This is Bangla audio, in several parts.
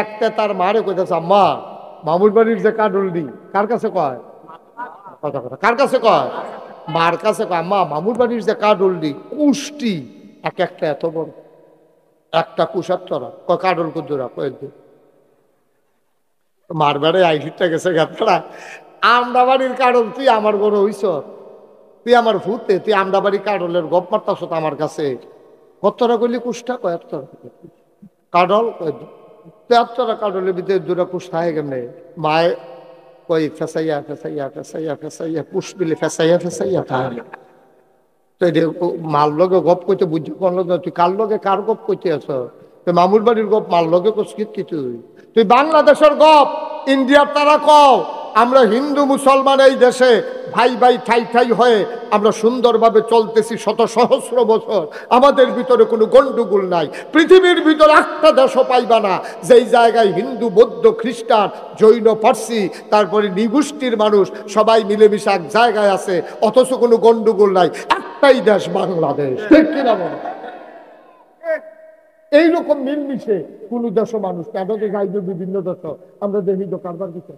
একটা তার মারে কইতেছে, আম্মা মামুর বাড়ির যে কাডলডি কার কাছে কয়? কথা কথা কার কাছে কয়? মার কাছে কয়, আম্মা মামুর বাড়ির যে কাডলডি কুষ্টি এক একটা এত বড়, একটা কুষার চড়া কয় কাডল কুদুরা কয়েকদিন মার বেড়ে আইসিটা গেছে গাতরা। আমরা বাড়ির কাডল তুই আমার বড় হইছ, তুই আমার ভূতে, তুই আমরা বাড়ি কাডলের গপ মারতাছ আমার কাছে। কতটা করলি কুষ্টা কয় এতটা কাডল তেয়াত্তরা কাডলের ভিতরে দুটা কুষ থাকে কেমনে? মায়ে কই ফেসাইয়া ফেসাইয়া ফেসাইয়া ফেসাইয়া কুষ বিলে ফেসাইয়া ফেসাইয়া তাহলে তো এটা মার লগে গপ কইতে বুঝছি কোন লোক তুই কার লগে কার গপ কইতে আছ? তুই মামুর বাড়ির গপ মার লগে কসকিত কি তুই বাংলাদেশের গপ ইন্ডিয়ার তারা কও আমরা হিন্দু মুসলমান এই দেশে ভাই ভাই ঠাই ঠাই হয়ে আমরা সুন্দরভাবে চলতেছি শত সহস্র বছর, আমাদের ভিতরে কোনো গন্ডগোল নাই। পৃথিবীর ভিতরে একটা দেশও পাইবা না যেই জায়গায় হিন্দু বৌদ্ধ খ্রিস্টান জৈন পার্সি তারপরে নিগোষ্ঠীর মানুষ সবাই মিলেমিশে এক জায়গায় আছে, অথচ কোনো গন্ডগোল নাই। একটাই দেশ বাংলাদেশ, ঠিক কিনা বলো? এইরকম মিলমিশে কোন দেশ মানুষ কেন যাইবে বিভিন্ন দেশ, আমরা দেখি তো কারবার দিতে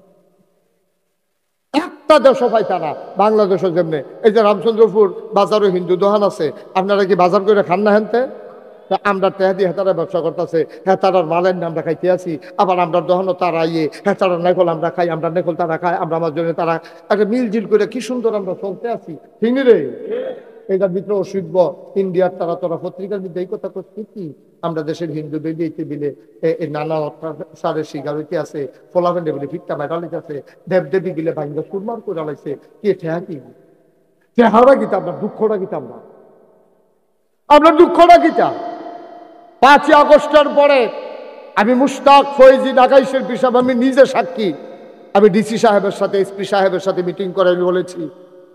একটা দেশও পাইতা না। বাংলাদেশও যেমনি এই যে রামচন্দ্রপুর বাজারে হিন্দু দোকান আছে, আপনারা কি বাজার করে খান না হেনতে? আমরা টেহা দিয়ে হেতারা ব্যবসা করতেছে, হেতারার মালের আমরা খাইতে আছি, আবার আমরা দহনও তারা ইয়ে হেতারার নেকল আমরা খাই, আমরা নেকল তারা খাই, আমরা আমার জন্য তারা একটা মিলজিল করে কি সুন্দর আমরা চলতে আছি, ঠিক রে? এটার ভিতরে অসুখ ইন্ডিয়ার তারা তোরা পত্রিকার মধ্যে এই কথা করছি কি আমরা দেশের হিন্দু বেদিতে বিলে নানা অত্যাচারের শিকার হইতে আছে, ফলাফেন্ডে বলে ভিটটা মেডালিতে আছে, দেবদেবী বিলে ভাঙ্গা সুরমার করে লাইছে, কে ঠেহা কি চেহারা গীতা আমরা দুঃখটা গীতা আমরা দুঃখটা গীতা। 5ই আগস্টের পরে আমি মুশতাক ফৈজি ঢাকা শিল্পী সাহেব আমি নিজে সাক্ষী, আমি ডিসি সাহেবের সাথে এসপি সাহেবের সাথে মিটিং করে আমি বলেছি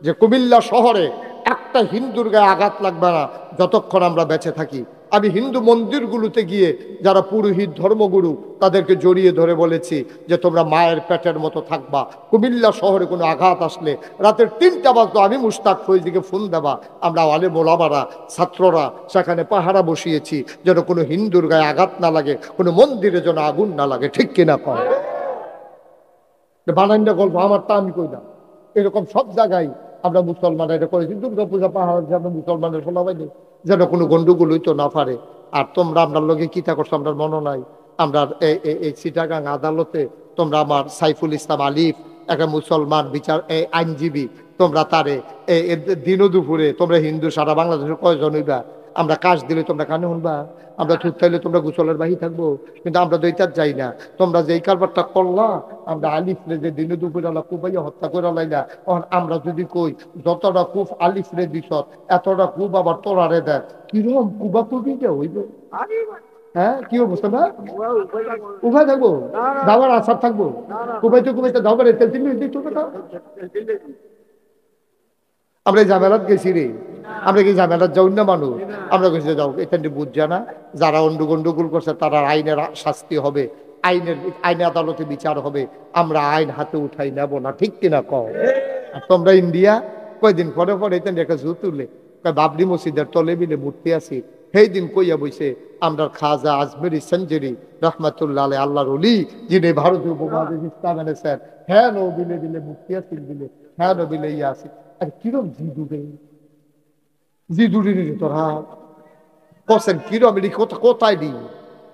যে কুমিল্লা শহরে একটা হিন্দুর গায়ে আঘাত লাগবে না যতক্ষণ আমরা বেঁচে থাকি। আমি হিন্দু মন্দিরগুলোতে গিয়ে যারা পুরোহিত ধর্মগুরু তাদেরকে জড়িয়ে ধরে বলেছি যে তোমরা মায়ের পেটের মতো থাকবা, কুমিল্লা শহরে কোনো আঘাত আসলে রাতের 3টা বাজতো আমি মুশতাক ফৈজিকে ফোন দেবা, আমরা আলেম ওলামারা ছাত্ররা সেখানে পাহারা বসিয়েছি যেন কোনো হিন্দুর গায়ে আঘাত না লাগে, কোনো মন্দিরে যেন আগুন না লাগে, ঠিক কিনা কয়? বানাইন্ডা গল্প আমারটা আমি কইলাম, এরকম সব জায়গায় আমরা মুসলমানরা এটা করেছি। দুর্গা পূজা পাহাড় যে আমরা মুসলমানের ফলাবাইনি যেন কোনো গন্ডগোল হইতো না পারে। আর তোমরা আপনার লগে কিতা করছো আমরা মনে নাই, আমরা এই চিটাগাং আদালতে তোমরা আমার সাইফুল ইসলাম আলিফ একটা মুসলমান বিচার আইনজীবী, তোমরা তারে দিনও দুপুরে তোমরা হিন্দু সারা বাংলাদেশের কয়জন হইবা, আমরা কাজ দিলে তোমরা কানে শুনবা, আমরা থুত চাইলে তোমরা গোসলের বাহি থাকবো, কিন্তু আমরা দইতার যাই না। তোমরা যে এই কারবারটা করলা আমরা আলিফরে যে দিনে দুপুরে আল্লাহ কুবাইয়া হত্যা করে লাইলা, তখন আমরা যদি কই যতটা কুফ আলিফরে দিস এতটা কুব আবার তোরারে দেয়, কিরকম কুবা কুবি যে হইবে? হ্যাঁ কি অবস্থা না? উভয় থাকবো, যাওয়ার আশা থাকবো, কুবাইতে কুবাইতে যাওয়ার তেল দিল আমরা এই ঝামেলাত গেছি রে, আমরা কি ঝামেলাত যাও না মানুষ? আমরা গেছি যাও এখানে বুঝছে না যারা গন্ডগোল করছে তারা আইনের শাস্তি হবে, আইনে আদালতে বিচার হবে, আমরা আইন হাতে উঠাই নেব না, ঠিক কিনা কও? আর তোমরা ইন্ডিয়া কয়দিন পরে পরে এখানে একটা জু তুলে বাবরি মসজিদের তলে মিলে মূর্তি আছি, সেই দিন কইয়া বইছে আমরা খাজা আজমেরি সঞ্জেরি রহমতুল্লাহ আলাই আল্লাহর ওলি যিনি ভারতীয় উপমহাদেশ ইসলাম এনেছেন, হ্যাঁ নো বিলে বিলে মূর্তি আছে বিলে, হ্যাঁ নো বিলে ইয়ে আছে। আর কিরম জিদুরে তোরা কছেন কিরম এটি কোথায় দিই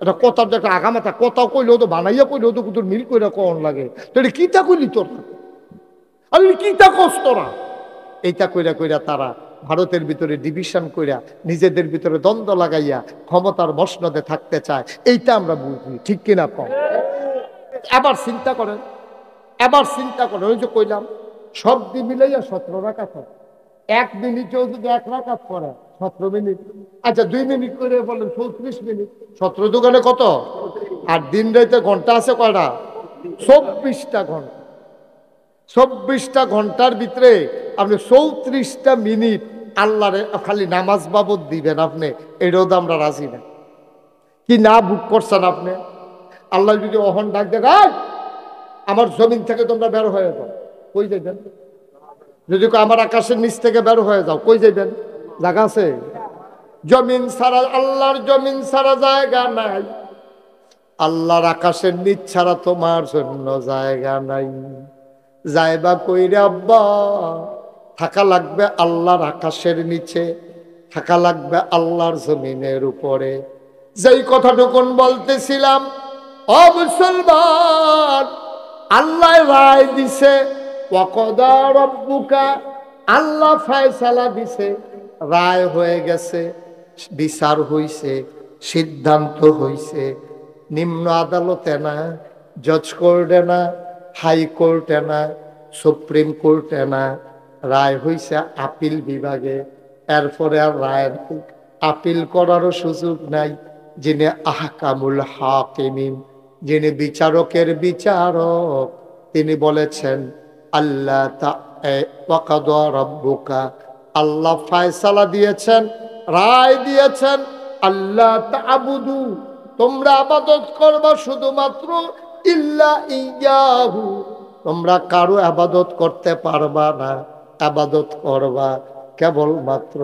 এটা কথার যে একটা আগামাতা কথা কইলেও তো বানাইয়া কইলেও তো তোর মিল কইরা কন লাগে, তো এটা কিতা কইলি তোরা? আমি কিতা কস তোরা? এইটা কইরা কইরা তারা ভারতের ভিতরে ডিভিশন কইরা নিজেদের ভিতরে দ্বন্দ্ব লাগাইয়া ক্ষমতার মসনদে থাকতে চায়, এইটা আমরা বুঝি, ঠিক কিনা কম? এবার চিন্তা করেন, ওই যে কইলাম সব দিন মিলাইয়া 17 রাকাত, 1 মিনিটেও যদি 1 রাকাত পড়ে 17 মিনিট, আচ্ছা 2 মিনিট করে বলেন 34 মিনিট, 17 দোকানে কত? আর দিন রাইতে ঘন্টা আছে কয়টা? 24টা ঘন্টা। 24টা ঘন্টার ভিতরে আপনি 34টা মিনিট আল্লাহরে খালি নামাজ বাবদ দিবেন আপনি, এটাও তো আমরা রাজি না। কি না বুক করছেন আপনি? আল্লাহ যদি অহন ডাক দেয় আমার জমিন থেকে তোমরা বের হয়ে যাও, কই যাইবেন? যদি আমার আকাশের নিচ থেকে বের হয়ে যাও, কই যাইবেন? জায়গা আছে? জমিন ছাড়া, আল্লাহর জমিন ছাড়া জায়গা নাই। আল্লাহর আকাশের নিচ ছাড়া তোমার জন্য জায়গা নাই। যাইবা কইরে আব্বা? থাকা লাগবে আল্লাহর আকাশের নিচে, থাকা লাগবে আল্লাহর জমিনের উপরে। যেই কথাটুকুন বলতেছিলাম, ও মুসলমান, আল্লাহ রায় দিছে, ওয়াকদা রাব্বুকা, আল্লাহ ফয়সালা দিছে, রায় হয়ে গেছে, বিচার হইছে, সিদ্ধান্ত হইছে। নিম্ন আদালতে না, জজ কোর্টে না, হাইকোর্টে না, সুপ্রিম কোর্টে না, রায় হইছে আপিল বিভাগে। এরপরে আর রায় আপিল করারও সুযোগ নাই। যিনি আহকামুল হাকিমিন, যিনি বিচারকের বিচারক, তিনি বলেছেন আল্লাহ ওয়াকাদা রাব্বুকা, আল্লাহ ফয়সালা দিয়েছেন, রায় দিয়েছেন, আল্লাহ তা'বুদু, তোমরা ইবাদত করবা শুধুমাত্র, ইল্লা ইয়াহু, তোমরা কারো ইবাদত করতে পারবা না, ইবাদত করবা কেবলমাত্র,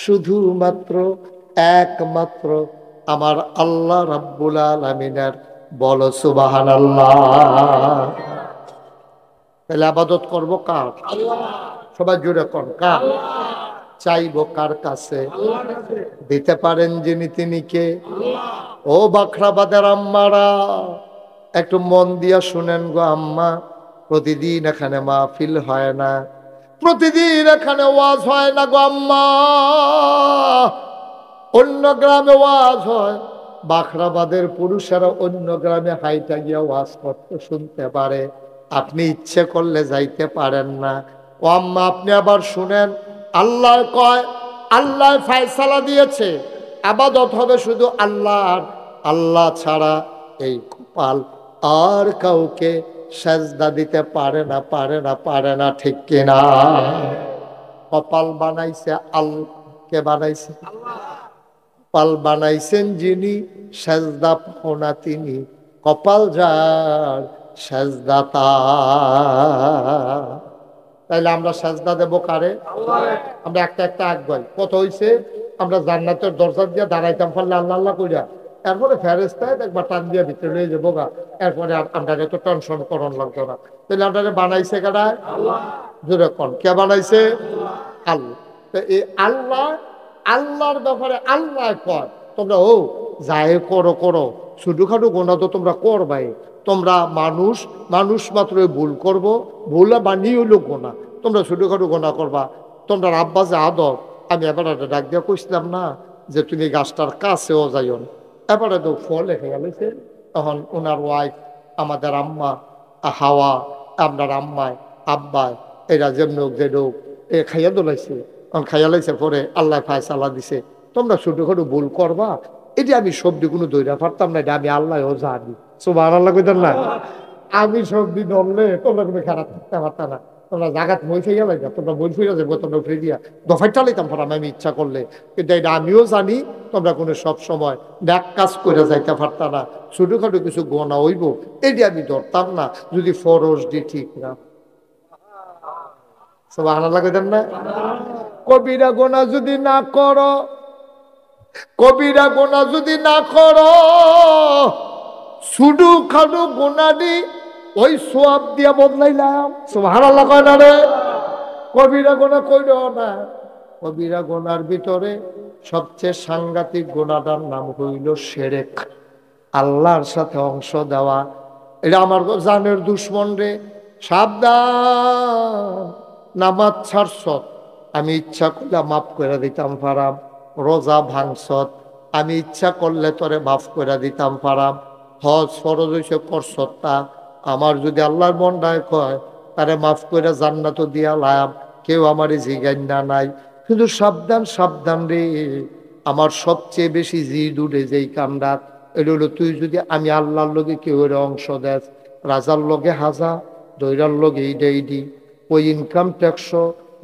শুধুমাত্র, একমাত্র আমার আল্লাহ রাব্বুল আলামিনের। বলো সুবহানাল্লাহ। তাহলে ইবাদত করব কার? সবাই জোরে কোন কার? চাইবো কার কাছে? দিতে পারেন যিনি, তিনি কে? ও বাখরাবাদের আম্মারা, একটু মন দিয়া শুনেন গো আম্মা। প্রতিদিন এখানে মাহফিল হয় না, প্রতিদিন এখানে ওয়াজ হয় না গো আম্মা। অন্য গ্রামে ওয়াজ হয়, বাখরাবাদের পুরুষেরা অন্য গ্রামে হাইটা গিয়া ওয়াজ করতে শুনতে পারে। আপনি ইচ্ছে করলে যাইতে পারেন না। ও আম্মা, আপনি আবার শুনেন, আল্লাহ কয়, আল্লাহ ফয়সালা দিয়েছে ইবাদত হবে শুধু আল্লাহর। আল্লাহ ছাড়া এই কপাল আর কাউকে সেজদা দিতে পারে না, পারে না, পারে না, ঠিক কিনা? কপাল বানাইছে আল্লাহ। কে বানাইছে? কপাল বানাইছেন যিনি, সেজদা পাও না তিনি। কপাল যার, সেজদা তার। তাইলে আমরা সেজদা দেব কারে? আমরা একটা একটা আঁকবাই। কত হইছে? আমরা জান্নাতের দরজা দিয়ে দাঁড়াইতাম পারলে আল্লাহ আল্লাহ কইরা, এরপরে ফেরেশতায় একবার টান দিয়ে ভিতরে নিয়ে যাবো গা। এরপরে আমরা এত টেনশন করন লাগতো না। তাহলে আপনারা বানাইছে কারা? জোরে কোন কে বানাইছে? আল্লাহ। তো এই আল্লাহ, আল্লাহর ব্যাপারে আল্লাহ কয়, তোমরা ও যাই করো করো, ছোটখাটো গোনা তো তোমরা করবাই। তোমরা মানুষ, মানুষ মাত্রই ভুল করব, ভুল বানিয়ে হইল গোনা। তোমরা ছোটখাটো গোনা করবা। তোমরা আব্বা যে আদর, আমি এবার ডাক দিয়া কইছিলাম না যে তুমি গাছটার কাছেও যাইও না। এবারে তো ফল লেখে গেছে। তখন ওনার ওয়াইফ, আমাদের আম্মা হাওয়া, আপনার আম্মায় আব্বায়, এরা যেমন যে লোক এ খাইয়া দোলাইছে। খাইয়া লাইছে পরে আল্লাহ ফয়সালা দিছে, তোমরা ছোটখাটো ভুল করবা। এটি আমি সবজি কোনো দইরা পারতাম না, এটা আমি আল্লাহও জানি। সুবহানাল্লাহ কইতেন না? আমি সবজি ধরলে তোমরা কোনো খারাপ থাকতে পারতাম না। তোমরা জাগাত মই ফেয়া লাইবা, তোমরা বই ফিরে যাবো, তোমরা ফিরে দিয়া দফাই চালাইতাম পারাম আমি ইচ্ছা করলে। কিন্তু এটা আমিও জানি, তোমরা কোনো সব সময় ব্যাক কাজ করে যাইতে পারতাম না। ছোটখাটো কিছু গোনা হইব, এটি আমি ধরতাম না যদি ফরজ দি ঠিক না। সুবহানাল্লাহ কইতেন না? কবিরা গোনা যদি না করো, কবিরা গোনা যদি না করো, শুধু খাটো গোনাটি ওই সোয়াব দিয়া বদলাইলাম। সুবহানাল্লাহ কয় না রে? কবিরা গোনা কইরো না। কবিরা গোনার ভিতরে সবচেয়ে সাংঘাতিক গোনাটার নাম হইল শিরক, আল্লাহর সাথে অংশ দেওয়া। এটা আমার জানের দুশ্মন রে, সাবধান। নামাজ ছাড়ছত, আমি ইচ্ছা করলে মাফ করে দিতাম পারাম। রোজা ভাঙছত, আমি ইচ্ছা করলে তোরে মাফ করে দিতাম পারাম। হজ ফরজ হইছে করছত তা, আমার যদি আল্লাহর মনটায় কয় তারে মাফ করে জান্নাত দিয়া লাম, কেউ আমারে জিগাইনা নাই। কিন্তু সাবধান, সাবধান রে, আমার সবচেয়ে বেশি জিদ উঠে যেই কামড়াত, এটা হলো তুই যদি আমি আল্লাহর লগে কেউ অংশ দেস, রাজার লগে হাজা, দৈরার লগে ইডি, ওই ইনকাম ট্যাক্স,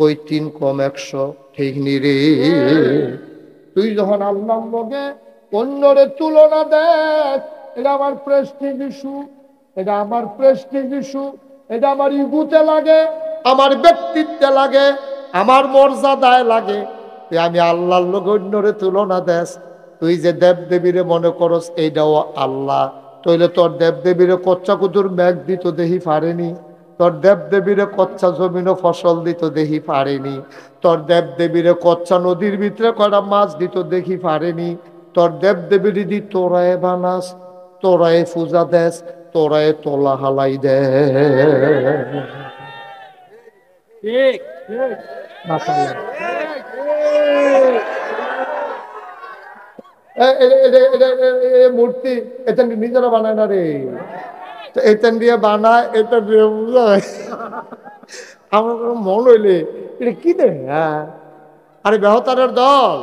ওই 3 কম 100, ঠিক নি রে? তুই যখন আল্লাহর লগে অন্যরে তুলনা দেখ, এটা আমার প্রেস্টিজ ইস্যু, এটা আমার প্রেস্টিজ ইস্যু, এটা আমার ইগুতে লাগে, আমার ব্যক্তিত্বে লাগে, আমার মর্যাদায় লাগে। তুই আমি আল্লাহর লগে অন্যরে তুলনা দেস, তুই যে দেব দেবীরে মনে করস এইটাও আল্লাহ, তইলে তোর দেবদেবীরে কচ্চা কুতুর মেঘ দিত দেহি পারেনি, তোর দেবদেবীরে কচ্চা জমিনও ফসল দিত দেহি পারেনি, তোর দেবদেবীরে কচ্চা নদীর ভিতরে কয়টা মাছ দিত দেখি পারেনি, তোর দেবদেবীর দি তোরায় বানাস, তোরায় পূজা দেশ, তোরায় তোলা হালাই দে। মূর্তি এটা নিজেরা বানায় না রে, এটা দিয়ে বানায়, এটা দিয়ে বুঝায়। আমার মন হইলে এটা কি দে? হ্যাঁ, আরে বেহতারের দল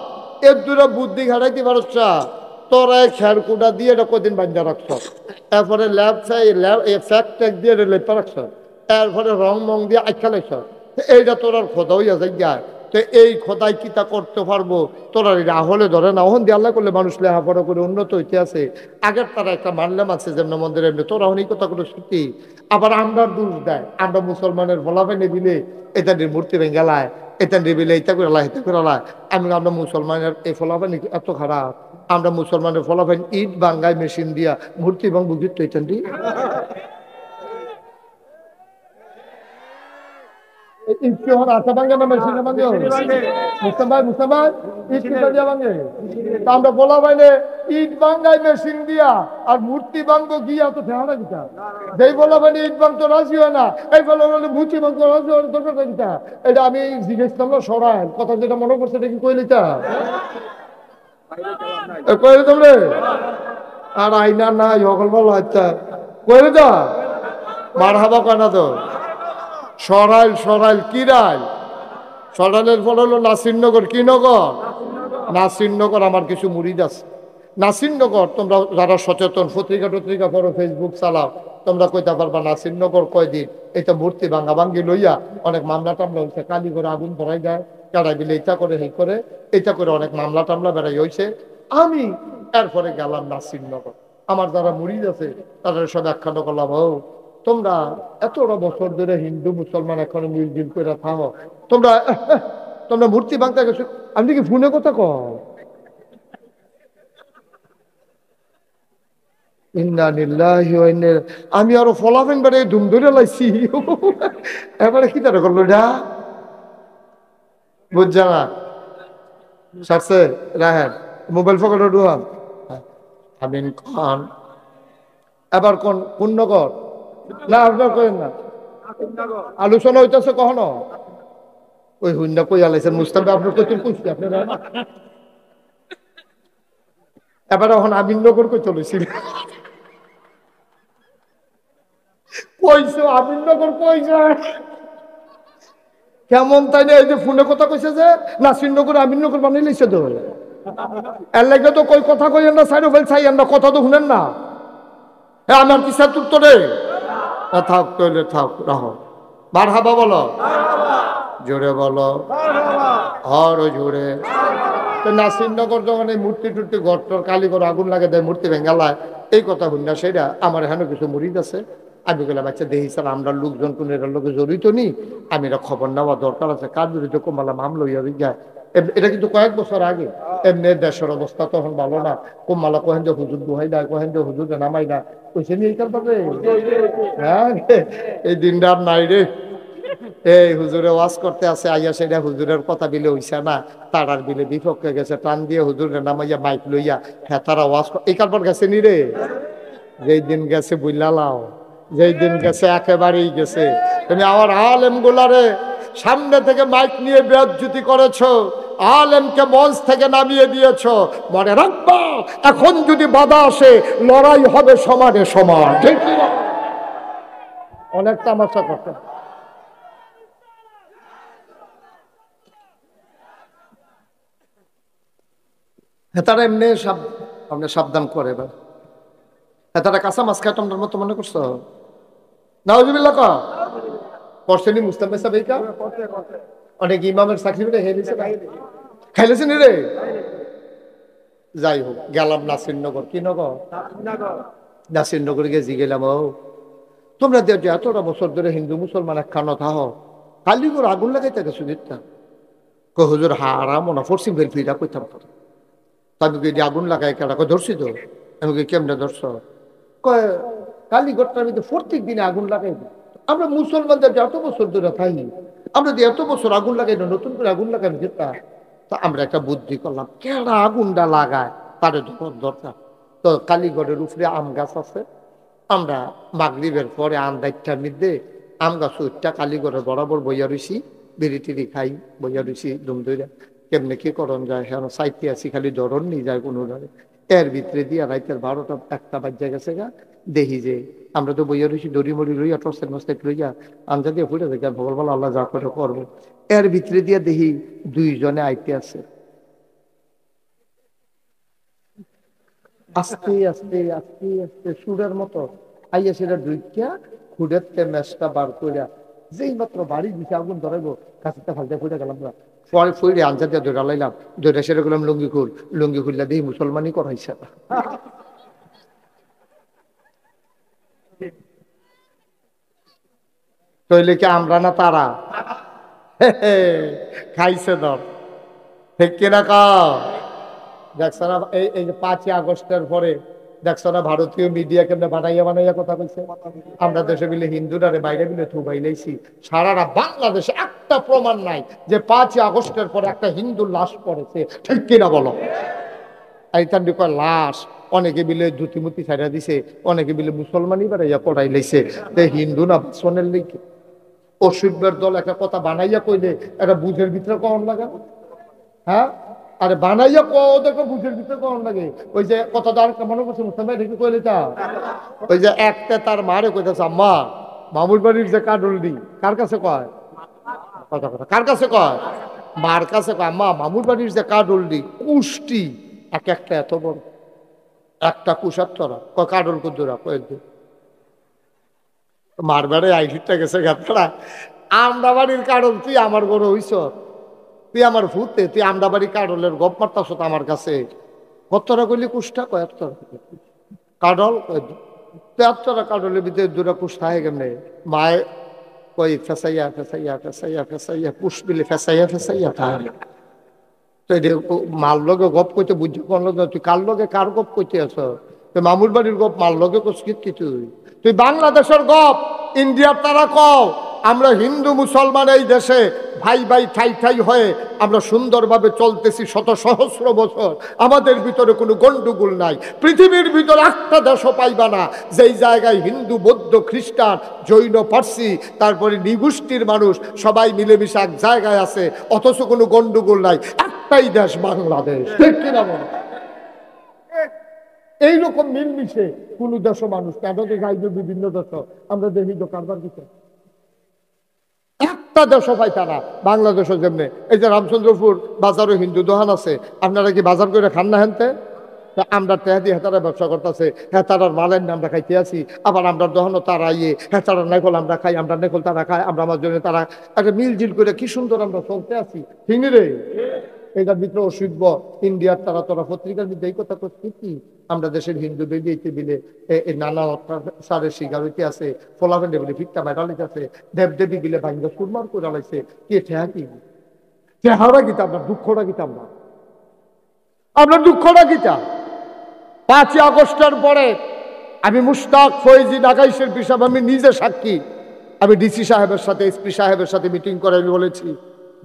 এর দূরে বুদ্ধি ঘাটাইতে পারছ, তোরা খেরকুটা দিয়ে এটা কদিন বান্ধা রাখছ, তারপরে ল্যাব ফ্যাক ট্যাক দিয়ে লেপা রাখছ, তারপরে রং মং দিয়ে আখ্যা লাগছ, এইটা তোর আর খোদা হইয়া যায়। তো এই খোদাই কি তা করতে পারবো? তোরা এটা আহলে ধরে না, ওহন দিয়ে আল্লাহ করলে মানুষ লেখাপড়া করে উন্নত হইতে আছে। আগের তারা একটা মানলাম আছে যেমন মন্দির এমনি, তোরা হন এই কথা করে সত্যি। আবার আমরা দোষ দেয়, আমরা মুসলমানের ফলাফেনে দিলে এটা মূর্তি ভেঙ্গালায়, এটা দিবিলে এটা করে আল্লাহ, এটা করে আল্লাহ। আমরা মুসলমানের এই ফলাফেন এত খারাপ, আমরা মুসলমানের ফলাফেন ইট বাঙ্গায় মেশিন দিয়া মূর্তি এবং বুঝিত এটা দি আমরা বলা পাইলে ইট বাঙ্গাই মেশিন দিয়া আর মূর্তি বাঙ্গ গিয়া তো ফেহানা দিতা, যেই বলা পাইলে ইট বাং তো রাজি হয় না, এই বলা বলে মূর্তি বাং তো রাজি হয় দরকার দিতা। এটা আমি জিজ্ঞেস করলাম সরাই কথা যেটা মনে করছে এটা কি কই লিতা কইলে তোমরে আর আইনা নাই সকল বলো আচ্ছা কইলে তো মার হাবা কানা তো সরাইল সরাইল কিরাইল সরাইলের ফল হলো নাসিরনগর। কি নগর? নাসিরনগর। আমার কিছু মুরিদ আছে নাসিরনগর। তোমরা যারা সচেতন পত্রিকা টত্রিকা করো, ফেসবুক চালাও, তোমরা কইতে পারবা নাসিরনগর কয়দিন এটা মূর্তি ভাঙ্গা ভাঙ্গি লইয়া অনেক মামলা টামলা হয়েছে, কালি করে আগুন ধরাই যায়, কারাই বিলে এটা করে এই করে এটা করে অনেক মামলা টামলা বেড়াই হয়েছে। আমি এরপরে গেলাম নাসিরনগর, আমার যারা মুরিদ আছে তাদের সব একখান করলাম, ও তোমরা এতটা বছর ধরে হিন্দু মুসলমান এখনো মিলজিল করে থাকো, তোমরা তোমরা মূর্তি ভাঙতে গেছো, আমি কি ফোনে কথা কম আমি আরো ফলাফেন বেড়ে ধুম ধরে লাইছি। এবারে কি তারা করলো এটা বুঝছা না সারছে রাহেন মোবাইল ফোকাটা ডুয়াম আমিন খান। এবার কোন পূর্ণগর না আপনার করেন না আলোচনা হইতেছে কখনো ওই হুন্ডা কই আলাইছেন মুস্তাফা আপনার কইতেন কইছি আপনারা এবার এখন আমিননগর কই চলেছিল কইছো আমিননগর কইছো কেমন তাই না? এই যে ফোনে কথা কইছে যে নাসিরনগর আমিননগর বানাই লইছে তো এর লাগে তো কই কথা কইেন না সাইড ফেল চাই আমরা কথা তো শুনেন না। হ্যাঁ আমার কি সাতুর তো রে থাক তৈলে থাক রাহ মার হাবা বলো জোরে বলো হর জোরে। তো নাসিরনগর যখন এই মূর্তি টুর্তি ঘরটর কালি করে আগুন লাগে দেয় মূর্তি ভেঙ্গালায় এই কথা শুন না সেটা আমার এখানে কিছু মুরিদ আছে। আমি গেলাম বাচ্চা দেখি স্যার আমরা লোকজন কোন এটার লোকে জড়িত নি, আমি এটা খবর নেওয়া দরকার আছে কার বিরুদ্ধে কোমালা মামলা হইয়া যায়। এটা কিন্তু কয়েক বছর আগে, এমনি দেশের অবস্থা তখন ভালো না, কোমালা কহেন যে হুজুর দুহাই না, কহেন যে হুজুর নামাই না, কইছে নি এই কারণে হ্যাঁ এই দিনটা আর নাই রে। এই হুজুরে ওয়াজ করতে আছে আইয়া সেটা হুজুরের কথা বিলে হইছে না, তারার বিলে বিপক্ষে গেছে, টান দিয়ে হুজুরে নামাইয়া মাইক লইয়া হ্যাঁ তারা ওয়াজ এই কারপর গেছে নি রে। যেই দিন গেছে বুঝলালাও, যেই দিন গেছে একেবারেই গেছে। তুমি আমার আলেম গুলারে সামনে থেকে মাইক নিয়ে বেজ্জতি করেছো, আলেমকে মঞ্চ থেকে নামিয়ে দিয়েছ, মনে রাখবা এখন যদি বাধা আসে লড়াই হবে সমানে সমান। ঠিক অনেক তামাশা করতে তারা এমনি আপনি সাবধান করে এবার তারা কাঁচা মাছ খায় তোমার মতো মনে করছো নাউজুবিল্লাহ করছেনি মুস্তাফা সাহেব এই অনেক ইমামের চাকরি খাইলেছেন রে। যাই হোক গেলাম নাসিরনগর। কি নগর? নাসিরনগর গিয়ে জি গেলাম, ও তোমরা যে এতটা বছর ধরে হিন্দু মুসলমান একখানো থাহ কালি করে আগুন লাগাইতে গেছো দিতা হুজুর হারাম না ফরসিম ফের ফিরা কইতাম আমি আগুন লাগাই কেডা ধরছি তো আমি কেমনে ধরছ কয় কালীঘরটার ভিতরে প্রত্যেক দিনে আগুন লাগাই। আমরা মুসলমানদের এত বছর ধরে খাইনি, আমরা যে এত বছর আগুন লাগাই না, নতুন করে আগুন লাগাই যেটা। তো আমরা একটা বুদ্ধি করলাম, কেনা আগুনটা লাগায় তার দরকার। তো কালীঘরের উপরে আম গাছ আছে, আমরা মাগরিবের পরে আন্দাইটার মধ্যে আম গাছ উঠটা কালীঘরের বরাবর বইয়া রইছি, বিড়ি টিড়ি খাই বইয়া রইছি দুম ধরে। কেমনে কি করণ যায়, হ্যাঁ সাইতে আছি, খালি ধরন নিয়ে যায় কোনো ধরে। এর ভিতরে দিয়া রাইতের 12টা 1টা বাজ্যা গেছে গা, দেখি যে আমরা তো বইয়া রইছি দড়ি মড়ি লইয়া টর্চের মস্তেক লইয়া আঞ্জা দিয়ে ফুটে দেখি আর ভগবান আল্লাহ যা করে করবো। এর ভিতরে দিয়া দেখি 2 জনে আইতে আছে, আস্তে আস্তে আস্তে আস্তে সুরের মতো আইয়া সেটা ঢুকিয়া খুঁড়ের মেসটা বার করিয়া যেই মাত্র বাড়ি দিছে আগুন ধরাইবো, কাছেটা ফালতে ফুটে গেলাম। পরে ফুড়ে আনসার দিয়ে ধরে লাইলাম, ধরে সেটা করলাম লুঙ্গি খুললা দিয়ে মুসলমানই করাইছে। তৈলে কি আমরা না তারা? খাইছে ধর, ঠিক কিনা কা? দেখছো না এই এই যে 5ই আগস্টের পরে দেখছো না ভারতীয় মিডিয়া কেমনে বানাইয়া বানাইয়া কথা বলছে। আমরা দেশে মিলে হিন্দুরারে বাইরে মিলে থুবাইলেছি, সারারা বাংলাদেশে একটা প্রমাণ নাই যে 5ই আগস্টের পরে একটা হিন্দু লাশ পড়েছে, ঠিক কিনা বলো? এই তার লাশ অনেকে মিলে ধুতিমুতি ছাড়া দিছে, অনেকে মিলে মুসলমানই বাড়াইয়া পড়াই লাইছে। হিন্দু না বাসনের লিখে অসুখের দল একটা কথা বানাইয়া কইলে একটা বুঝের ভিতরে কম লাগে। হ্যাঁ, আরে বানাইয়া ওদেরকে বুঝের ভিতরে কম লাগে। ওই যে কথাটা আর মনে করছে মুসলমান রেখে কইলে তা ওই যে একটা তার মারে কইতেছে, আম্মা মামুর বাড়ির যে কাডলডি কার কাছে কয়, কথা কথা কার কাছে কয়, মার কাছে কয়, আম্মা মামুর বাড়ির যে কাডলডি কুষ্টি এক একটা এত বড়, একটা কুষার তোরা কয় কাডল কুদুরা কয়েকদিন মার বাড়ি আইসিটা গেছে গাতরা। আমরা বাড়ির কাডল তুই আমার বড় হইছ, তুই আমার ভূতে, তুই আমরা বাড়ি কাডলের গপ মারতাছ আমার কাছে। কতটা কইলি কুষ্টা, কয়েকটা কাডল তেয়াত্তরা কাডলের ভিতরে 2টা কুষ্টা হয়ে গেলে মায়ে কই ফেসাইয়া ফেসাইয়া ফেসাইয়া ফেসাইয়া কুশ বিলে ফেসাইয়া ফেসাইয়া তাহলে তো এটা মার লগে গপ কইতে বুঝছি কোন লগে, তুই কার লগে কার গপ কইতে আছ? তুই মামুর বাড়ির গপ মার লগে কসকিত কি তুই বাংলাদেশের গপ ইন্ডিয়ার তারা কও। আমরা হিন্দু মুসলমান এই দেশে ভাই ভাই ঠাই ঠাই হয়ে আমরা সুন্দরভাবে চলতেছি শত সহস্র বছর, আমাদের ভিতরে কোনো গন্ডগোল নাই। পৃথিবীর ভিতরে একটা দেশও পাইবা না যেই জায়গায় হিন্দু বৌদ্ধ খ্রিস্টান জৈন পার্সি তারপরে নিগোষ্ঠীর মানুষ সবাই মিলেমিশে এক জায়গায় আছে, অথচ কোনো গন্ডগোল নাই। একটাই দেশ বাংলাদেশ, ঠিক কিনা বলো? এইরকম মিলমিশে কোন দেশ মানুষ কেন যাইবে বিভিন্ন দেশ, আমরা দেখি তো কারবার দিতে একটা দেশও পাইতা না বাংলাদেশও যেমনি। এই যে রামচন্দ্রপুর বাজারে হিন্দু দোকান আছে, আপনারা কি বাজার করে খান না হেনতে? আমরা টেহাদি হেতারা ব্যবসা করতেছে, হেতারার মালের নাম আমরা খাইতে আছি, আবার আমরা দহনও তারা ইয়ে হেতারার নেকল আমরা খাই, আমরা নেকল তারা খাই, আমরা আমার জন্য তারা একটা মিলজিল করে কি সুন্দর আমরা চলতে আছি, ঠিক রে? এটার ভিতরে অসুখ ইন্ডিয়ার তারা তোরা পত্রিকার মধ্যে এই কথা করছি কি আমরা দেশের হিন্দু বেরিয়েতে দিলে নানা সারের শিকার হইতে আছে, ফোলাফেন্ডে বলে ভিক্ষা মেটালিতে আছে, দেবদেবী গিলে ভাঙ্গা সুরমার করে লাইছে, কে ঠেহা কি চেহারা গীতা আমরা দুঃখটা গীতা আমরা দুঃখটা গীতা। 5ই আগস্টের পরে আমি মুশতাক ফৈজি ঢাকাইশের হিসাব আমি নিজে সাক্ষী। আমি ডিসি সাহেবের সাথে এসপি সাহেবের সাথে মিটিং করে আমি বলেছি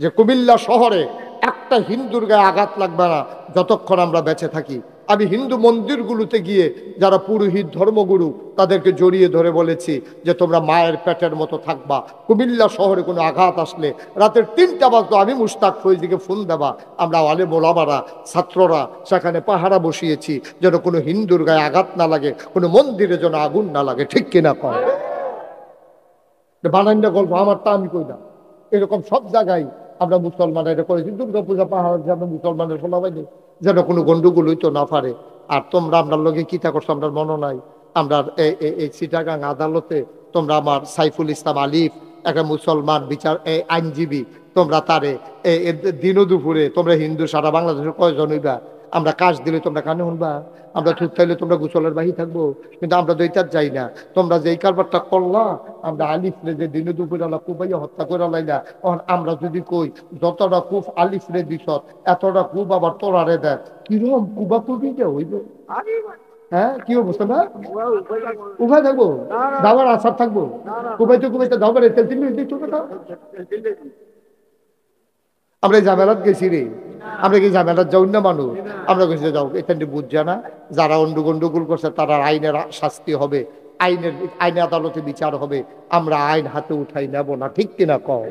যে কুমিল্লা শহরে একটা হিন্দুর গায়ে আঘাত লাগবে না যতক্ষণ আমরা বেঁচে থাকি। আমি হিন্দু মন্দিরগুলোতে গিয়ে যারা পুরোহিত ধর্মগুরু তাদেরকে জড়িয়ে ধরে বলেছি যে তোমরা মায়ের পেটের মতো থাকবা, কুমিল্লা শহরে কোনো আঘাত আসলে রাতের 3টা বাজতো আমি মুশতাক ফৈজিকে ফোন দেবা, আমরা আলেম ওলামারা ছাত্ররা সেখানে পাহারা বসিয়েছি যেন কোনো হিন্দুর গায়ে আঘাত না লাগে, কোনো মন্দিরে যেন আগুন না লাগে, ঠিক কিনা কয়? বানাইন্ডা গল্প আমার তা আমি কই না, এরকম সব জায়গায় আমরা মুসলমানরা এটা করেছি। দুর্গা পূজা পাহাড় যেন মুসলমানের ফলাবাইনি যেন কোনো গন্ডগোল হইতো না পারে। আর তোমরা আপনার লগে কিতা করছো আমরা মনে নাই, আমরা এই চিটাগাং আদালতে তোমরা আমার সাইফুল ইসলাম আলিফ একটা মুসলমান বিচার আইনজীবী, তোমরা তারে দিনও দুপুরে তোমরা হিন্দু সারা বাংলাদেশের কয়জন হইবা, আমরা কাজ দিলে তোমরা কানে শুনবা, আমরা থুত খাইলে তোমরা গোসলের বাহি থাকবো, কিন্তু আমরা দইতার যাই না। তোমরা যে এই কারবারটা করলা, আমরা আলিফরে যে দিনে দুপুরে আলা কুবাইয়া হত্যা করে লাইলা, তখন আমরা যদি কই যতটা কুফ আলিফরে দিস এতটা কুব আবার তোরারে দেয়, কিরম কুবা কুবি যে হইব। হ্যাঁ কি অবস্থা না উভয় থাকবো দাবার আসার থাকবো কুবাইতে কুবাইতে দাবার তেল তিন মিনিট চলবে না আমরা এই ঝামেলাত গেছি রে আমরা কি ঝামেলাত যাও না মানুষ আমরা গেছি যাও এখানে বুঝছে না যারা গন্ডগোল করছে তারা আইনের শাস্তি হবে আইনে আদালতে বিচার হবে আমরা আইন হাতে উঠাই নেব না ঠিক কিনা কও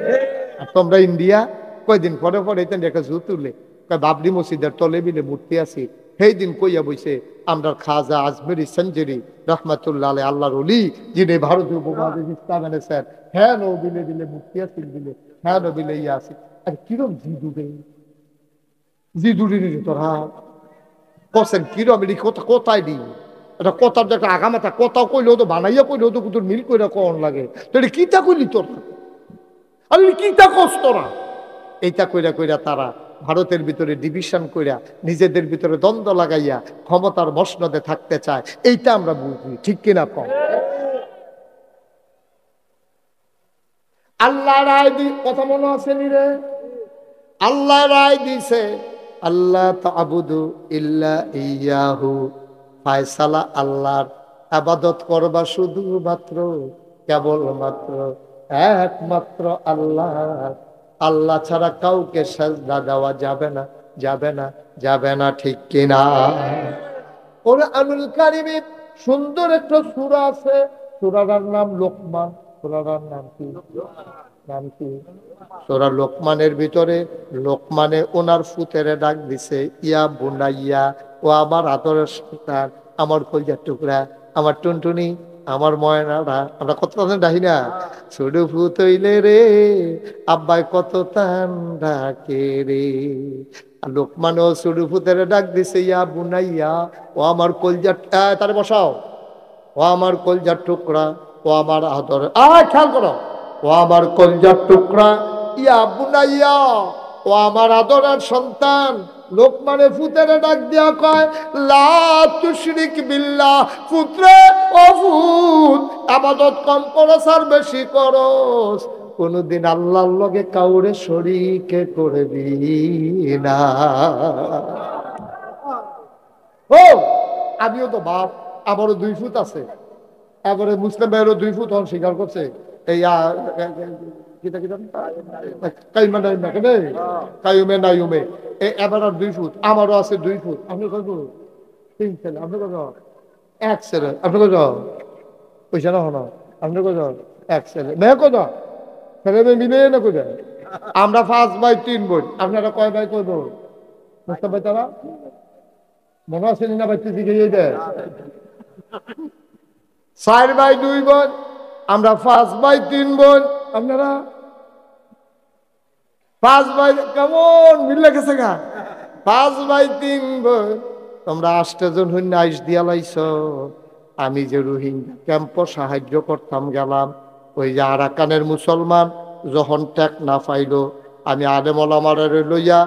আর তোমরা ইন্ডিয়া কয়দিন পরে পরে এখানে একটা জু তুলে বাবরি মসজিদের তলে মিলে মূর্তি আছে সেই দিন কইয়া বইছে আমরা খাজা আজমেরি সঞ্জেরি রহমাতুল্লাহ আলাই আল্লাহর ওলি যিনি ভারতীয় উপমহাদেশ ইসলাম এনেছেন হ্যাঁ নো বিলে বিলে মূর্তি আছে বিলে হ্যাঁ নো বিলে ইয়ে আছে আর কিরম জিদুরে তোরা করছেন কিরম এটি কোথায় দি এটা কথার যে একটা আগামাতা কথা কইলেও তো বানাইয়া কইলেও তো কুতুর মিল কইরা কন লাগে তো এটা কিতা কইলি তোরা আর কিতা কস তোরা এইটা কইরা কইরা তারা ভারতের ভিতরে ডিভিশন কইরা নিজেদের ভিতরে দ্বন্দ্ব লাগাইয়া ক্ষমতার মসনদে থাকতে চায় এইটা আমরা বুঝি ঠিক কিনা কম আল্লাহ রায় কথা মনে আছে নি রে আল্লাহ রায় দিছে আল্লাহ তাবুদু ইল্লা ইয়াহু ফায়সালা আল্লাহর ইবাদত করবা শুধুমাত্র কেবলমাত্র একমাত্র আল্লাহ আল্লাহ ছাড়া কাউকে সাজদা দেওয়া যাবে না যাবে না যাবে না ঠিক কিনা কোরআনুল কারীমে সুন্দর একটা সূরা আছে সূরাটার নাম লোকমান সূরাটার নাম কি সূরা লোকমানের ভিতরে লোকমানে ওনার ফুতেরে ডাক দিছে ইয়া বুনাইয়া ও আমার আদরের সন্তান আমার কলিজার টুকরা আমার টুনটুনি আমার ময়নারা আমরা কত ডাকি না ছোট ফুত হইলে রে আব্বাই কত তান ডাকে রে লোকমান ও ছোট ফুতেরে ডাক দিছে ইয়া বুনাইয়া ও আমার কলিজার তারে বসাও ও আমার কলিজার টুকরা ও আমার আদর খেয়াল করো ও আমার কলিজার টুকরা ইয়া বুনাইয়া ও আমার আদরের সন্তান লোকমানে ফুতেরে ডাক দিয়া কয় লা তুশরিক বিল্লাহ পুত্রে ও ফুত ইবাদত কম করস আর বেশি করস কোনদিন আল্লাহর লগে কাউরে শরীক করবি না ও আমিও তো বাপ আমারও 2 ফুট আছে এবারে মুসলিম ভাইয়েরও 2 ফুট হন স্বীকার করছে এই এবার আর 2 ফুট আমারও আছে 2 ফুট আপনি কত 3 ছেলে আপনি কত 1 ছেলে আপনি কত পয়সা না হলো আপনি কত 1 ছেলে মেয়ে কত ছেলে মেয়ে মিলে না কত আমরা 5 ভাই 3 বোন আপনারা কয় ভাই কয় বোন বুঝতে পাই তারা মনে আছে না বাচ্চা দিকে দেয় 4 ভাই 2 বোন আমরা 5 ভাই 3 বোন আপনারা 5 ভাই কেমন মিলে গেছে গা 5 ভাই 3 বোন তোমরা 8 জন হইন আইস দিয়া লাইছ আমি যে রোহিঙ্গা ক্যাম্প সাহায্য করতাম গেলাম ওই যে আরাকানের মুসলমান যখন ট্যাক না পাইলো আমি আলেম ওলামারে লইয়া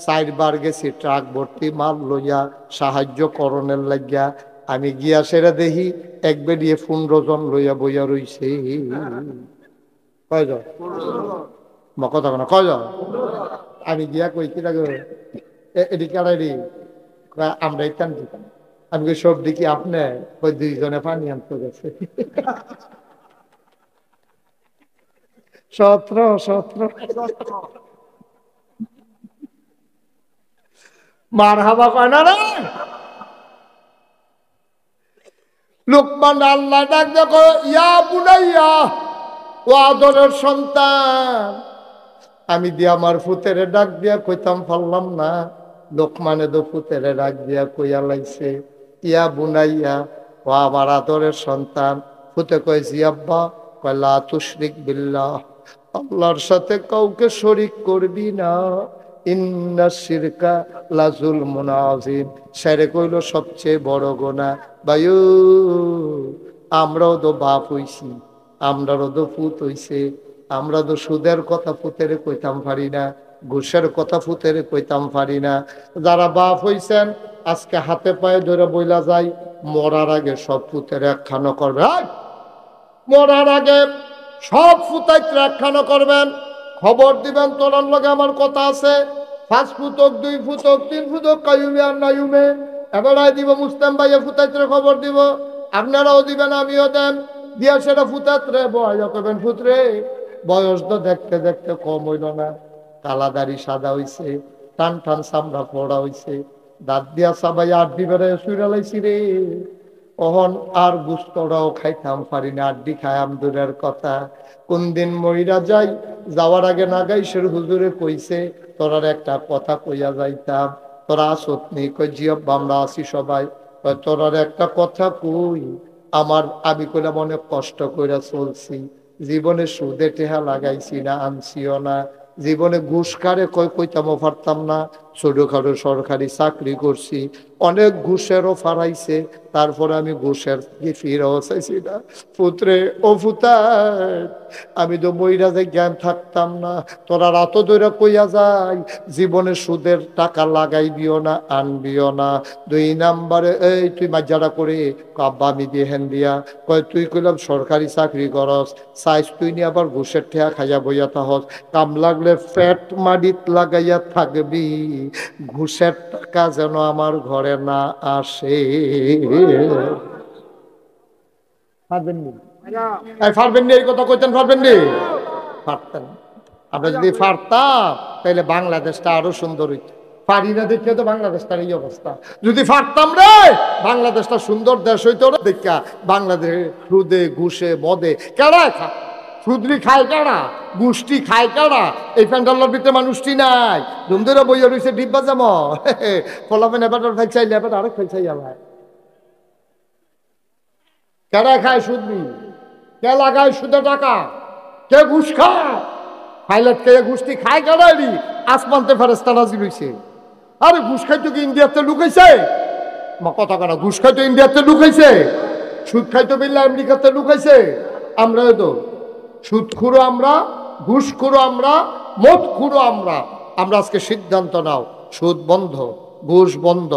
4 বার গেছি ট্রাক ভর্তি মাল লইয়া সাহায্য করণের লাগিয়া আমি গিয়া সেরা দেখি এক বেরিয়ে 15 জন লইয়া বইয়া রইছে কয়জন কথা না কয়জন আমি গিয়া কই কি লাগে এদিকে আড়াই আমরা ইতান দিতাম আমি সব দেখি আপনি ওই 2 জনে পানি আনতে গেছে 17 মার হাবা কয় না রে লোকমান আল্লাহ ডাক দেখো ইয়া বুনাইয়া ও আদরের সন্তান আমি দিয়া আমার ফুতেরে ডাক দিয়া কইতাম পারলাম না লোকমানে তো ফুতেরে ডাক দিয়া কইয়া লাইছে ইয়া বুনাইয়া ও আমার আদরের সন্তান ফুতে কইছি আব্বা কয় লা তুশরিক বিল্লাহ আল্লাহর সাথে কাউকে শরীক করবি না ইন্না শিরকা লাযুলমুন আযীম সেরে কইল সবচেয়ে বড় গুনাহ বায়ু আমরাও তো বাপ হইছি আমরাও তো পুত হইছে আমরা তো সুদের কথা পুতেরে কইতাম পারি না ঘুষের কথা পুতেরে কইতাম পারি না যারা বাপ হইছেন আজকে হাতে পায়ে ধরে বইলা যায় মরার আগে সব পুতের একখানো করবে মরার আগে সব ফুতাই একখানো করবেন খবর দিবেন তোলার লগে আমার কথা আছে 5 ফুটক 2 ফুটক 3 ফুটক কায়ুমে আর নায়ুমে এবারে দিব মুস্তাম ভাইয়া ফুতাইত্রে খবর দিব, আপনারাও দিবেন আমিও দেন, দিয়া সেটা ফুতাত্রে বয় করবেন ফুতরে। বয়স তো দেখতে দেখতে কম হইল না, কালাদারি সাদা হইছে, টান টান চামড়া পড়া হইছে, দাঁত দিয়া সাবাই আড্ডি বেড়ে শুইরালাইছি রে। অহন আর গুস্তরাও খাইতাম পারি না, আড্ডি খায়াম দূরের কথা। কোন দিন মইরা যাই, যাওয়ার আগে নাগাইশের হুজুরে কইছে তোরার একটা কথা কইয়া যাইতাম, তোরা আসত নি? কই জিয়ব আমরা আছি সবাই। কই তোরার একটা কথা কই, আমার আমি কইলাম অনেক কষ্ট কইরা চলছি, জীবনে সুদে টেহা লাগাইছি না, আনছিও না, জীবনে ঘুষ কারে কই কইতামও পারতাম না, ছোটখাটো সরকারি চাকরি করছি, অনেক ঘুষেরও ফারাইছে, তারপরে আমি ঘুষের ফিরেও চাইছি না। পুত্রে ও ফুতার, আমি তো বইরা যে জ্ঞান থাকতাম না, তোরা রাত ধরে কইয়া যায় জীবনে সুদের টাকা লাগাইবিও না, আনবিও না। 2 নাম্বারে এই তুই মাজ্জাটা করে কাব্বা আমি দিয়ে হেন দিয়া কয়, তুই কইলাম সরকারি চাকরি করস, সাইজ তুই নিয়ে আবার ঘুষের ঠেয়া খাইয়া বইয়া থাকস, কাম লাগলে ফ্যাট মাডিত লাগাইয়া থাকবি, ঘুষের টাকা যেন আমার ঘরে না আসে। পারবেননি? পারবেননি? এই কথা কইতেন পারবেননি? পারতেন। আমরা যদি পারতাম তাহলে বাংলাদেশটা আরো সুন্দর হইত। পারি না দেখে তো বাংলাদেশটার এই অবস্থা। যদি পারতাম রে, বাংলাদেশটা সুন্দর দেশ হইতো না দেখা। বাংলাদেশে সুদে ঘুষে মদে কেডা খা, সুদরি খায় কারা, গোষ্ঠী খায় কারা, এই প্যান্ডালের ভিতরে মানুষটি নাই, ধুমধুরা বইয়া রয়েছে ডিব্বা জাম ফলাফেন এবার ভাই চাইলে এবার আরেক ভাই চাই আমার কেডা খায় সুদরি, কে লাগায় সুদে টাকা, কে ঘুষ খায়, পাইলট কে গোষ্ঠী খায় কারাই, আসমানতে ফেরেস্তা নাজিল হইছে। আরে ঘুষ খাইতো কি ইন্ডিয়াতে লুকাইছে? মা কথা কেন, ঘুষ খাইতো ইন্ডিয়াতে লুকাইছে, সুদ খাইতো বিল্লা আমেরিকাতে লুকাইছে। আমরা তো সুদ খুঁড়ো আমরা, ঘুষ খুঁড়ো আমরা, মদ খুঁড়ো আমরা। আমরা আজকে সিদ্ধান্ত নাও, সুদ বন্ধ, ঘুষ বন্ধ,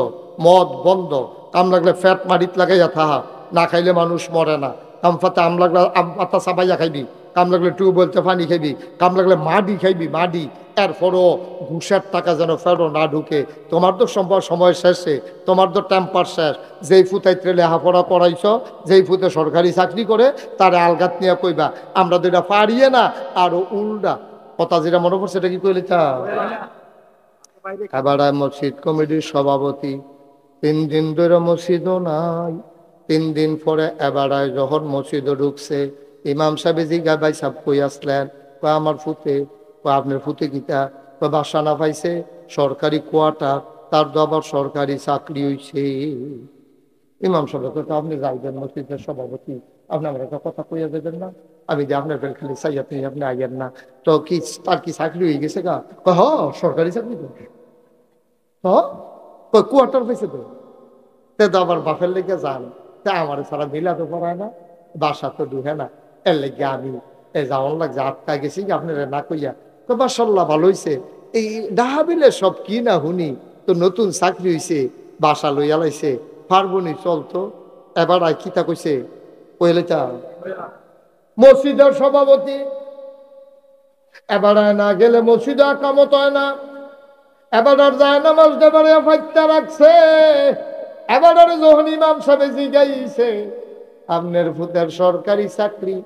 মদ বন্ধ, কাম লাগলে ফ্যাট মারিত লাগাইয়া থাহা, না খাইলে মানুষ মরে না। কাম ফাতে আম লাগলে আম পাতা চাবাইয়া খাইবি, কাম লাগলে টিউবওয়েলতে পানি খাইবি, কাম লাগলে মাডি খাইবি মাডি। এরপরও ঘুষের টাকা যেন ফেরো না ঢুকে। তোমার তো সময় শেষে, তোমার তো টেম্পার শেষ। যেই ফুতাইতে লেখাপড়া করাইছ, যেই ফুতে সরকারি চাকরি করে, তারে আলগাত নিয়ে কইবা আমরা তো এটা পারিয়ে না, আরো উল্টা কথা যেটা মনে পড়ছে এটা কি কইলে তা। এবার মসজিদ কমিটির সভাপতি 3 দিন ধরে মসজিদও নাই। 3 দিন পরে এবার যখন মসজিদও ঢুকছে, ইমাম সাহেব জিগা ভাই সাহেব কই আসলেন, আমার ফুতে, আপনার ফুতে গীতা বাসা না পাইছে, সরকারি কোয়ার্টার, তার তো আবার সরকারি চাকরি হইছে। ইমাম সাহেব তো আপনি যাইবেন মসজিদের সভাপতি, আপনি আমার একটা কথা কইয়া দেবেন না, আমি যে আপনার বেল খালি চাই আপনি আপনি আইয়েন না, তো কি তার কি চাকরি হয়ে গেছে গা? হ সরকারি চাকরি তো, কোয়ার্টার পাইছে তো, তো আবার বাপের লেগে যান, তা আমার সারা মিলা তো পড়ায় না, বাসা তো ঢুকে না, এর লেগে আমি যাওয়ার লাগছে, আটকা গেছি আপনারা না কইয়া। তো মাশাল্লাহ ভালো হয়েছে, এই ডাহাবিলে সব কি না শুনি, তো নতুন চাকরি হয়েছে, বাসা লইয়া লাইছে, পারবনি চলতো। এবার আর কিতা কইছে, কইলে তা মসজিদের সভাপতি এবার না গেলে মসজিদে কামত হয় না, এবার আর যায় নামাজ দেবারে ফাইত্যা রাখছে। এবার আর যখন ইমাম সাহেব জিগাইছে আপনার ভূতের সরকারি চাকরি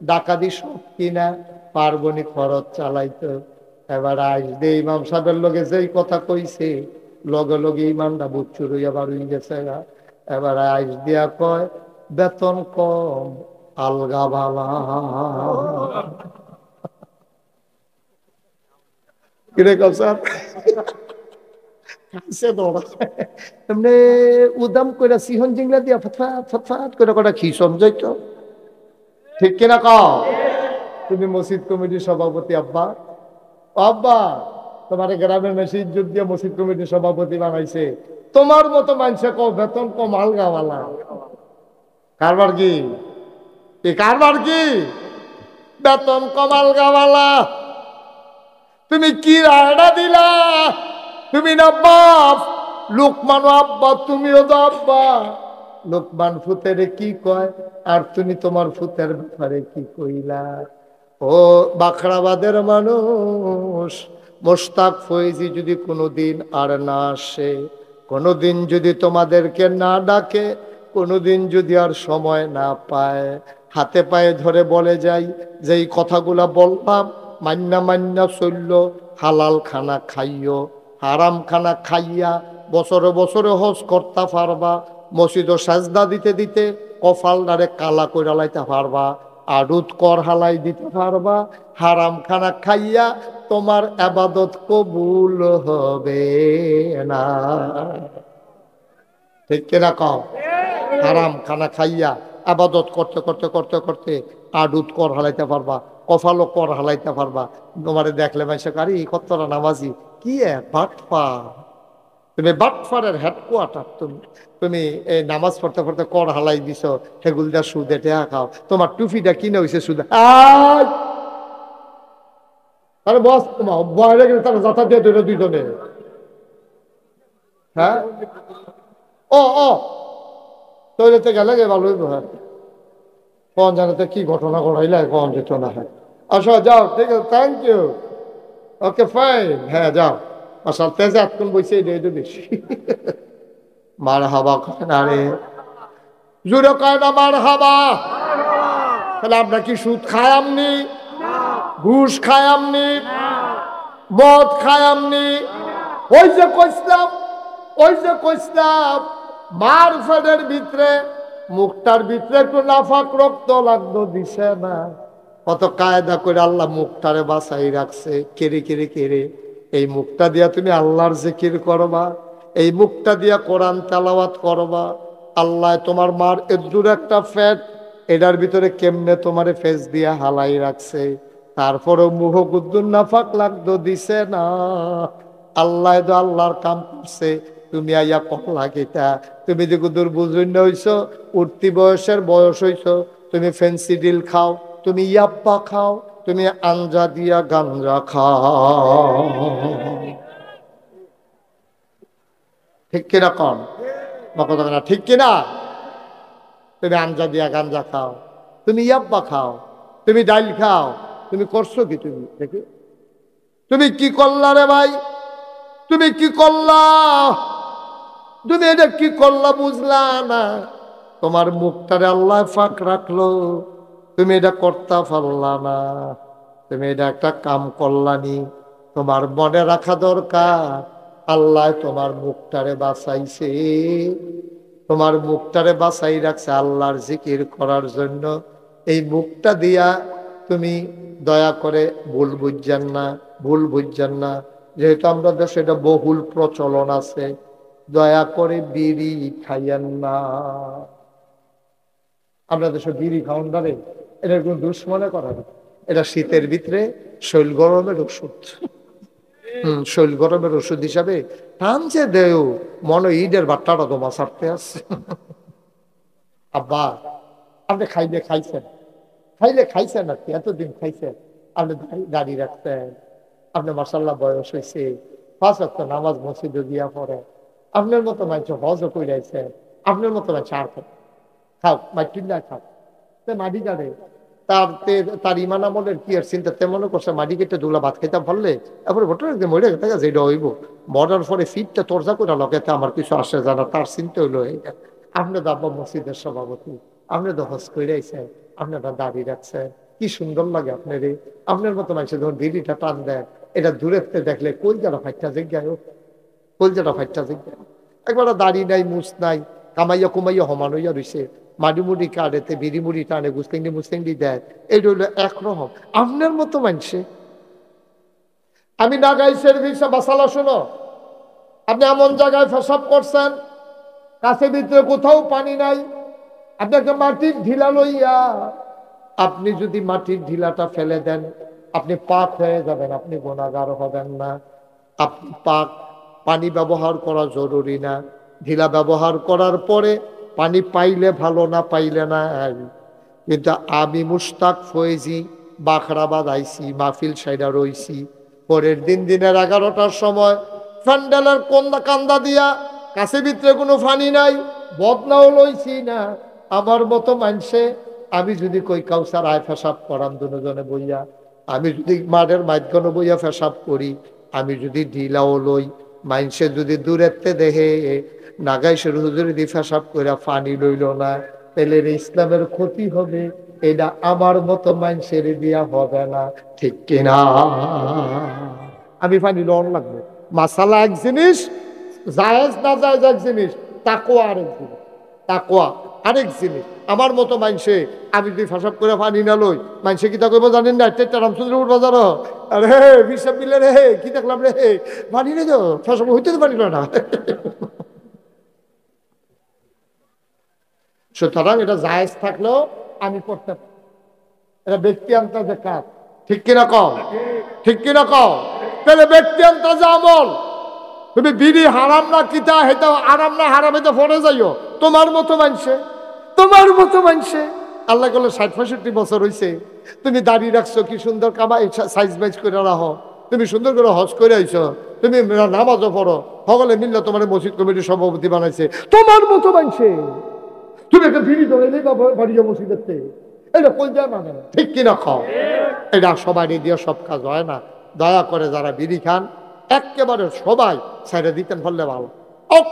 ডাকাতি সব কিনা, পারবনি খরচ চালাইতো। এবার আসবে ইমাম সাহেবের লগে যেই কথা কইছে, লগে লগে ইমানটা বুচ্চুর হইয়া বার হয়ে গেছে। এবার আইস দিয়া কয় বেতন কম, আলগা ভালা। কিরে কসার এমনি উদাম করে সিহন জিংলা দিয়া ফটফাট ফটফাট করে কটা খিসন যাইত, ঠিক কিনা কও? তুমি মসজিদ কমিটির সভাপতি আব্বা, আব্বা তোমার গ্রামের মেসে ইজ্জত দিয়ে মসজিদ কমিটির সভাপতি বানাইছে, তোমার মতো মানুষে কও বেতন কম আলগাওয়ালা, কারবার কি? কারবার কি? বেতন কম আলগাওয়ালা। তুমি কি রায়না দিলা? তুমি না বাপ, লোকমান আব্বা, তুমিও তো আব্বা। লোকমান ফুতের কি কয় আর তুমি তোমার ফুতের ব্যাপারে কি কইলা? ও বাখরাবাদের মানুষ, মোশতাক ফয়েজি যদি কোনোদিন আর না আসে, কোনোদিন যদি তোমাদেরকে না ডাকে, কোনোদিন যদি আর সময় না পায়, হাতে পায়ে ধরে বলে যাই যে এই কথাগুলা বললাম মান্না মান্না চলল, হালাল খানা খাইও, হারাম খানা খাইয়া বছরে বছরে হজ করতে পারবা, মসজিদ সাজদা দিতে দিতে কপালটারে কালা কইরা লাইতে পারবা, আড়ুত কর হালাই দিতে পারবা, হারাম খানা খাইয়া তোমার আবাদত কবুল হবে না। ঠিক কিনা কও? হারাম খানা খাইয়া আবাদত করতে করতে করতে করতে আডুত কর হালাইতে পারবা, কফালো কর হালাইতে পারবা। তোমারে দেখলে মাইসে কারি কতটা নামাজি, কি এক বাটফা, তুমি বাটফারের হেডকোয়ার্টার। তুমি তুমি এই নামাজ পড়তে পড়তে কর হালাই দিছ, সেগুল দা সুদে টেহা খাও, তোমার টুপিটা কিনে হয়েছে সুদে। আরে বস তোমার বাইরে গেলে তারা যাতা দিয়ে ধরে দুইজনে। হ্যাঁ ও ও তৈরিতে গেলে ভালোই হ্যাঁ, কোন জানাতে কি ঘটনা ঘটাইলে কোন যেত না। হ্যাঁ আসো যাও, ঠিক আছে, থ্যাংক ইউ, ওকে ফাইন, হ্যাঁ যাও। আসল তেজে এতক্ষণ বসে এই বেশি মার হাবা কয় না রে, জুড়ে কয় না মার হাবা। তাহলে আমরা কি সুদ খায়ামনি, ঘুষ খায়ামনি, মদ খায়ামনি? ওই যে কইসলাম, ওই যে কইসলাম মার ফেডের ভিতরে মুখটার ভিতরে একটু নাফাক রক্ত লাগতো দিছে না, কত কায়দা করে আল্লাহ মুখটারে বাঁচাই রাখছে। কেড়ে কেড়ে কেড়ে এই মুখটা দিয়া তুমি আল্লাহর জিকির করবা, এই মুখটা দিয়া কোরআন তেলাওয়াত করবা। আল্লাহ তোমার মার এদুর একটা ফ্যাট, এটার ভিতরে কেমনে তোমারে ফেস দিয়া হালাই রাখছে, তারপরেও মুহ গুদ্দুর নাফাক লাগতো দিছে না। আল্লাহ তো আল্লাহর কাম করছে, তুমি আইয়া কম লাগিতা। তুমি যে গুদুর বুঝুন হইছ, উঠতি বয়সের বয়স হইছ, তুমি ফেন্সি ডিল খাও, তুমি ইয়াপ্পা খাও, তুমি আঞ্জা দিয়া গাঞ্জা খাও। ঠিক কিনা কন কথা না? ঠিক কিনা? তুমি আঞ্জা দিয়া গাঞ্জা খাও, তুমি ইয়াপ্পা খাও, তুমি ডাইল খাও, তুমি করছো কি? তুমি দেখি তুমি কি করলা রে ভাই, তুমি কি করলা? তুমি এটা কি করলা বুঝলা না? তোমার মুখটারে আল্লাহ ফাঁক রাখলো, তুমি এটা করতে পারলা না। তুমি এটা একটা কাম করলানি, তোমার মনে রাখা দরকার আল্লাহ তোমার মুখটারে বাঁচাইছে, তোমার মুখটারে বাঁচাই রাখছে আল্লাহর জিকির করার জন্য। এই মুখটা দিয়া তুমি দয়া করে ভুল বুঝছেন না, ভুল বুঝছেন না। যেহেতু আমরা দেশে এটা বহুল প্রচলন আছে, দয়া করে বিড়ি খাইয়েন না। আমরা দেশে বিড়ি খাওয়ান দাঁড়ে, এটার কোনো দুশ্মনে করা না, এটা শীতের ভিতরে শৈল গরমের ওষুধ। শৈল গরমের ওষুধ হিসাবে টানছে দেও, মনে ঈদের বাট্টাটা তোমার ছাড়তে আসছে। আব্বা আপনি খাইলে খাইছেন, খাইলে খাইছেন আর কি, এতদিন খাইছেন, আপনি দাঁড়িয়ে রাখতেন, আপনি মাসাল্লাহ বয়স হয়েছে, 5 ওয়াক্ত নামাজ মসজিদে দিয়া পড়ে, আপনার মতো মানুষ হজও কইরাইছেন, আপনার মতো মানুষ আর খাও মাইটিল্লা খাও, মাটি কাটে তার তার ইমান আমলের কি আর চিন্তা, তেমন করছে মাটি কেটে দুলা ভাত খাইতে পারলে এরপরে ঘটনা মরে গেছে যেটা হইব, মরার পরে ফিটটা তোরজা করে লগাতে আমার কিছু আসে জানা, তার চিন্তা হইলো এইটা। আপনি তো আব্বা মসজিদের সভাপতি, আপনি তো হজ কইরাইছেন, আপনারা দাঁড়িয়ে রাখছেন, কি সুন্দর লাগে আপনার। আপনার মতো মানুষের যখন বিড়িটা টান দেয়, এটা দূরে দেখলে কলজাটা ফাইটটা জিজ্ঞায়, কলজাটা ফাইটটা জিজ্ঞায়। একবার দাড়ি নাই, মুছ নাই, কামাইয়া কুমাইয়া হমান হইয়া রয়েছে, মাটি মুড়ি কাটেতে বিড়ি মুড়ি টানে, গুস্তেঙ্গি মুস্তেঙ্গি দেয়, এইটা হইলো একরকম। আপনার মতো মানুষে আমি নাগাইছের ভিসা বাসালা, শোনো, আপনি এমন জায়গায় ফেসাব করছেন, কাছে ভিতরে কোথাও পানি নাই, আপনি একটা মাটির ঢিলা লইয়া, আপনি যদি মাটির ঢিলাটা ফেলে দেন আপনি পাক হয়ে যাবেন, আপনি গুনাহগার হবেন না। আপনি পাক, পানি ব্যবহার করা জরুরি না, ঢিলা ব্যবহার করার পরে পানি পাইলে ভালো, না পাইলে না। কিন্তু আমি মুশতাক ফয়েজি বাখরাবাদ আইছি, মাহফিল সাইডা রইছি, পরের দিন দিনের 11টার সময় ফ্যান্ডেলের কন্দা কান্দা দিয়া, কাছে ভিতরে কোনো পানি নাই, বদনাও লইছি না। আমার মতো মানুষে আমি যদি কই কাউসার আয় ফেসাব করাম দুজনে বইয়া, আমি যদি মাঠের মাঝখানে বইয়া ফেসাব করি, আমি যদি ঢিলাও লই, মাইনসে যদি দূরেতে দেখে নাগাইশের হুজুর দি ফেসাব করে পানি লইল না, তাহলে ইসলামের ক্ষতি হবে। এটা আমার মতো মাইনসের দিয়া হবে না, ঠিক কিনা? আমি পানি লন লাগবে। মাসালা এক জিনিস, জায়েজ না জায়েজ এক জিনিস, তাকওয়া আরেক জিনিস। তাকওয়া আরেক জিনিস। আমার মতো মাইনসে আমি যদি ফেসাব করে পানি না লই, মাইনসে কি তা করবো জানেন না? এটা রামচন্দ্রপুর বাজার, আরে হে হিসাব মিলে রে, কি দেখলাম রে, পানি নেই তো, ফেসাব হইতে তো পানি না। সুতরাং এটা জায়েজ থাকলেও আমি করতে পারি। এটা ব্যক্তি আন্তাজে কাজ, ঠিক কিনা কও? ঠিক কিনা কও? তাহলে ব্যক্তি আন্তাজে আমল। তুমি বিড়ি হারাম না কিতা হেতা আরাম না হারাম হেতা ফোনে যাইও তোমার মতো মানছে, তোমার মতো মানছে। আল্লাহ বলে ৬০-৬৫ বছর হয়েছে, তুমি দাড়ি রাখছো, কি সুন্দর কামাই সাইজ বাইজ করে রাখো, তুমি সুন্দর করে হজ করে আইছো, তুমি নামাজও পড়ো, সকলে মিললে তোমার মসজিদ কমিটির সভাপতি বানাইছে, তোমার মতো মানছে। তুমি একটা বিড়ি ধরাইলেই বাড়িয়ে মসজিদের থেকে, এটা কোন যায় মানে, ঠিক কিনা খাও? এটা সবাই দিয়ে সব কাজ হয় না। দয়া করে যারা বিড়ি খান একেবারে সবাই সাইডা দিতেন ফলে ভালো।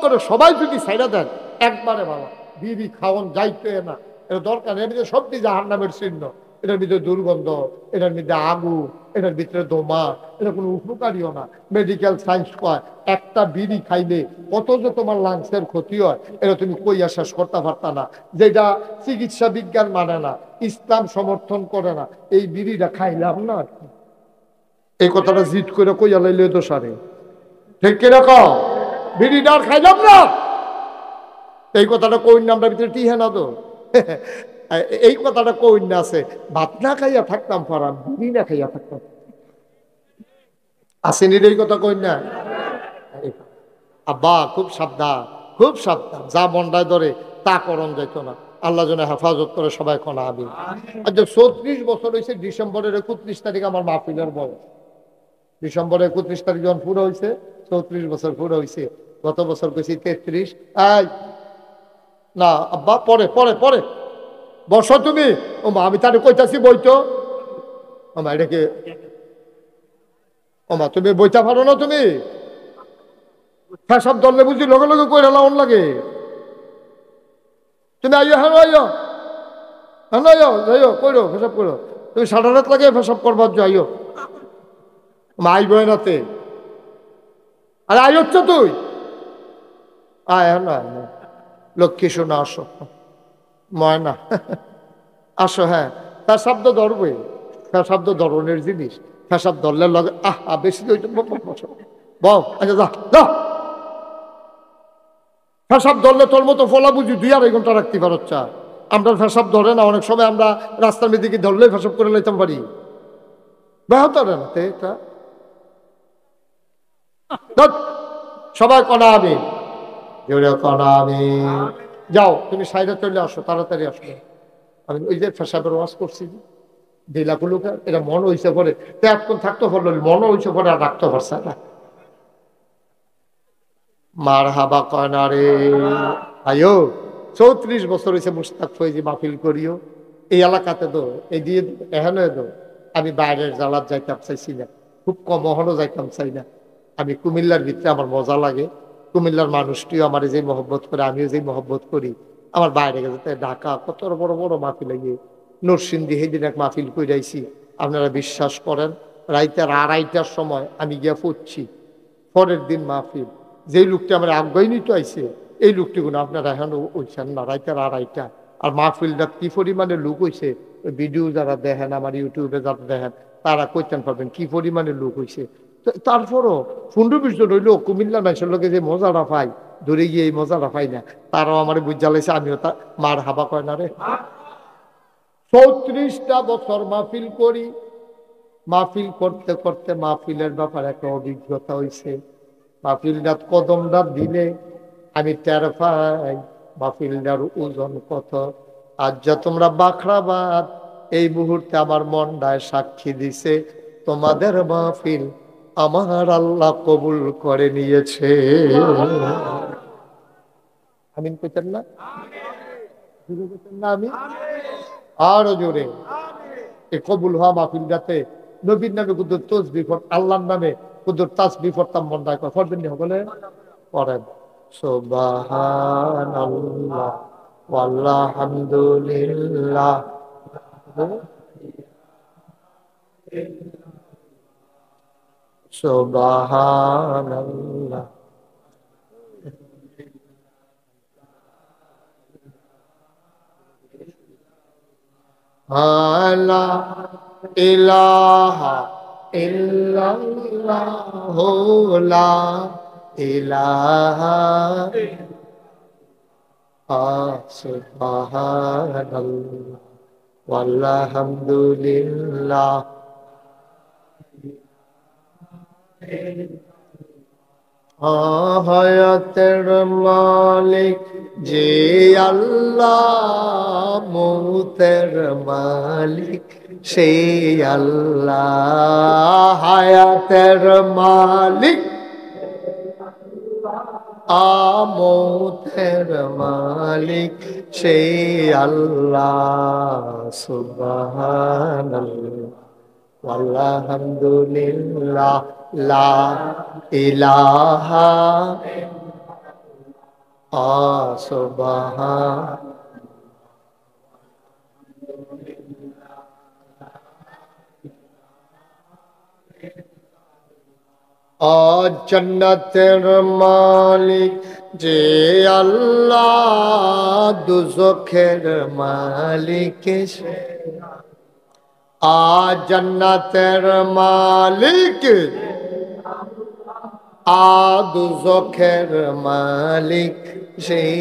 করে সবাই যদি সাইডা দেন একবারে ভালো। বিড়ি খাওয়ান যাইতে না, এটা দরকার। এর ভিতরে সবটি জাহান্নামের চিহ্ন, এটার ভিতরে দুর্গন্ধ, এটার ভিতরে আগুন, এটার ভিতরে দোমা, এটা কোনো উপকারীও না। মেডিকেল সায়েন্স কয় একটা বিড়ি খাইলে কত যে তোমার লাংসের ক্ষতি হয়, এটা তুমি কইয়া শেষ করতে পারতা না। যেটা চিকিৎসা বিজ্ঞান মানে না, ইসলাম সমর্থন করে না, এই বিড়িটা খাইলাম না আর কি। এই কথাটা জিদ করে কইয়া লাইলে তো সারে, ঠিক কিরকম? বিড়িটা আর খাইলাম না, এই কথাটা কই না আমরা ভিতরে টিহে না তো। এই কথাটা কই না আছে, ভাত না খাইয়া থাকতাম পারাম, বিড়ি না খাইয়া থাকতাম। আসেনি এই কথা কই না? আব্বা খুব সাবধান, খুব সাবধান, যা মন্ডায় ধরে তা করণ যাইতো না। আল্লাহ যেন হেফাজত করে, সবাই কোনা আমিন। আচ্ছা ৩৬ বছর হয়েছে, ডিসেম্বরের ৩১ তারিখ আমার মাহফিলের বয়স। ডিসেম্বরের ৩১ তারিখ যখন পুরো হয়েছে, ৩৪ বছর পুরো হয়েছে। গত বছর গেছি ৩৩। এই না আব্বা, পরে পরে পরে বসো তুমি। ও মা, আমি তাহলে কইতাছি বইতো। ও মা, এটা কি? ও মা, তুমি বইটা পারো না তুমি? হ্যাঁ, সব দলে বুঝি লগে লগে কই লাউন লাগে। তুমি আইও, হ্যাঁ আইও, হ্যাঁ আইও, যাইও কইরো, ফেসব করো। তুমি সারা রাত লাগে ফেসব করবার যাইও। মা আইব নাতে, আরে আই হচ্ছ তুই, আয় না লক্ষ্মী শোনা, আসো ময়না, আসো। হ্যাঁ, তার শব্দ ধরবে, তার শব্দ ধরনের জিনিস, ফেসব ধরলে লগে বেশি বল। আচ্ছা যা যা, ফেসাব ধরলে তোর মতো ফলা বুঝি ২-২.৫ ঘন্টা রাখতে পারচ্ছা। আমরা ফেসাব ধরে না, অনেক সময় আমরা রাস্তার মেদিকে ধরলেই ফেসাব করে লাইতাম পারি। বেহতরে না এটা। সবাই কনা আমি, জোরে কনা আমি। যাও তুমি সাইডে চলে আসো, তাড়াতাড়ি আসো। আমি ওই যে ফেসাবের ওয়াজ করছি দিলাগুলোকে, এটা মন হইছে পরে তো এখন থাকতে পারলো, মন হইছে পরে আর রাখতে পারছে না। মার হাবা কয়না রে আয়ো। ৩৪ বছর হয়েছে মুস্তাক ফৈজি মাহফিল করিও এই এলাকাতে। তো এই দিয়ে এখানে তো আমি বাইরের জ্বালাত যাইতাম চাইছি না, খুব কম হলো যাইতাম চাই না। আমি কুমিল্লার ভিতরে আমার মজা লাগে, কুমিল্লার মানুষটিও আমার যে মহব্বত করে, আমিও যে মহব্বত করি। আমার বাইরে গেছে ঢাকা কত বড় বড় মাহফিল গিয়ে নরসিংদী সেদিন এক মাহফিল করে যাইছি। আপনারা বিশ্বাস করেন, রাইতের ২:৩০টার সময় আমি গিয়া পড়ছি, পরের দিন মাহফিল। যেই লোকটি আমার আগ্রহী নিতে আইছে, এই লোকটি গুলো আপনারা এখন ওইছেন না, রাইতের ২:৩০। আর মাহফিলটা কি পরিমাণে লোক হয়েছে, ওই ভিডিও যারা দেখেন, আমার ইউটিউবে যারা দেখেন, তারা কইতেন পারবেন কি পরিমাণে লোক হয়েছে। তারপরও ১৫-২০ জন হইলো কুমিল্লার মানুষের লোকে যে মজাটা পাই, ধরে গিয়ে এই মজাটা পাই না, তারাও আমার বুঝা লাইছে, আমিও তা মার হাবা কয় না রে। ৩৪টা বছর মাহফিল করি, মাহফিল করতে করতে মাহফিলের ব্যাপারে একটা অভিজ্ঞতা হয়েছে। মাহফিলটার কদমটা দিলে আমি টের পাই মাহফিলটার ওজন কত। আজ যা তোমরা বাখরাবাদ, এই মুহূর্তে আমার মনটায় সাক্ষী দিছে, তোমাদের মাহফিল আমার আল্লাহ কবুল করে নিয়েছে। আমিন কইতেন না? আমি আরো জোরে এই কবুল হওয়া মাহফিলটাতে নবীর নামে কিন্তু তসবিহ, আল্লাহর নামে হুজুর তাসবিহ পড়তাম মন রাখো, পড়বেন নি বলে পড়েন। সুবহানাল্লাহ ওয়ালহামদুলিল্লাহ সুবহানাল্লাহ লা ইলাহা ইল্লাল্লাহ লা ইলাহা সুবহানাল্লাহ ওয়ালহামদুলিল্লাহ হায়াতের মালিক যে আল্লাহ, মৌতের মালিক সেই আল্লাহ। হায়াতের মালিক মৌতের মালিক সেই আল্লাহ। সুবহানাল্লাহ আলহামদুলিল্লাহ লা ইলাহা সুবহান জান্নাতের মালিক যে আল্লাহ, দুজখের মালিক সে জান্নাতের মালিক দুজখের মালিক সেই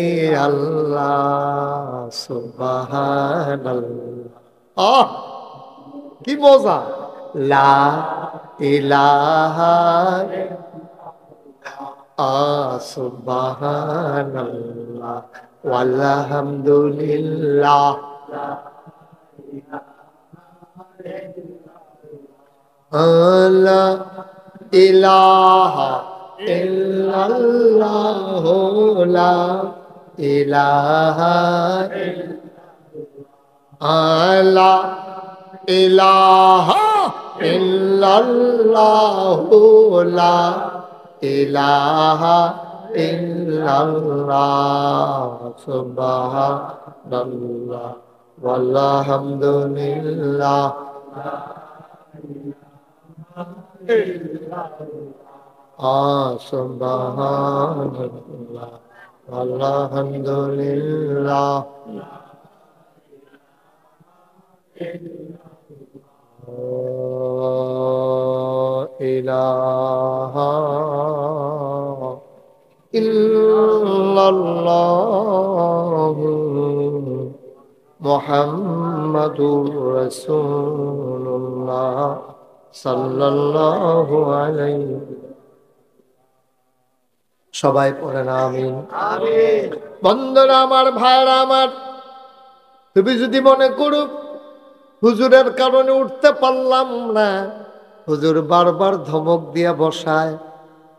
আল্লাহ। সুবহানাল্লাহ কি মজা। লা ইলাহা সুবহানাল্লাহ ওয়ালহামদুলিল্লাহ লা ইলাহা ইল্লাল্লাহ লা ইলাহা লা ইলাহা ইল্লাল্লাহ লা ইলাহা ইল্লাল্লাহ সুবহানাল্লাহ ওয়ালহামদুলিল্লাহ সুবহানাল্লাহ আলহামদুলিল্লাহ ইলাহা ইল্লাল্লাহ মুহাম্মাদুর রাসূলুল্লাহ সাল্লাল্লাহু আলাইহি। সবাই পড়েন আমিন। বন্ধুরা আমার, ভাইরা আমার, তুমি যদি মনে করো হুজুরের কারণে উঠতে পারলাম না, হুজুর বারবার ধমক দিয়া বসায়,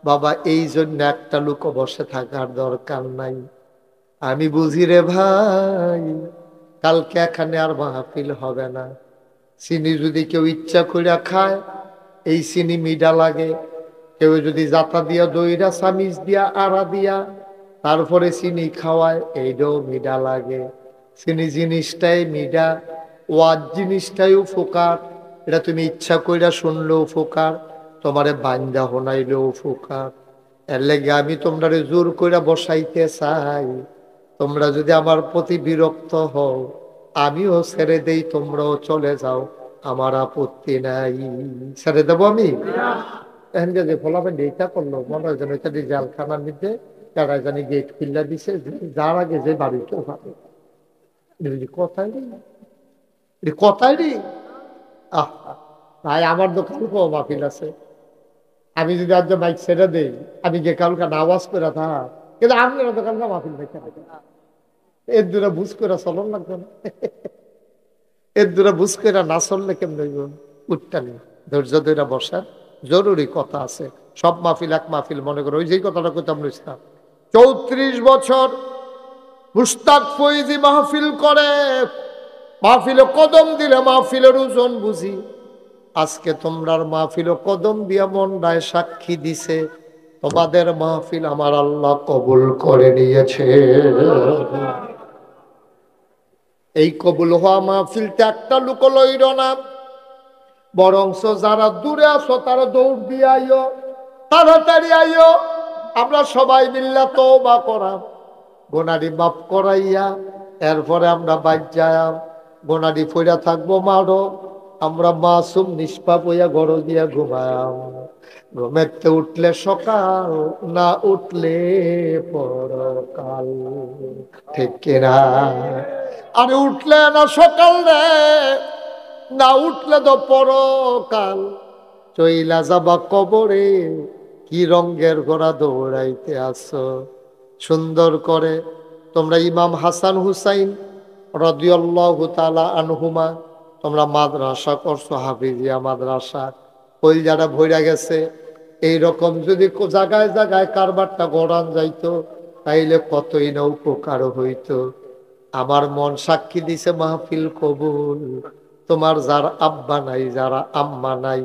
বাবা এই জন্য একটা লোক বসে থাকার দরকার নাই। আমি বুঝি রে ভাই, কালকে এখানে আর মাহফিল হবে না। চিনি যদি কেউ ইচ্ছা করে খায়, এই চিনি মিঠা লাগে। কেউ যদি জাতা দিয়া, দইরা, চামিচ দিয়া, আড়া দিয়া তারপরে চিনি খাওয়ায়, এইটাও মিঠা লাগে। চিনি জিনিসটাই মিঠা, ওয়াজ জিনিসটাই উপকার। এটা তুমি ইচ্ছা কইরা শুনলেও উপকার, তোমারে বান্দা হনাইলেও উপকার। এর লেগে আমি তোমরা জোর কইরা বসাইতে চাই। তোমরা যদি আমার প্রতি বিরক্ত হও, আমিও ছেড়ে দেই, তোমরাও চলে যাও, আমার আপত্তি নাই। ছেড়ে দেবো আমি? এখানকে যে ফলাফেন এইটা করলো, মনে হয় যেন এটা জালখানার মধ্যে তারা জানি গেট খুললা দিছে, যার আগে যে বাড়িতেও পাবে। কথাই নেই, কথাই নেই। আহ ভাই, আমার দোকান মাহফিল আছে, আমি যদি আজ বাইক ছেড়ে দেই, আমি যে কালকে আওয়াজ করে থাক, কিন্তু আপনার দোকান মাহফিল দেখতে পাই এর দূরে বুঝ করে চলন লাগবে না। এর দূরে বুঝ করে না চললে কেমন উঠটা নেই। ধৈর্য ধরে বসার জরুরি কথা আছে। সব মাহফিল এক মাহফিল মনে করো। ওই যে কথাটা কইতাম ইসলাম, 34 বছর মুস্তাক ফৈজি মাহফিল করে, মাহফিলে কদম দিলে মাহফিলের ওজন বুঝি। আজকে তোমরার মাহফিল কদম দিয়া মন্ডায় সাক্ষী দিছে তোমাদের মাহফিল আমার আল্লাহ কবুল করে নিয়েছে। এই কবুল হওয়া মাহফিলটা একটা লোক লইল না, বরংস যারা দূরে আছো তারা দৌড় দিয়ে আইও, তাড়াতাড়ি আইও। আমরা সবাই মিল্লা তওবা করা, গোনারি মাফ করাইয়া এরপরে আমরা বাজ্যাম গোনারি ফইরা থাকবো মারো, আমরা মাসুম নিষ্পাপ হইয়া ঘর দিয়া ঘুমায়াম। ঘুমেতে উঠলে সকাল, না উঠলে পরকাল, ঠিক কিনা? আরে উঠলে না সকাল রে, না উঠলে তো পরকাল। চইলা যাবা কবরে, কি রঙের ঘোড়া দৌড়াইতে আসো। সুন্দর করে তোমরা ইমাম হাসান হুসাইন রাদিয়াল্লাহু তাআলা আনহুমা তোমরা মাদ্রাসা করছো, হাফিজিয়া মাদ্রাসা, কইলজাটা ভইরা গেছে। এইরকম যদি জায়গায় জায়গায় কারবারটা গড়ান যাইতো তাইলে কতই না উপকার হইতো। আমার মন সাক্ষী দিছে মাহফিল কবুল। তোমার যার আব্বা নাই, যারা আম্মা নাই,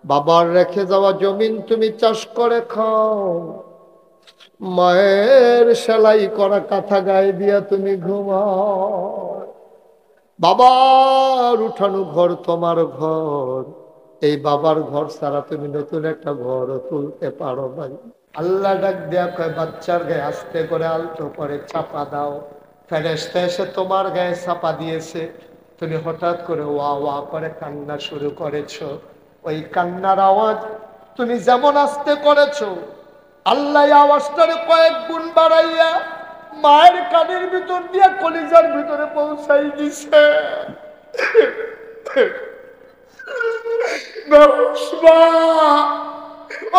বাবার রেখে যাওয়া জমিন তুমি চাষ করে খাও, মায়ের সেলাই করা কাঁথা গায়ে দিয়া তুমি ঘুমাও, বাবার উঠানো ঘর তোমার ঘর, এই বাবার ঘর ছাড়া তুমি নতুন একটা ঘর তুলতে পারো ভাই। আল্লাহ ডাক দেয়া কয় বাচ্চার গায়ে আস্তে করে আলতো করে চাপা দাও। ফেরেশতা এসে তোমার গায়ে চাপা দিয়েছে, তুমি হঠাৎ করে ওয়া ওয়া করে কান্না শুরু করেছো। ওই কান্নার আওয়াজ তুমি যেমন আস্তে করেছো, আল্লাহ আওয়াজটারে কয়েক গুণ বাড়াইয়া মায়ের কানের ভিতর দিয়া কলিজার ভিতরে পৌঁছাই দিছে।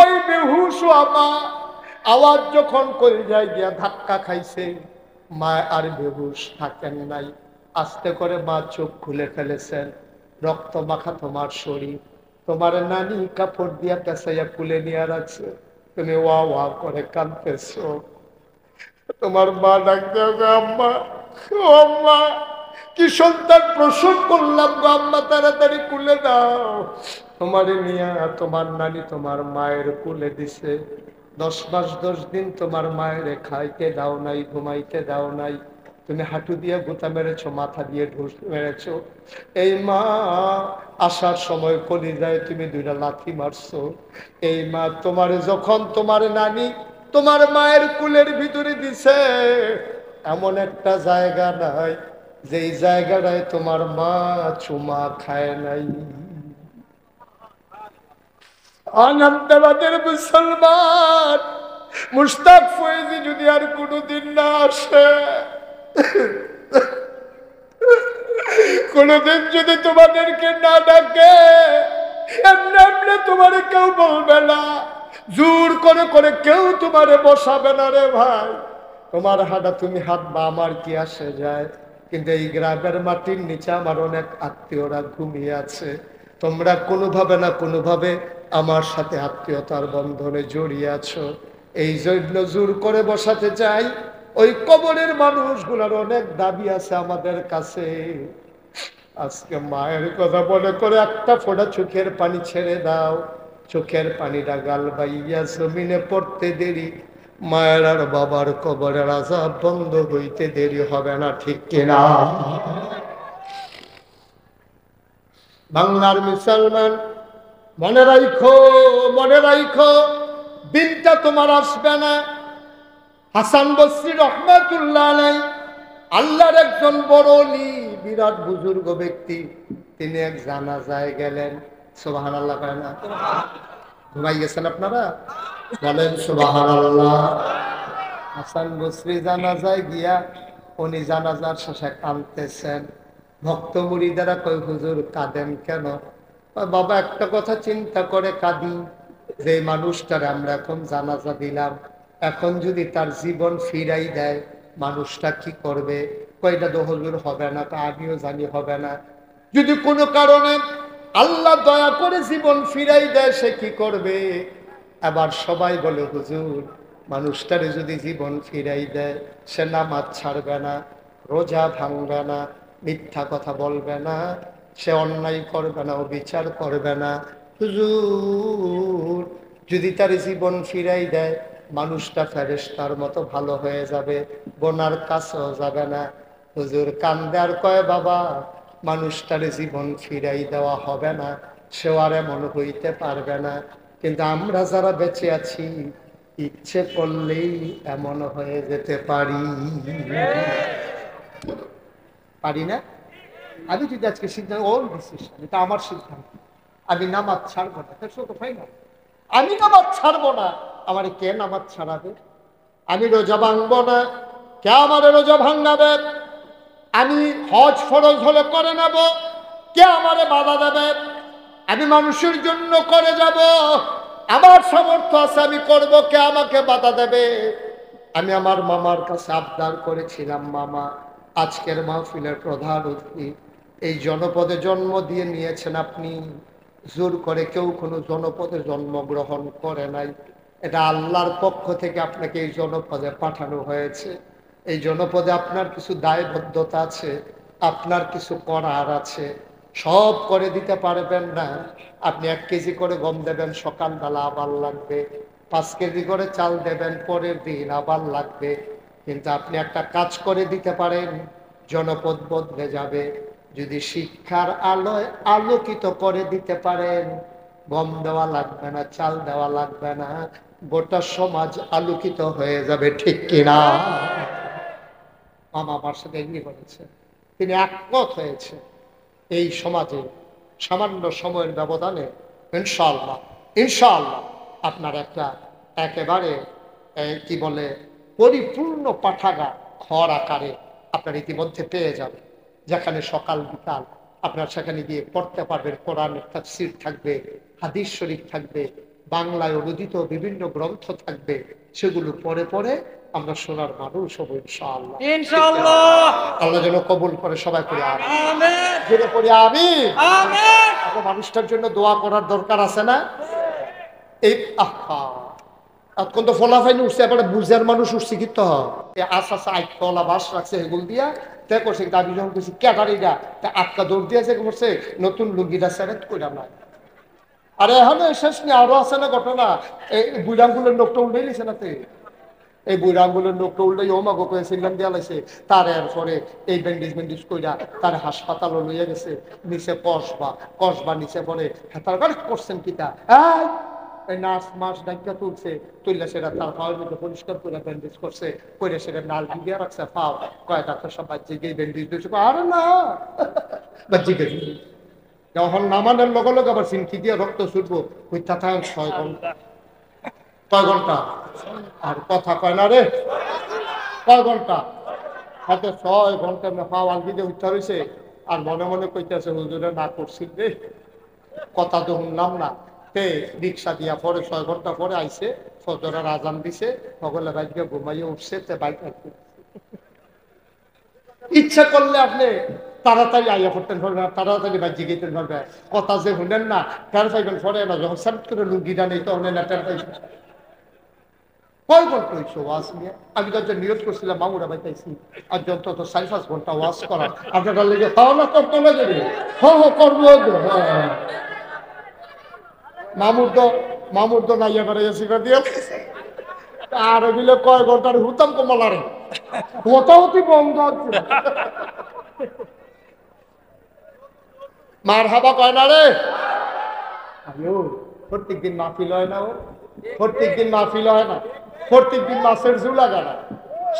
ওই বেহুশ আমা আওয়াজ যখন কলিজায় গিয়া ধাক্কা খাইছে, মা আর বেহুশ থাকেন নাই। আস্তে করে মা চোখ খুলে ফেলেছেন। রক্ত মাখা তোমার শরীর, তোমার নানি কাপড় দিয়া পেঁচাইয়া খুলে নিয়ে রাখছে, তুমি ওয়া ওয়া করে কাঁদতেছো। তোমার মা ডাক দেও গো আম্মা, ও আম্মা কি সন্তান প্রসব করলাম গো আম্মা, তাড়াতাড়ি কুলে দাও। তোমার নিয়া তোমার নানি তোমার মায়ের কুলে দিছে। 10 মাস 10 দিন তোমার মায়ের খাইতে দাও নাই, ঘুমাইতে দাও নাই। তুমি হাঁটু দিয়ে গোতা মেরেছো, মাথা দিয়ে ঢুস মেরেছো। এই মা আসার সময় কলিজায় তুমি 2টা লাথি মারছো। এই মা তোমার যখন তোমার নানি তোমার মায়ের কুলের ভিতরে দিছে, এমন একটা জায়গা নাই যেই জায়গাটায় তোমার মা চুমা খায় নাই। আনন্দাবাদের মুসলমান মুশতাক ফয়েজি যদি আর কোনোদিন না আসে, কোনদিন যদি তোমাদেরকে না ডাকে, এমনি এমনি তোমার কেউ বলবে না, জোর করে করে কেউ তোমারে বসাবে না রে ভাই। তোমার হাঁটা তুমি হাঁটবা, আমার কি আসে যায়। কিন্তু এই গ্রামের মাটির নিচে আমার অনেক আত্মীয়রা ঘুমিয়ে আছে। তোমরা কোনোভাবে না কোনোভাবে আমার সাথে আত্মীয়তার বন্ধনে জড়িয়ে আছো। এই জন্য জোর করে বসাতে চাই। ওই কবরের মানুষগুলোর অনেক দাবি আছে আমাদের কাছে। আজকে মায়ের কথা মনে করে একটা ফোঁটা চোখের পানি ছেড়ে দাও। চোখের পানিটা গাল বাইয়া জমিনে পড়তে দেরি, মায়ের আর বাবার কবরের আযাব বন্ধ হইতে দেরি হবে না, ঠিক কিনা? বাংলার মুসলমান মনে রাখো, মনে রাখো, দিনটা তোমার আসবে না। হাসান বসরি রহমাতুল্লাহ আলাইহি আল্লাহর একজন বড় ওলি, বিরাট বুজুর্গ ব্যক্তি, তিনি এক জানাজায় গেলেন। সুবহানাল্লাহ কয় না? ঘুমাই গেছেন আপনারা? বলেন সুবহানাল্লাহ। হাসান বসরি জানাজায় গিয়া উনি জানাজার শেষে কাঁদতেছেন। ভক্ত মুরিদারা কই হুজুর কাঁদেন কেন? বাবা একটা কথা চিন্তা করে কাঁদি, যে মানুষটার আমরা এখন জানাজা দিলাম, এখন যদি তার জীবন ফিরাই দেয় মানুষটা কি করবে? কয়টা তো হুজুর হবে না, তা আমিও জানি হবে না। যদি কোনো কারণে আল্লাহ দয়া করে জীবন ফিরাই দেয় সে কি করবে? আবার সবাই বলে হুজুর মানুষটারে যদি জীবন ফিরাই দেয় সে নামাজ ছাড়বে না, রোজা ভাঙবে না, মিথ্যা কথা বলবে না, সে অন্যায় করবে না, বিচার করবে না। হুজুর যদি তার জীবন ফিরাই দেয়, মানুষটা ফেরেশতার মতো ভালো হয়ে যাবে, গোনার কাছেও যাবে না। হুজুর কান্দে আর কয়, বাবা মানুষটার জীবন ফিরাই দেওয়া হবে না, সেও আর এমন হইতে পারবে না। কিন্তু আমরা যারা বেঁচে আছি ইচ্ছে করলেই এমন হয়ে যেতে পারি। পারি না? আমি যদি আজকে সিদ্ধান্ত, ওর ডিসিশন, এটা আমার সিদ্ধান্ত, আমি নামাজ ছাড়বো না, তো ফাইনাল, আমি নামাজ ছাড়বো না। আমার কে নামাজ ছাড়াবে? আমি রোজা ভাঙবো না, কে আমার রোজা ভাঙাবে? আমি হজ ফরজ হলে করে নেব, কে আমারে বাধা দেবে? আমি মানুষের জন্য করে যাব, আমার সামর্থ্য আছে, আমি করব, কে আমাকে বাধা দেবে? আমি আমার মামার কাছে আবদার করেছিলাম, মামা আজকের মাহফিলের প্রধান অতিথি, এই জনপদে জন্ম দিয়ে নিয়েছেন আপনি, জোর করে কেউ কোনো জনপদে জন্মগ্রহণ করে নাই, এটা আল্লাহর পক্ষ থেকে আপনাকে এই জনপদে পাঠানো হয়েছে। এই জনপদে আপনার কিছু দায়বদ্ধতা আছে, আপনার কিছু করার আছে, সব করে দিতে পারবেন না। আপনি 1 কেজি করে গম দেবেন, সকালবেলা আবার লাগবে, 5 কেজি করে চাল দেবেন, পরের দিন আবার লাগবে। কিন্তু আপনি একটা কাজ করে দিতে পারেন, জনপদ বদলে যাবে। যদি শিক্ষার আলোয় আলোকিত করে দিতে পারেন, গম দেওয়া লাগবে না, চাল দেওয়া লাগবে না, গোটা সমাজ আলোকিত হয়ে যাবে, ঠিক কিনা? মামা আমার সাথে এগ্রি করেছে, তিনি একমত হয়েছে। এই সমাজে সামান্য সময়ের ব্যবধানে ইনশাআল্লাহ ইনশাআল্লাহ আপনার একটা একেবারে কি বলে পরিপূর্ণ পাঠাগার ঘর আকারে আপনার ইতিমধ্যে পেয়ে যাবে, যেখানে সকাল বিকাল আপনার সেখানে গিয়ে পড়তে পারবেন। কোরআনের তাফসীর থাকবে, হাদিস শরীফ থাকবে, বাংলায় অনুদিত বিভিন্ন গ্রন্থ থাকবে, সেগুলো পড়ে পড়ে আমরা শোনার মানুষ হবো ইনশাআল্লাহ। ইনশাআল্লাহ আল্লাহ যেন কবুল করে, সবাই করে আমিন, জেনে পড়ি আমিন। মানুষটার জন্য দোয়া করার দরকার আছে না? এই আহা এখন তো ফলাফাইনি উঠছে, এবারে বুঝার মানুষ উঠছে, কি তো আশা আইকলা বাস রাখছে এগুল দিয়া তে করছে। দাবি যখন করছি ক্যাটারিটা তা আটকা দৌড় দিয়েছে, করছে নতুন লুঙ্গিটা সেরেট কইরা নাই। আরে এখন শেষ নিয়ে আরো আছে না ঘটনা, এই বুড়াঙ্গুলের লোকটা উল্টে নিছে না, এই বুড়া আঙ্গুলের লোকটা উল্টাই ওমাগো করে সিলাম দিয়া লাইছে, তার এরপরে এই ব্যান্ডেজ কইরা তার হাসপাতালও লইয়া গেছে। নিচে কসবা নিচে পরে হেতার গাড়ি করছেন কিতা, এই নার্স মাস ডাক্তার তুলছে, তুললে সেটা তার পাওয়ার মধ্যে পরিষ্কার করে ব্যান্ডেজ করছে, করে সেটা নাল দিয়ে রাখছে পাও, কয় ডাক্তার সব বাচ্চা গিয়ে ব্যান্ডেজ দিয়েছে, আরে না বাচ্চি গেছে। যখন নামানোর লগে লগে আবার সিনকি দিয়ে রক্ত ছুটবো, ওই তাথা 6 ঘন্টা, কয় ঘন্টা আর কথা কয় না রে, কয় ঘন্টা হাতে 6 ঘন্টা পাওয়া দিতে উঠতে হয়েছে। আর মনে মনে কইতেছে হুজুরে না করছি রে, কথা তো শুনলাম না। তে রিক্সা দিয়া পরে 6 ঘন্টা পরে আইছে, ফজরের আজান দিছে, সকলে বাইকে ঘুমাইয়ে উঠছে, তে বাইক ইচ্ছা করলে আপনি তাড়াতাড়ি আইয়া পড়তেন পারবেন, তাড়াতাড়ি বাজ্যে গেতেন পারবেন, কথা যে শুনেন না টের পাইবেন পরে না, যখন সার্ট করে লুঙ্গিটা নেই তখন না টের পাইবেন। কয় ঘন্টা হয়েছে ওয়াজ নিয়ে? আমি তো নিয়োগ করছিলাম মামুরা বাইতাইছি, আর যত তো 4-5 ঘন্টা ওয়াজ করার আপনারা লেগে খাওয়া না করতে না যদি করবো। মামুর তো নাইয়া বেড়াইছি দিয়ে আর এগুলো কয় ঘন্টার হুতাম কমলারে হতাহতি বন্ধ হচ্ছে। মার হাবা কয় না রে, প্রত্যেক দিন মাহফিল হয় না, ও প্রত্যেক দিন মাহফিল হয় না, প্রত্যেক দিন মাছের ঝুলা গানা,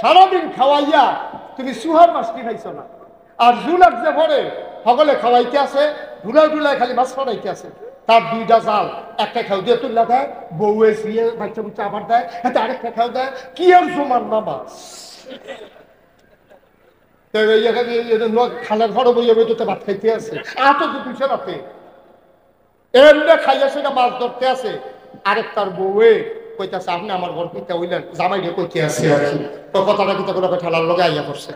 সারাদিন খাওয়াইয়া তুমি সুহার মাছ কিনাইছো না, আর ঝুলার যে ভরে সকলে খাওয়াইতে আছে, ঝুলায় ঝুলায় খালি মাছ ফাড়াইতে আছে। তার 2টা জাল, একটা খেউ দিয়ে তুললা দেয়, বউয়ে শুয়ে বাচ্চা বুচ্চা আবার দেয়, হাতে আরেকটা খেউ দেয়, কি আর জমার নামাজ। খানার ঘরে বইয়ে বইতে ভাত খাইতে আছে, আত দুপুষে রাতে এমনি খাইয়া সেটা মাছ ধরতে আছে। আরেক তার বউয়ে কইতেছে আপনি আমার ঘর কইতে হইলেন, জামাই রে কইতে আছে আর কি, তো কথাটা কিতা করে ঠেলার লগে আইয়া করছে।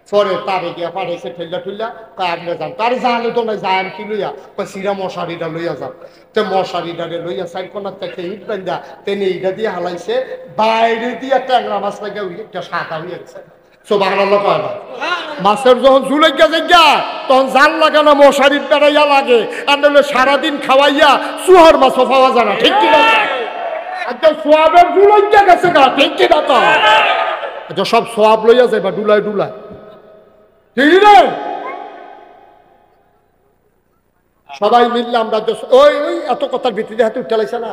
পরে তারে গিয়া পাঠাইছে ঠেললা ঠুললা, আপনি যান, তার জানে তো নাই যান কি লইয়া, সিরা মশারিটা লইয়া যান। তো মশারিটারে লইয়া সাইড কোনার থেকে ইট বান্ধা তেনে এইটা দিয়ে হালাইছে, বাইরে দিয়ে ট্যাংরা মাছ লাগে একটা সাদা হয়ে গেছে। সুবহানাল্লাহ কয় না? মাছের যখন ঝুলাইয়া যাইয়া তখন জাল লাগানো মশারির বেড়াইয়া লাগে, আর নাহলে সারাদিন খাওয়াইয়া সুহার মাছও পাওয়া যায় না। ঠিক কিনা? আচ্ছা সোয়াবের ঝুলাইয়া গেছে না, ঠিক কিনা? তো আচ্ছা সব সোয়াব লইয়া যাইবা ডুলায় ডুলায়, ঠিক না? সবাই মিললে আমরা ওই ওই এত কথার ভিত্তিতে হাতে উঠে লাইছে না,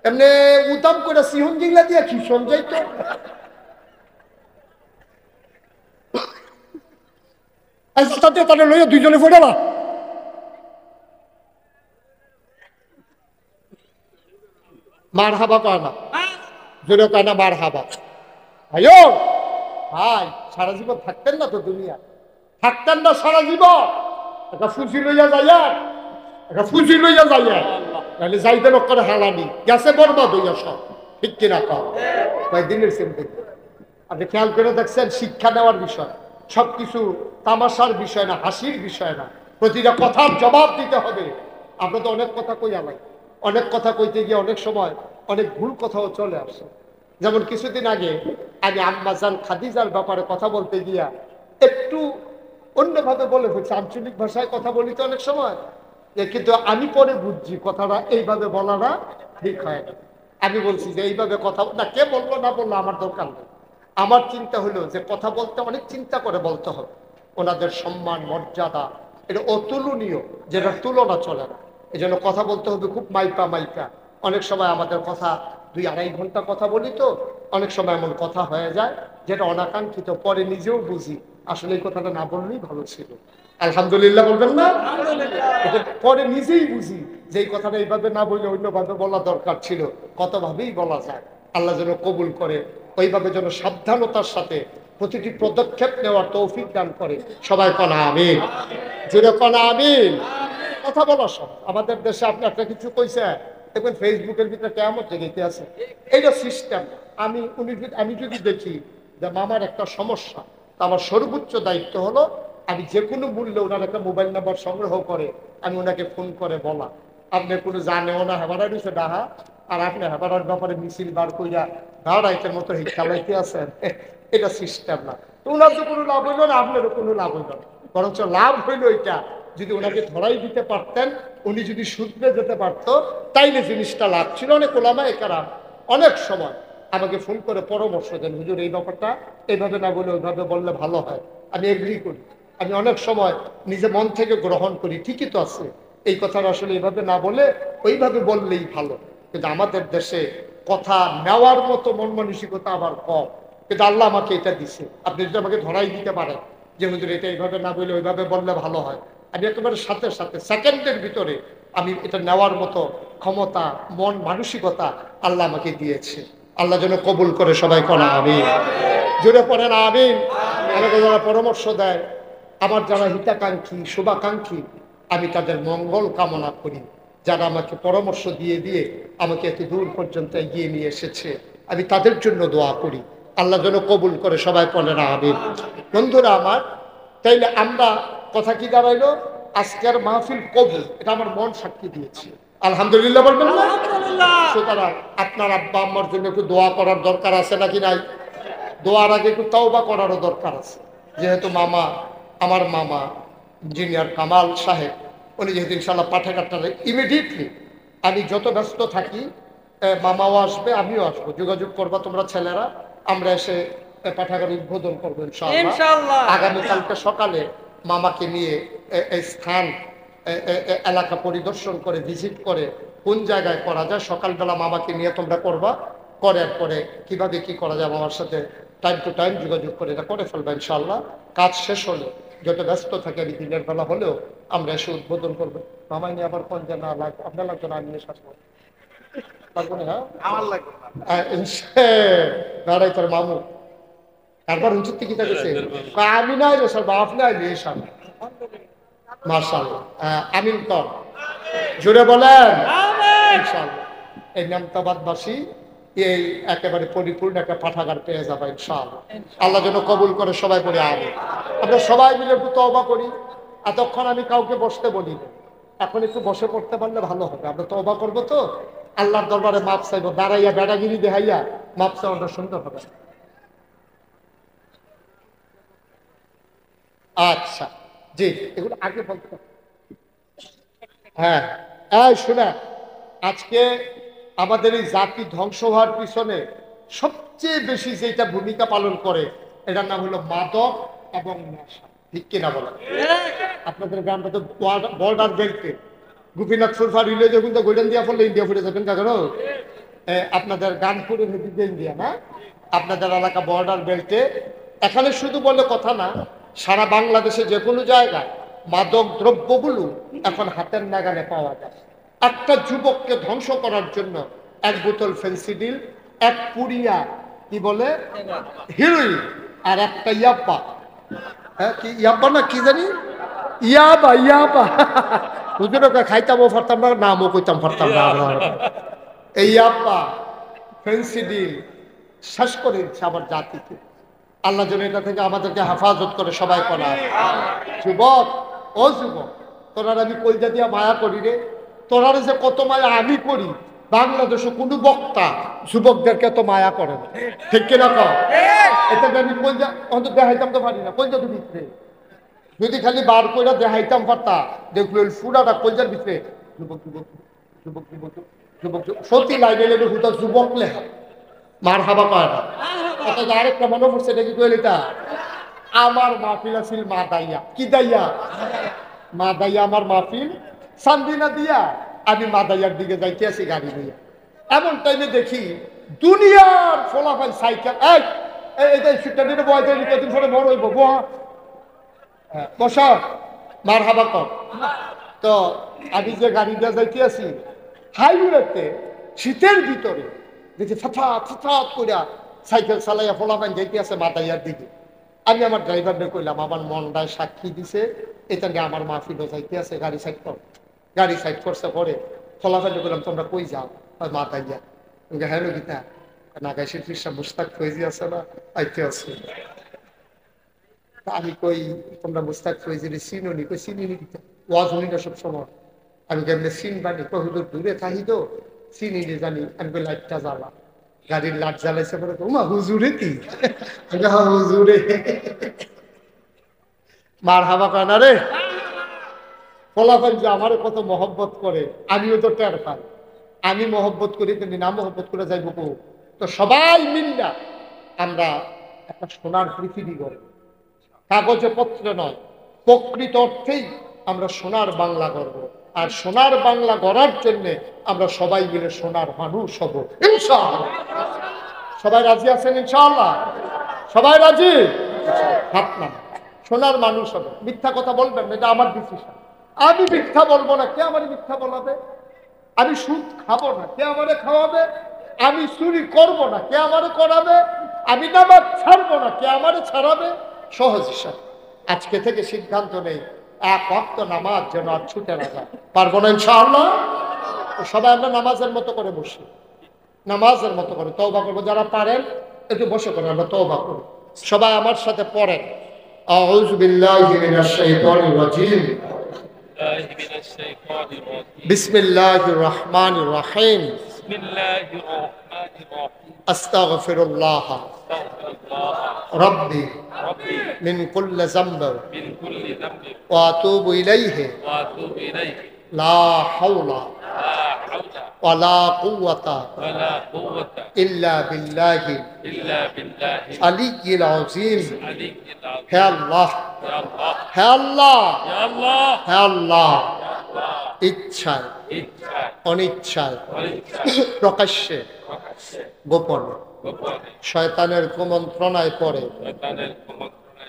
এমনি উদাম করে সিহন জিংলা দিয়া কি সঞ্জয় তো তাতে তাদের লইয়া দুইজনে ফোটা না। মার হাবা কয় না, জোরে কয় না মার হাবা। ভাইও ভাই সারা জীবন থাকতেন না তো, দুনিয়া থাকতেন না সারা জীবন, একটা ফুসি লইয়া যাইয়া, একটা ফুসি লইয়া যাইয়া, তাহলে যাইতে লোক করে হালানি গেছে বরবাদ হইয়া সব। ঠিক কিনা? কয়েকদিনের চিন্তা আপনি খেয়াল করে দেখছেন, শিক্ষা নেওয়ার বিষয়, সবকিছু তামাশার বিষয় না, হাসির বিষয় না, প্রতিটা কথার জবাব দিতে হবে। আমরা তো অনেক কথা কই আলাই, অনেক কথা কইতে গিয়ে অনেক সময় অনেক ভুল কথাও চলে আসে। যেমন কিছুদিন আগে আমি আম্মাজান খাদিজার ব্যাপারে কথা বলতে গিয়া একটু অন্যভাবে বলে হচ্ছে, আঞ্চলিক ভাষায় কথা বলি তো অনেক সময়, কিন্তু আমি পরে বুঝছি কথাটা এইভাবে বলাটা ঠিক হয় না। আমি বলছি যে এইভাবে কথা না, কে বললো না বললো আমার দরকার নেই। আমার চিন্তা হলো যে কথা বলতে অনেক চিন্তা করে বলতে হবে, ওনাদের সম্মান মর্যাদা এটা অতুলনীয়, যেটা তুলনা চলে না। এই জন্য কথা বলতে হবে খুব মাইপা মাইপা। অনেক সময় আমাদের কথা 2-2.5 ঘন্টা কথা বলি তো, অনেক সময় এমন কথা হয়ে যায় যেটা অনাকাঙ্ক্ষিত, পরে নিজেও বুঝি আসলে এই কথাটা না বললেই ভালো ছিল। আলহামদুলিল্লাহ বলবেন না? পরে নিজেই বুঝি যে এই কথাটা এইভাবে না বলে অন্যভাবে বলা দরকার ছিল, কতভাবেই বলা যায়। আল্লাহ যেন কবুল করে, ওইভাবে যেন সাবধানতার সাথে প্রতিটি পদক্ষেপ নেওয়ার তৌফিক দান করে। সবাই কনা আমিন, জোরে কনা আমিন। কথা বলা সব আমাদের দেশে আপনি একটা কিছু কইছে দেখবেন ফেসবুকের ভিতরে কেমন জেগেতে আছে, এইটা সিস্টেম। আমি যদি দেখি যে মামার একটা সমস্যা, আমার সর্বোচ্চ দায়িত্ব হলো আমি যে কোনো মূল্যে ওনার একটা মোবাইল নাম্বার সংগ্রহ করে আমি ওনাকে ফোন করে বলা, আপনি কোনো জানেও না হেবারা দিছে ডাহা, আর আপনি হেবারার ব্যাপারে মিছিল বার কইরা দাঁড়াইতের মতো খেলাইতে আছেন, এটা সিস্টেম না। তো ওনার তো কোনো লাভ হইল না, আপনারও কোনো লাভ হইল না, বরঞ্চ লাভ হইল এটা যদি ওনাকে ধরাই দিতে পারতেন, উনি যদি শুধরে যেতে পারতো, তাইলে জিনিসটা লাভ ছিল। অনেক ওলামা একরাম অনেক সময় আমাকে ফোন করে পরামর্শ দেন, হুজুর এই ব্যাপারটা এইভাবে না বলে ওইভাবে বললে ভালো হয়। আমি এগ্রি করি, আমি অনেক সময় নিজে মন থেকে গ্রহণ করি, ঠিকই তো আছে, এই কথাটা আসলে এইভাবে না বলে ওইভাবে বললেই ভালো। কিন্তু আমাদের দেশে কথা নেওয়ার মতো মন মানসিকতা আবার কম। কিন্তু আল্লাহ আমাকে এটা দিছে, আপনি যদি আমাকে ধরাই দিতে পারেন যে হুজুর এটা এইভাবে না বলে ওইভাবে বললে ভালো হয়, আমি একেবারে সাথে সাথে সেকেন্ডের ভিতরে আমি এটা নেওয়ার মতো ক্ষমতা মন মানসিকতা আল্লাহ আমাকে দিয়েছে। আল্লাহ যেন কবুল করে, সবাই কনা আমিন, জোরে পড়েন আমিন। আমাকে যারা পরামর্শ দেয়, আমার যারা হিতাকাঙ্ক্ষী শুভাকাঙ্ক্ষী, আমি তাদের মঙ্গল কামনা করি। যারা আমাকে পরামর্শ দিয়ে দিয়ে আমাকে এত দূর পর্যন্ত এগিয়ে নিয়ে এসেছে, আমি তাদের জন্য দোয়া করি, আল্লাহ যেন কবুল করে, সবাই পড়েন আমিন। বন্ধুরা আমার, তাইলে আমরা কথা কি দাঁড়াইলো, আজকের মাহফিল কবুল, এটা আমার মন সাক্ষী দিয়েছে। আলহামদুলিল্লাহ বলবেন না? সুতরাং আপনার আব্বা আম্মার জন্য একটু দোয়া করার দরকার আছে নাকি নাই? দোয়ার আগে একটু তাওবা করারও দরকার আছে। যেহেতু মামা, আমার মামা ইঞ্জিনিয়ার কামাল সাহেব, উনি যেহেতু ইনশাল্লাহ পাঠাগারটারে ইমিডিয়েটলি, আমি যত ব্যস্ত থাকি মামাও আসবে আমিও আসবো, যোগাযোগ করবা তোমরা ছেলেরা, আমরা এসে পাঠাগার উদ্বোধন করবো ইনশাআল্লাহ। আগামীকালকে সকালে মামাকে নিয়ে এই স্থান এলাকা পরিদর্শন করে ভিজিট করে কোন জায়গায় করা যায়, সকালবেলা মামাকে নিয়ে তোমরা করবা, করার পরে কিভাবে কি করা যায় আমার সাথে টাইম টু টাইম যোগাযোগ করে এটা করে ফেলবা ইনশাআল্লাহ। কাজ শেষ হলে যত ব্যস্ত থাকে আমি দিনের বেলা হলেও আমরা এসে উদ্বোধন করবো। মামাই নিয়ে আবার কোন যে না লাগবে, আপনার লাগবে না, আমি নিয়ে আসবো, লাগবো না? হ্যাঁ আমার লাগবে তোর মামু তারপর হুজুর কি গেছে, আমি নাই রে সব আপনি আইলে এসব মাশাআল্লাহ। আমিন কর, জোরে বলেন ইনশাআল্লাহ। এই নামতাবাদবাসী এই একেবারে পরিপূর্ণ একটা পাঠাগার পেয়ে যাবে ইনশাআল্লাহ। আল্লাহ যেন কবুল করে, সবাই পড়ে আমিন। আমরা সবাই মিলে একটু তওবা করি। এতক্ষণ আমি কাউকে বসতে বলি না, এখন একটু বসে পড়তে পারলে ভালো হবে। আমরা তওবা করবো তো আল্লাহর দরবারে মাপ চাইবো, দাঁড়াইয়া বেড়াগিরি দেখাইয়া মাপ চাওয়াটা সুন্দর হবে। আচ্ছা, জি, এগুলো আগে বলতে হবে। হ্যাঁ, এই শোনা, আজকে আমাদের এই জাতি ধ্বংস হওয়ার পিছনে সবচেয়ে বেশি যেটা ভূমিকা পালন করে এটার নাম হলো মাদক এবং নেশা। ঠিক কিনা বলেন? আপনাদের গ্রামটা তো বর্ডার বেল্টে, গোপীনাথ সুরফা রিলে যখন তো গোল্ডেন দিয়া পড়লে ইন্ডিয়া ফুটে যাবেন কারণ আপনাদের গানপুরের দিকে ইন্ডিয়া না, আপনাদের এলাকা বর্ডার বেল্টে। এখানে শুধু বলে কথা না, সারা বাংলাদেশে যে কোনো জায়গায় মাদক দ্রব্যগুলো এখন হাতের নাগালে পাওয়া যায়। একটা যুবককে ধ্বংস করার জন্য এক বোতল ফেন্সিডিল, এক পুরিয়া কি বলে হিরোইন, আর একটা ইয়াব্বা, হ্যাঁ কি ইয়াব্বা না কি জানি, ইয়াবা ইয়াবা হুজুরকে খাইতামও পারতাম না, নামও কইতাম পারতাম না। এই ইয়াব্বা ফেন্সিডিল শেষ করে দিচ্ছে আমার জাতিকে। আল্লাহ যেন এটা থেকে আমাদেরকে হেফাজত করে সবাই করা। যুবক, ও যুবক, তোরার আমি কলজা দিয়া মায়া করি রে, তোরার যে কত মায়া আমি করি, বাংলাদেশে কোনো বক্তা যুবকদেরকে তো মায়া করে না। ঠিক কিনা কও? এটাকে আমি কলজা অন্তত দেখাইতাম তো পারি না, কলজা তো ভিতরে যদি খালি বার করে দেখাইতাম পারতা, দেখলো ফুরাটা কলজার ভিতরে যুবক যুবক যুবক যুবক যুবক সত্যি লাইনে লেগে হুতা যুবক লেখা মার হাবা পায় না। অথচ আরেকটা মনে পড়ছে দেখি কইলিটা, আমার মাহফিল আছিল মা দাইয়া, কি দাইয়া, মা দাইয়া আমার মাহফিল সান্দিনা দিয়া, আমি মা দাইয়ার দিকে যাইতে আছি গাড়ি নিয়ে। এমন টাইমে দেখি দুনিয়ার ফলাফল সাইকেল, এই সুটটা নিয়ে বয় তৈরি কদিন পরে বড় হইব বস মার হাবা কর। তো আমি যে গাড়ি দিয়ে যাইতে আছি হাইওয়েতে শীতের ভিতরে দেখি ফাফাত ফাফাত কইরা সাইকেল চালাইয়া ফলাফান যাইতে আছে মাদাইয়ার দিকে। আমি আমার ড্রাইভারকে কইলাম, আমার মনটায় সাক্ষী দিছে এটা নিয়ে আমার মাহফিলও যাইতে আছে, গাড়ি সাইড কর। গাড়ি সাইড করছে পরে ফলাফান বললাম তোমরা কই যাও? মাদাইয়া। হ্যাঁ গীতা নাগাইশের ফিরসা মুস্তাক ফৈজি আছে না, আইতে আছে। আমি কই তোমরা মুস্তাক ফৈজির চিনি? কই চিনি নি দিতে, ওয়াজ হলি না সবসময়। আমি কেমনি চিন বানি কহুদুর দূরে থাকি তো চিনি নি জানি। আমি কই লাইটটা জ্বালা, গাড়ির লাইট জ্বালাইছে পরে উমা হুজুরে কি হুজুরে মার হাবা কয় না রে। ফলাফল যে আমার কত মহব্বত করে আমিও তো টের পাই। আমি মহব্বত করি তিনি না মহব্বত করে যাইব কো। তো সবাই মিল্লা আমরা একটা সোনার পৃথিবী গড়ে, কাগজে পত্রে নয়, প্রকৃত অর্থেই আমরা সোনার বাংলা গড়ব। আর সোনার বাংলা গড়ার জন্য আমরা সবাই মিলে সোনার মানুষ হব ইনশাআল্লাহ। সবাই রাজি আছেন ইনশাআল্লাহ? সবাই রাজি? হাত না, সোনার মানুষ হবে। মিথ্যা কথা বলবেন না, এটা আমার ডিসিশন। আমি মিথ্যা বলবো না, কে আমার মিথ্যা বলাবে? আমি সুদ খাবো না, কে আমারে খাওয়াবে? আমি চুরি করব না, কে আমারে করাবে? আমি নামাজ ছাড়বো না, কে আমারে ছাড়াবে? সহজ হিসাব। আজকে থেকে সিদ্ধান্ত নেই এক ওয়াক্ত নামাজ যেন আর ছুটে না যায়। পারবো না ইনশাআল্লাহ? সবাই আমরা নামাজের মতো করে বসি, নামাজের মতো করে তওবা করবো। যারা পারেন একটু বসে করে আমরা তওবা করি। সবাই আমার সাথে পড়েন, আউযু বিল্লাহি মিনাশ শাইতানির রাজিম, বিসমিল্লাহির রহমানির রহিম, আস্তাগফিরুল্লাহ রাব্বি মিন কুল্লি যামব ওয়া আতুবু ইলাইহি লা হাওলা ওয়ালা কুওয়াতা ইল্লা বিল্লাহি আলিয়্যিল আযীম। হে আল্লাহ, হে আল্লাহ, হে আল্লাহ, ইচ্ছায় অনিচ্ছায় প্রকাশ্যে গোপনে শয়তানের কুমন্ত্রণায় পড়ে,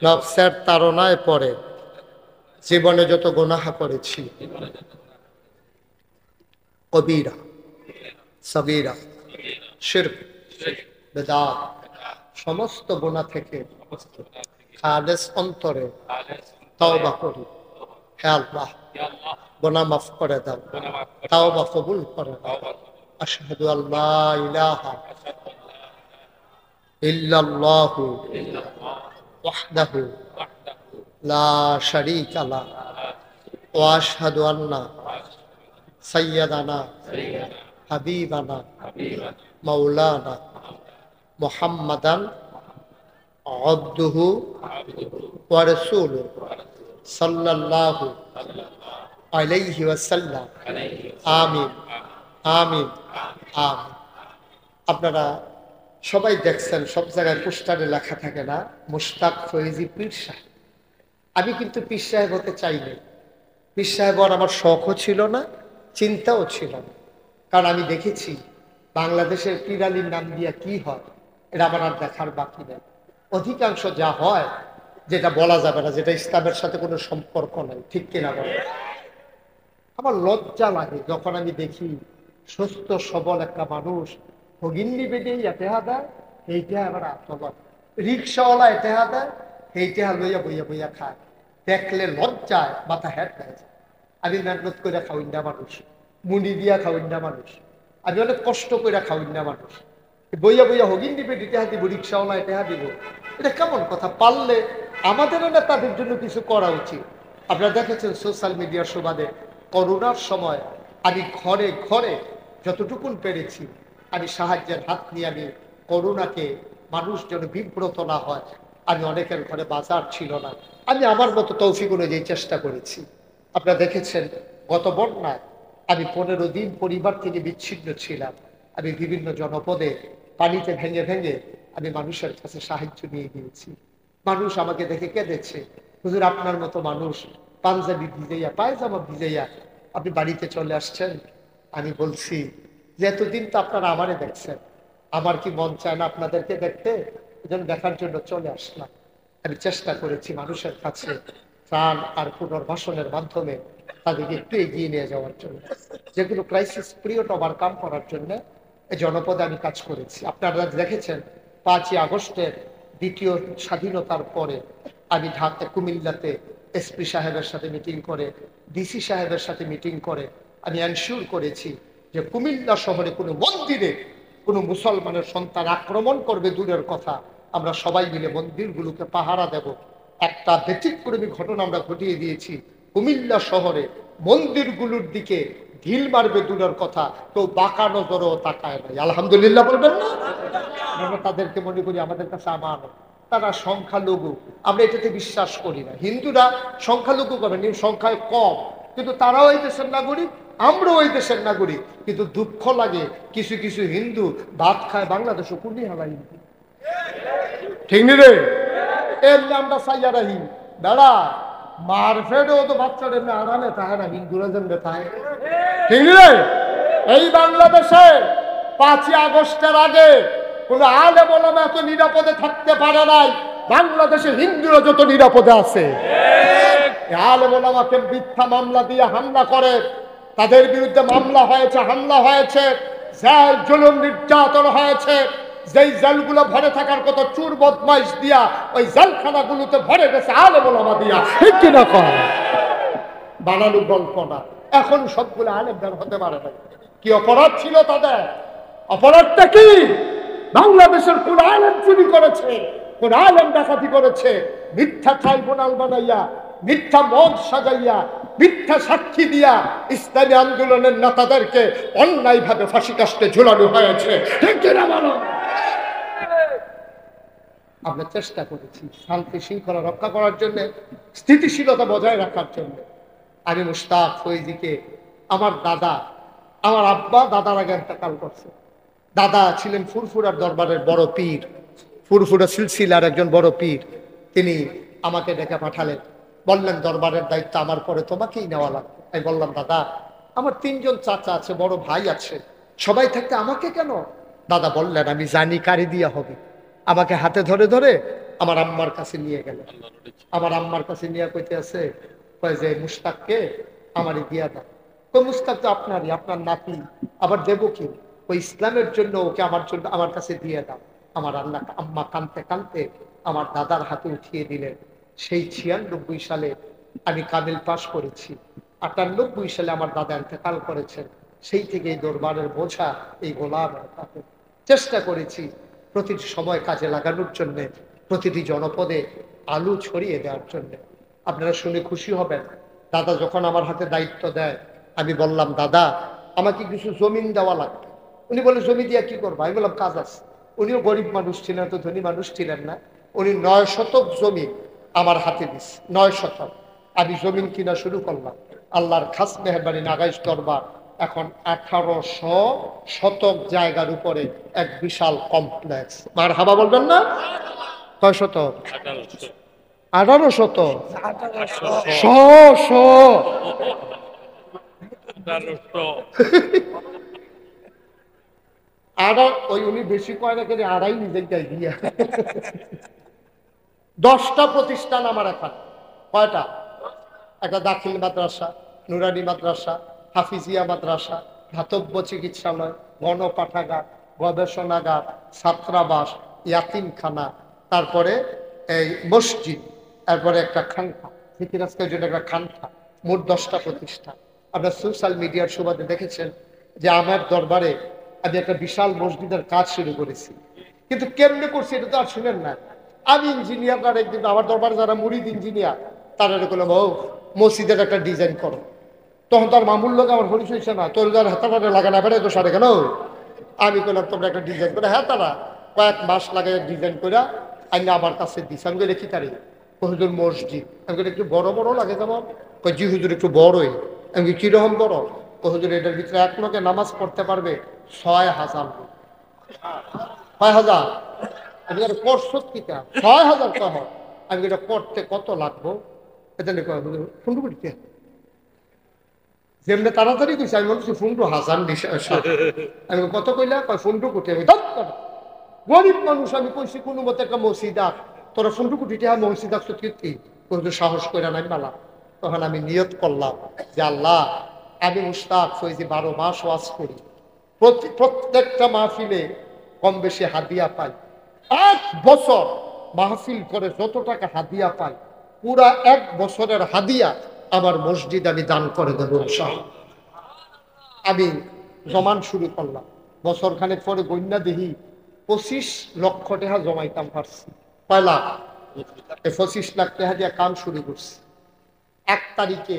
নফসের তাড়নায় পড়ে জীবনে যত গুনাহ করেছি, কবিরা সগীরা শিরক বিদআত সমস্ত গুনাহ থেকে খালেস অন্তরে তওবা করি। হে আল্লাহ, গুনাহ মাফ করে দাও, তওবা কবুল করে দাও। আশহাদু আল্লা ইলাহা ইল্লাল্লাহু ওয়াহদাহু লা শারীকা লাহু ওয়া আশহাদু আন্না সাইয়্যিদানা হাবিবানা মাওলানা মুহাম্মাদান আবদুহু ওয়া রাসূলুহু সাল্লাল্লাহু আলাইহি ওয়াসাল্লাম। আমিন আমিন আমিন। আপনারা সবাই দেখছেন, সব জায়গায় পোস্টারে লেখা থাকে না, মুশতাক ফয়েজি পীর সাহেব। আমি কিন্তু পীর সাহেব হতে চাইনি। পীর সাহেব হওয়ার আমার শখও ছিল না, চিন্তাও ছিল না। কারণ আমি দেখেছি বাংলাদেশের পীর আলীর নাম দিয়া কি হয়, এটা আমার আর দেখার বাকি নেই। অধিকাংশ যা হয়, যেটা বলা যাবে না, যেটা ইসলামের সাথে কোনো সম্পর্ক নাই, ঠিক কিনা বলে। আমার লজ্জা লাগে যখন আমি দেখি সুস্থ সবল একটা মানুষ ভগিন্নি বেডে এতেহা দেয়, এইটা আবার আত্মবাদ, রিক্সাওয়ালা এতেহা দেয়, এইটা লইয়া বইয়া বইয়া খায়। দেখলে লজ্জায় মাথা হ্যাট হয়ে যায়। আমি মেহনত করে খাওয়াইনা মানুষ, মুনি দিয়া খাওয়াইনা মানুষ, আমি অনেক কষ্ট করে খাওয়াইনা মানুষ, বইয়া বইয়া হগিন্নি বেডে টেহা দিব, রিক্সাওয়ালা এতেহা দিব, এটা কেমন কথা? পারলে আমাদেরও না তাদের জন্য কিছু করা উচিত। আপনারা দেখেছেন সোশ্যাল মিডিয়ার সুবাদে করোনার সময় আমি ঘরে ঘরে যতটুকুন পেরেছি আমি সাহায্যের হাত নিয়ে আমি করোনাকে মানুষ যেন বিব্রত না হয়, আমি অনেকের ঘরে বাজার ছিল না, আমি আমার মতো তৌফিক অনুযায়ী চেষ্টা করেছি। আপনারা দেখেছেন গত বন্যায় আমি 15 দিন পরিবার থেকে বিচ্ছিন্ন ছিলাম। আমি বিভিন্ন জনপদে পানিতে ভেঙে ভেঙে আমি মানুষের কাছে সাহায্য নিয়ে গিয়েছি। মানুষ আমাকে দেখে কেঁদেছে, হুজুর আপনার মতো মানুষ পাঞ্জাবি ভিজাইয়া পায়জামা ভিজাইয়া আপনি বাড়িতে চলে আসছেন। আমি বলছি যে এতদিন তো আপনারা আমারে দেখছেন, আমার কি মন চায় না আপনাদেরকে দেখতে? এজন্য দেখার জন্য চলে আসলাম। আমি চেষ্টা করেছি মানুষের কাছে ত্রাণ আর পুনর্বাসনের মাধ্যমে তাদেরকে একটু এগিয়ে নিয়ে যাওয়ার জন্য, যেগুলো ক্রাইসিস পিরিয়ড ওভারকাম করার জন্য এই জনপদে আমি কাজ করেছি। আপনারা দেখেছেন 5ই আগস্টের দ্বিতীয় স্বাধীনতার পরে আমি ঢাকা কুমিল্লাতে এসপি সাহেবের সাথে মিটিং করে, ডিসি সাহেবের সাথে মিটিং করে আমি এনশিওর করেছি যে কুমিল্লা শহরে কোনো মন্দিরে কোনো মুসলমানের সন্তান আক্রমণ করবে দূরের কথা, আমরা সবাই মিলে মন্দিরগুলোকে পাহারা দেব। একটা ব্যতিক্রমী ঘটনা আমরা ঘটিয়ে দিয়েছি। কুমিল্লা শহরে মন্দিরগুলোর দিকে ঢিল মারবে দূরের কথা, কেউ বাঁকা নজরও তাকায় নাই। আলহামদুলিল্লাহ বলবেন না? আমরা তাদেরকে মনে করি আমাদের কাছে আমানত, তারা সংখ্যালঘু, আমরা এটাতে বিশ্বাস করি না। হিন্দুরা সংখ্যালঘু করেন, সংখ্যায় কম, কিন্তু তারাও এই দেশের নাগরিক, আমরাও এই দেশের নাগরিক। কিন্তু দুঃখ লাগে কিছু কিছু হিন্দু ভাত খায় বাংলাদেশও কুলি হালা হিন্দু, ঠিক নি রে? এমনি আমরা চাইয়া রাহি দাঁড়া মারফেডও তো বাচ্চারা এমনি আরামে থাকে না, হিন্দুরা যেমনি থাকে, ঠিক নি রে? এই বাংলাদেশে 5ই আগস্টের আগে কোন আলেম ওলামা এত নিরাপদে থাকতে পারে নাই, বাংলাদেশে হিন্দুরা যত নিরাপদে আছে। আলেম ওলামাকে মিথ্যা মামলা দিয়ে হামলা করে, তাদের বিরুদ্ধে মামলা হয়েছে, হামলা হয়েছে, জেল জুলুম নির্যাতন হয়েছে। যেই জেলগুলো ভরে থাকার কত চুর বদমাইশ দিয়া ওই জেলখানাগুলোতে ভরে গেছে আলেম ওলামা দিয়া, ঠিক কিনা কয়? বানানো গল্প না। এখন সবগুলো আলেমদার হতে পারে না। কি অপরাধ ছিল তাদের? অপরাধটা কি? বাংলাদেশের কোন আলেম চুরি করেছে, কোন আলেম ডাকাতি করেছে, মিথ্যা ট্রাইব্যুনাল বানাইয়া, মিথ্যা মদ সাজাইয়া, মিথ্যা সাক্ষী দিয়া ইসলামী আন্দোলনের নেতাদেরকে অন্যায়ভাবে ফাঁসি কাস্টে ঝুলানো হয়েছে, ঠিক কিনা বলো? আমরা চেষ্টা করেছি শান্তি শৃঙ্খলা রক্ষা করার জন্য, স্থিতিশীলতা বজায় রাখার জন্য। আমি মুশতাক ফয়েজিকে আমার দাদা, আমার আব্বা দাদার আগে ইন্তেকাল করছে। দাদা ছিলেন ফুরফুরার দরবারের বড় পীর, ফুরফুরা সিলসিলার একজন বড় পীর। তিনি আমাকে ডেকে পাঠালেন, বললেন দরবারের দায়িত্ব আমার পরে তোমাকেই নেওয়া লাগবে। আমি বললাম দাদা আমার 3জন চাচা আছে, বড় ভাই আছে, সবাই থাকতে আমাকে কেন? দাদা বললেন আমি জানি কারি দিয়া হবে। আমাকে হাতে ধরে ধরে আমার আম্মার কাছে নিয়ে গেল। আমার আম্মার কাছে নিয়ে কইতে আছে, কয় যে মুশতাককে আমারই দিয়া দাও। তো মুশতাক তো আপনারই, আপনার নাতি, আবার দেবো কি? ওই ইসলামের জন্য ওকে আমার জন্য আমার কাছে দিয়ে দাও। আমার আল্লাহ আম্মা কানতে কানতে আমার দাদার হাতে উঠিয়ে দিলেন। সেই 96 সালে আমি কামিল পাশ করেছি। 98 সালে আমার দাদা ইন্তেকাল করেছেন। সেই থেকে এই দরবারের বোঝা এই গোলাম হাতে। চেষ্টা করেছি প্রতিটি সময় কাজে লাগানোর জন্য, প্রতিটি জনপদে আলু ছড়িয়ে দেওয়ার জন্য। আপনারা শুনে খুশি হবেন, দাদা যখন আমার হাতে দায়িত্ব দেয় আমি বললাম দাদা আমাকে কিছু জমিন দেওয়া লাগবে। উনি বলে জমি দিয়া কি করবো? আমি বললাম কাজ আছে। উনিও গরিব মানুষ ছিলেন, তো ধনী মানুষ ছিলেন না। উনি 9 শতক জমি আমার হাতে দিস, 9 শতক। আমি জমিন কিনা শুরু করলাম। আল্লাহর খাস মেহরবানি নাগাইশ দরবার এখন 1800 শতক জায়গার উপরে এক বিশাল কমপ্লেক্স। মারহাবা বলবেন না? কয় শতক? 18 শতক। শ শ ওই উনি বেশি কয় না করে আড়াই নিজে গাই দিয়া 10টা প্রতিষ্ঠান আমার এখন। কয়টা? একটা দাখিল মাদ্রাসা, নুরানি মাদ্রাসা, হাফিজিয়া মাদ্রাসা, ধাতব্য চিকিৎসালয়, গণপাঠাগার, গবেষণাগার, ছাত্রাবাস, ইয়াতিমখানা, তারপরে এই মসজিদ, তারপরে একটা খানকা, ফিকিরাজকের জন্য একটা খানকা, মোট 10টা প্রতিষ্ঠান। আপনার সোশ্যাল মিডিয়ার সুবাদে দেখেছেন যে আমার দরবারে আমি একটা বিশাল মসজিদের কাজ শুরু করেছি। কিন্তু কেমনে করছি এটা তো আর শুনেন না। আমি ইঞ্জিনিয়াররা একদিন আমার দরবারে যারা মুরিদ ইঞ্জিনিয়ার তারা বললাম, ও মসজিদের একটা ডিজাইন করো। তখন তার মামুর লোক আমার হরিশ হয়েছে না, তোর যার হাতাটা লাগানো পারে তো সারে কেন। আমি বললাম তোমরা একটা ডিজাইন করে, হ্যাঁ তারা কয়েক মাস লাগে ডিজাইন করে আইনে আমার কাছে দিচ্ছে। আমি লিখি তারি হুজুর মসজিদ, আমি একটু বড় বড় লাগে যেমন, জি হুজুর একটু বড়ই। আমি কিরকম বড়? হুজুর এটার ভিতরে এক লোকে নামাজ পড়তে পারবে 6000 লোক। 6000? আমি করছো কি 6000 কহ? আমি এটা করতে কত লাগবো? এটা ফুন্ডু করিতে যেমনি তাড়াতাড়ি কইছে, আমি বলছি ফুন্ডু 1000 আমি কত কইলা? ফুন্ডু কোটি। আমি গরিব মানুষ, আমি কইছি কোনো মতে একটা মসজিদ আস, তোরা ফুন্ডু কোটিটা মসজিদ আসছো কি সাহস করে নাই বালা। তখন আমি নিয়ত করলাম যে আল্লাহ, আমি মুস্তাক ফৈজি 12 মাস ওয়াজ করি, প্রত্যেকটা মাহফিলে কম বেশি হাদিয়া পাই। 1 বছর মাহফিল করে যত টাকা হাদিয়া পাই, পুরা 1 বছরের হাদিয়া আমার মসজিদ আমি দান করে দেবো। আমি জমান শুরু করলাম। বছর খানেক পরে গন্যা দেহি 25 লক্ষ টাকা জমাইতাম পারছি। কয় লাখ? 25 লাখ টাকা দিয়ে কাম শুরু করছি। 1 তারিখে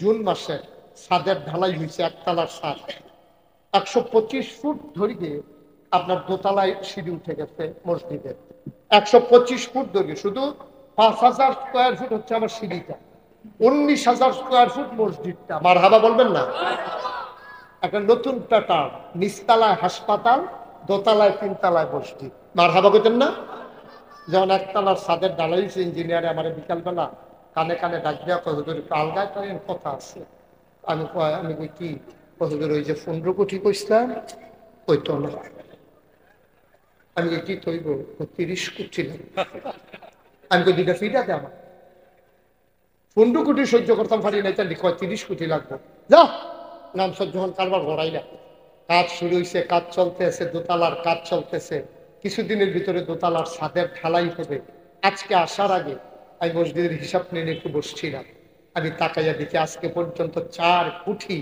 জুন মাসে ছাদের ঢালাই হয়েছে, একতলার ছাদ 125 ফুট ধরিয়ে আপনার দোতলায় সিঁড়ি উঠে গেছে মসজিদের। 125 ফুট ধরিয়ে শুধু 5000 স্কোয়ার ফুট হচ্ছে আমার সিঁড়িটা, 19000 স্কোয়ার ফুট মসজিদটা। মারহাবা বলবেন না? একটা নতুন প্যাটার্ন, নিচতলায় হাসপাতাল, দোতলায় 3 তলায় মসজিদ। মারহাবা কইতেন না? যেমন একতলার ছাদের ঢালাই হয়েছে, ইঞ্জিনিয়ারে আমার বিকালবেলা কানে কানে ডাক দেওয়া, হুজুর একটু আলগায় করেন, কথা আছে। আমি কই কি? হুজুর ওই যে 15 কোটি কইছিলাম ওই তো না। আমি কি তৈব? 30 কোটি। আমি কই দুইটা ফিটা দে আমার। 15 কোটি সহ্য করতাম পারি নাই, তাহলে 30 কোটি লাগবে। যা নাম যখন কারবার ঘোরাইলা। কাজ শুরু হয়েছে, কাজ চলতেছে, দোতলার কাজ চলতেছে। কিছুদিনের ভিতরে দোতলার ছাদের ঢালাই হবে। আজকে আসার আগে আমি মসজিদের হিসাব নিয়ে একটু বসছিলাম। আমি তাকাইয়া দেখি আজকে পর্যন্ত 4 কোটি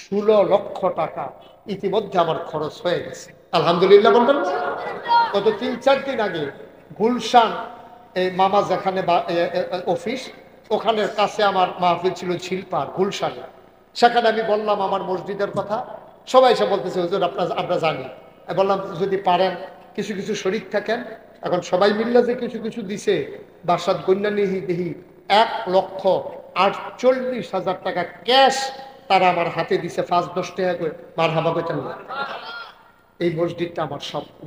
16 লক্ষ টাকা ইতিমধ্যে আমার খরচ হয়ে গেছে। আলহামদুলিল্লাহ বলবেন। গত 3-4 দিন আগে গুলশান এই মামা যেখানে অফিস, ওখানের কাছে আমার মাহফিল ছিল ঝিলপাড় গুলশানে। সেখানে আমি বললাম আমার মসজিদের কথা। সবাই এসে বলতেছে হুজুর আমরা জানি। বললাম যদি পারেন কিছু কিছু শরীক থাকেন। এখন সবাই মিললে যে কিছু কিছু দিছে, বাসাত গন্যা নিহি দেহি 1,48,000 টাকা ক্যাশ তারা আমার হাতে দিছে, 5-10 টাকা করে। মারহাবা কইতেন না? এই মসজিদটা আমার স্বপ্ন।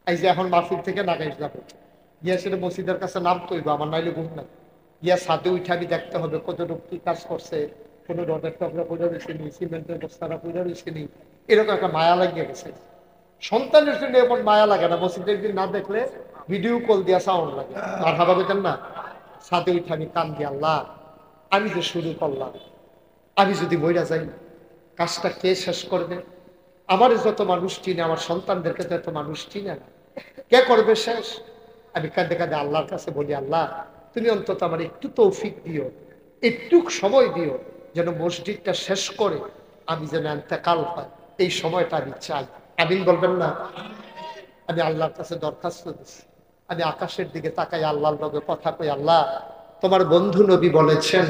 এই যে এখন মাহফিল থেকে নাগাইশ যাবো, গিয়া সেটা মসজিদের কাছে নাম তৈব, আমার নাইলে ঘুম নাই। গিয়া ছাদে উঠে আমি দেখতে হবে কতটুকু কি কাজ করছে, কোনো রডের টকরা পূজা রয়েছে নি, সিমেন্টের বস্তারা পূজা রয়েছে নি। এরকম একটা মায়া লাগিয়ে গেছে। সন্তানের জন্য এমন মায়া লাগে না, মসজিদের দিন না দেখলে ভিডিও কল দিয়া সাউন্ড লাগে। আর ভাবা পেতেন না? ছাদে উঠে আমি কান দিয়ে, আল্লাহ আমি যে শুরু করলাম, আমি যদি বইরা যাই কাজটা কে শেষ করবে? আমার যত মানুষ চিনে, আমার সন্তানদেরকে তো এত মানুষ চিনে না, কে করবে শেষ? আমি কাঁদে কাঁদে আল্লাহর কাছে বলি, আল্লাহ তুমি অন্তত আমার একটু তৌফিক দিও, একটু সময় দিও, যেন মসজিদটা শেষ করে আমি যেন ইন্তেকাল পাই। এই সময়টা আমি চাই। আমিন বলবেন না? আমি আল্লাহর কাছে দরখাস্ত দিচ্ছি। আমি আকাশের দিকে তাকাই, আল্লাহর লগে কথা কই, আল্লাহ তোমার বন্ধু নবী বলেছেন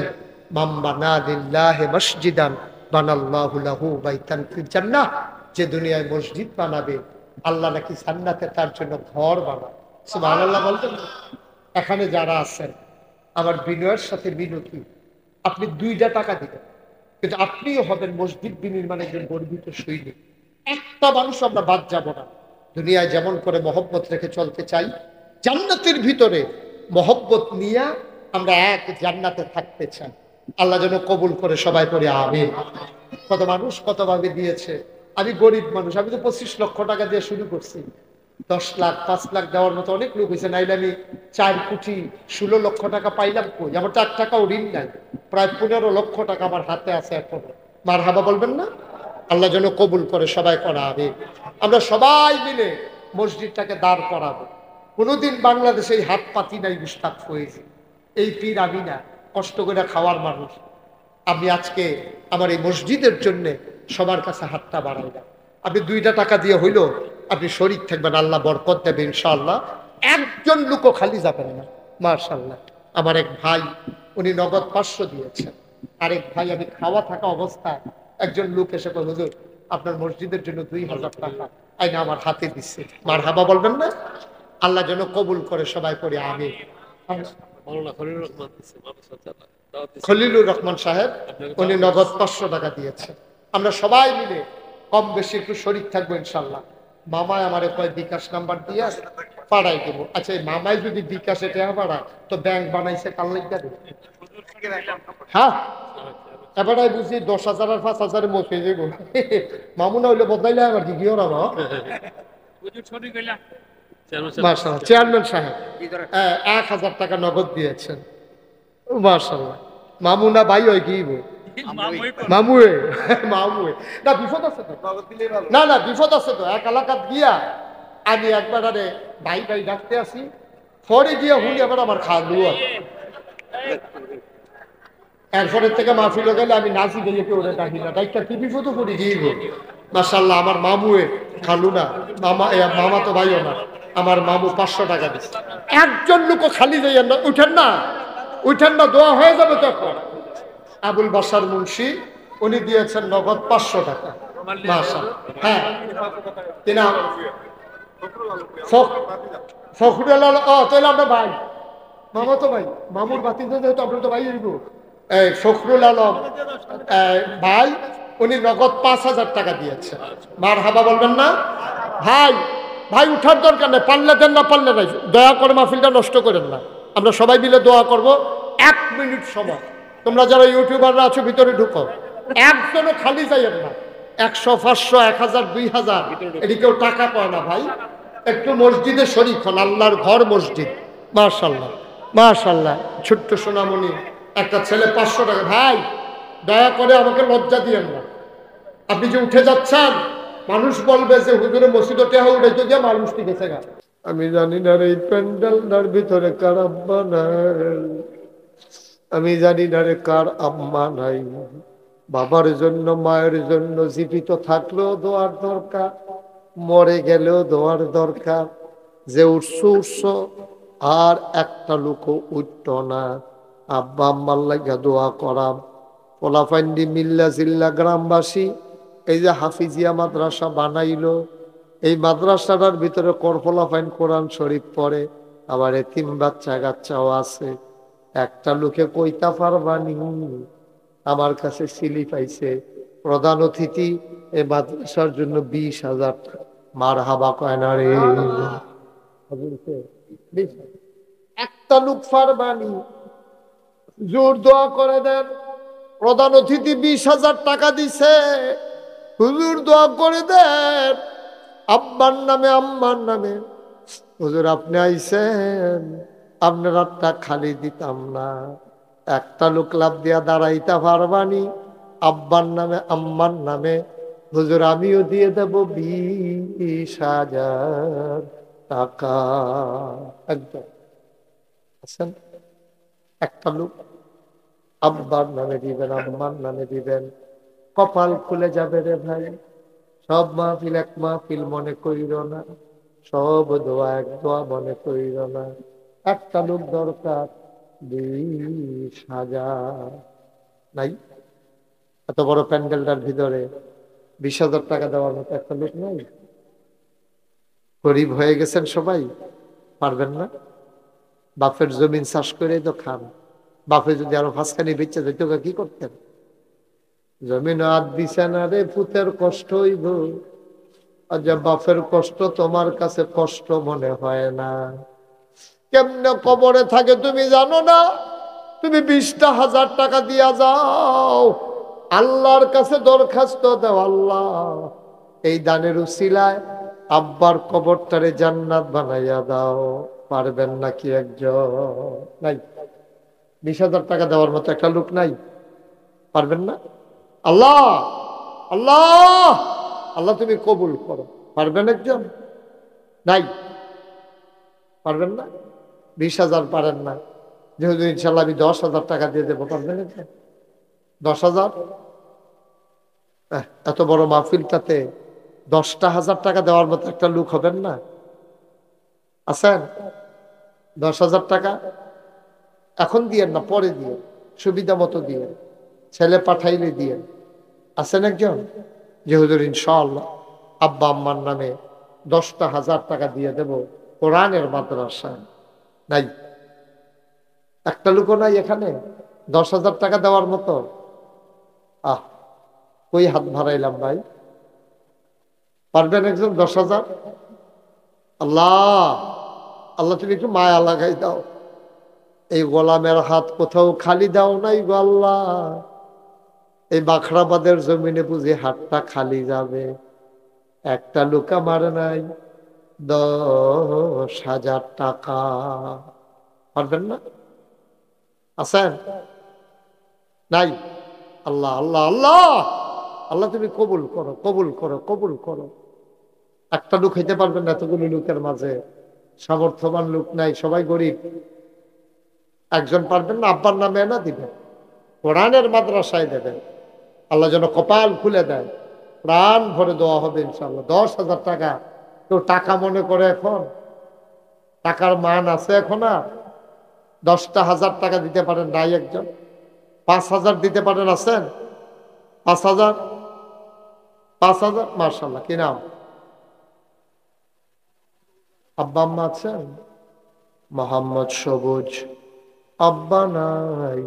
মান বানা লিল্লাহি মসজিদান বানাল্লাহু লাহু বাইতান ফিল জান্নাহ, যে দুনিয়ায় মসজিদ বানাবে আল্লাহ নাকি জান্নাতে তার জন্য ঘর বানাবে। সুবহানাল্লাহ বলতেন। এখানে যারা আছেন আমার বিনয়ের সাথে মিনতি, আপনি 2টা টাকা দিবেন, কিন্তু আপনিও হবেন মসজিদ বিনির্মাণের একজন গর্বিত সৈনিক। একটা মানুষ আমরা বাদ যাব না। দুনিয়ায় যেমন করে মহব্বত রেখে চলতে চাই, জান্নাতের ভিতরে মহব্বত নিয়ে আমরা এক জান্নাতে থাকতে চাই। আল্লাহ যেন কবুল করে, সবাই করে আমিন। কত মানুষ কতভাবে দিয়েছে। আমি গরিব মানুষ, আমি তো 25 লক্ষ টাকা দিয়ে শুরু করছি। 10 লাখ 5 লাখ দেওয়ার মতো অনেক লোক হয়েছে, নাইলে আমি 4 কোটি 16 লক্ষ টাকা পাইলাম কই? আমার তো 1 টাকাও ঋণ নাই। প্রায় 15 লক্ষ টাকা আমার হাতে আছে এখন। মারহাবা বলবেন না? আল্লাহ যেন কবুল করে, সবাই করা হবে। আমরা সবাই মিলে মসজিদটাকে দাঁড় করাবো। কোনোদিন বাংলাদেশে এই হাত পাতি নাই মুস্তাক হয়েছে। এই পীর আমি না, কষ্ট করে খাওয়ার মানুষ। আমি আজকে আমার এই মসজিদের জন্য সবার কাছে হাতটা বাড়াইলাম। আপনি 2টা টাকা দিয়ে হইল আপনি শরীক থাকবেন, আল্লাহ বরকত দেবে ইনশাআল্লাহ। একজন লোকও খালি যাবেন না। মাশাআল্লাহ। আমার এক ভাই উনি নগদ 500 দিয়েছেন। আরেক ভাই আমি খাওয়া থাকা অবস্থায় একজন লোক এসে বলল, হুজুর আপনার মসজিদের জন্য 2000 টাকা আইনা আমার হাতে দিচ্ছে। মারহাবা বলবেন না? আল্লাহ যেন কবুল করে, সবাই করে আমিন। খলিলুর রহমান সাহেব উনি নগদ 500 টাকা দিয়েছেন। আমরা সবাই মিলে কম বেশি একটু শরীক থাকবো ইনশাল্লাহ। মামায় আমার কয় বিকাশ নাম্বার দিয়ে পাড়াই দেবো। আচ্ছা এই মামাই যদি বিকাশে টাকা পাড়ায় তো ব্যাংক বানাইছে কাল লাগা দেবে। হ্যাঁ এবারে বুঝি 10,000 আর 5,000 মতো যাব। মামুনা হইলে বদলাইলে আবার কি গিয়ে রাখো। মাশাআল্লাহ চেয়ারম্যান সাহেব 1000 টাকা নগদ দিয়েছেন। মাশাআল্লাহ। মামুনা ভাই হয় কি মামুয়ে মামুয়ে না বিপদ আছে তো, না না বিপদ আছে তো। এক এলাকাত গিয়া আমি একবার আরে ভাই ভাই ডাকতে আসি, পরে গিয়া হুলি আবার আমার খাওয়া দুয়া। এরপরের থেকে মাহফিল গেলে আমি নাচি গেলে কেউ ওরা ডাকি না, ডাইটা কি বিপদ করে দিয়ে। মাশাআল্লাহ আমার মামুয়ে খালু না, মামা তো ভাইও না, আমার মামু 500 টাকা দিচ্ছে। একজন লোক খালি যাইয়েন না, উঠেন না উঠেন না, দোয়া হয়ে যাবে তখন। আবুল বাসার মুন্সি উনি দিয়েছেন নগদ 500 টাকা। মাশাআল্লাহ। হ্যাঁ কিনা ফখরুল আলম, ও তাহলে আমরা ভাই, মামা তো ভাই, মামুর বাতি যেহেতু আপনার তো ভাই হইব। এই ফখরুল আলম ভাই উনি নগদ 5,000 টাকা দিয়েছেন। মারহাবা বলবেন না? ভাই ভাই উঠার দরকার নেই, পারলে দেন না পারলে নাই, দয়া করে মাহফিলটা নষ্ট করেন না। আমরা সবাই মিলে দোয়া করব। 1 মিনিট সময় তোমরা যারা ইউটিউবাররা আছো ভিতরে ঢুকো, একজনও খালি যাইয়েন না। 100 500 1000 2000 এটি কেউ টাকা পায় না ভাই। একটু মসজিদে শরীক হন, আল্লাহর ঘর মসজিদ। মাশাআল্লাহ মাশাআল্লাহ। ছোট্ট সোনামণি একটা ছেলে 500 টাকা। ভাই দয়া করে আমাকে লজ্জা দিয়েন না। আপনি যে উঠে যাচ্ছেন মানুষ বলবে যে হুজুরে মসজিদে টেহা উঠাইতে গিয়ে মানুষ ঠিক আছে গা। আমি জানি না এই প্যান্ডেলটার ভিতরে কার আব্বা নাই, আমি জানি না রে কার আম্মা নাই। বাবার জন্য মায়ের জন্য জীবিত থাকলেও দোয়ার দরকার, মরে গেলেও দোয়ার দরকার। যে উঠছো উঠছো আর একটা লোক উঠত না, আব্বা আম্মার লাগা দোয়া করাম। পোলাপান্ডি মিল্লা জিল্লা গ্রামবাসী এই যে হাফিজিয়া মাদ্রাসা বানাইলো, এই মাদ্রাসাটার ভিতরে করপোলাপাইন কোরআন শরীফ পড়ে, আবার এতিম বাচ্চা কাচ্চাও আছে। একটা লোকে কইতা পারবানি আমার কাছে সিলি পাইছে প্রধান অতিথি এই মাদ্রাসার জন্য 20,000 টাকা। মারহাবা কয় না রে? একটা লোক পারবানি জোর দোয়া করে দেন। প্রধান অতিথি 20,000 টাকা দিছে, হুজুর দোয়া করে দেন আব্বার নামে আম্মার নামে। হুজুর আপনি আইছেন, আপনার হাতটা খালি দিতাম না। একটা লোক লাভ দিয়া দাঁড়াইতে পারবানি আব্বার নামে আম্মার নামে, হুজুর আমিও দিয়ে দেব 20,000 টাকা। একদম আছেন একটা লোক আব্বার নামে দিবেন আম্মার নামে দিবেন, কপাল খুলে যাবে রে ভাই। সব মাহফিল এক মাহফিল মনে করিল না, সব দোয়া এক দোয়া মনে করিল না। একটা লোক দরকার 20,000। নাই এত বড় প্যান্ডেলটার ভিতরে 20,000 টাকা দেওয়ার মতো একটা লোক নাই? গরিব হয়ে গেছেন সবাই। পারবেন না? বাপের জমিন চাষ করে তো খান। বাপে যদি আরো ফাঁসখানি বেচে যেত কি করতেন? জমিন হাত দিছে না রে পুতের কষ্ট হইব, আর যে বাপের কষ্ট তোমার কাছে কষ্ট মনে হয় না। কেমনে কবরে থাকে তুমি জানো না? তুমি 20,000 টাকা দিয়া যাও, আল্লাহর কাছে দরখাস্ত দাও, আল্লাহ এই দানের উসিলায় আব্বার কবরটারে জান্নাত বানাইয়া দাও। পারবেন নাকি একজন? নাই। 20,000 টাকা দেওয়ার মতো একটা লোক নাই? পারবেন না? আল্লাহ, আল্লাহ, আল্লাহ তুমি কবুল করো। পারবেন একজন? নাই। পারবেন না? 20,000 পারেন না, যেহেতু ইনশাল্লাহ আমি 10,000 টাকা দিয়ে দেবো। পারবেন একজন? 10,000? এত বড় মাহফিলটাতে 10,000 টাকা দেওয়ার মতো একটা লোক হবেন না? আছেন? 10,000 টাকা এখন দিয়েন না, পরে দিয়ে, সুবিধা মতো দিয়ে, ছেলে পাঠাইলে দিয়ে। আছেন একজন? যে হুজুর ইনশাআল্লাহ আব্বা আম্মার নামে 10,000 টাকা দিয়ে দেব কোরআনের মাদ্রাসায়? নাই। একটা লোকও নাই এখানে 10,000 টাকা দেওয়ার মতো? আহ, কই হাত ভারাইলাম ভাই। পারবেন একজন 10,000? আল্লাহ, আল্লাহ তুমি একটু মায়া লাগাই দাও। এই গোলামের হাত কোথাও খালি দাও নাই গো আল্লাহ। এই বাখরাবাদের জমিনে বুঝি হাতটা খালি যাবে? একটা লোক আমার নাই 10,000 টাকা। পারবেন না? আছেন? নাই। আল্লাহ, আল্লাহ, আল্লাহ, আল্লাহ তুমি কবুল করো, কবুল করো, কবুল করো। একটা লোক হইতে পারবেন না এতগুলো লোকের মাঝে? সামর্থ্যবান লোক নাই, সবাই গরিব। একজন পারবেন না? আব্বার নামে না দিবেন, কোরআনের মাদ্রাসায় দেবেন, আল্লাহ যেন কপাল খুলে দেয়, প্রাণ ভরে দেওয়া হবে ইনশাল্লাহ। 10,000 টাকা কেউ টাকা মনে করে এখন? টাকার মান আছে এখন? আর 10,000 টাকা দিতে পারেন নাই একজন? 5,000 দিতে পারেন? আছেন? 5,000? 5,000? মার্শাল্লাহ। কি নাম? আব্বা আম্মা আছেন? মোহাম্মদ সবুজ। আব্বা নাই,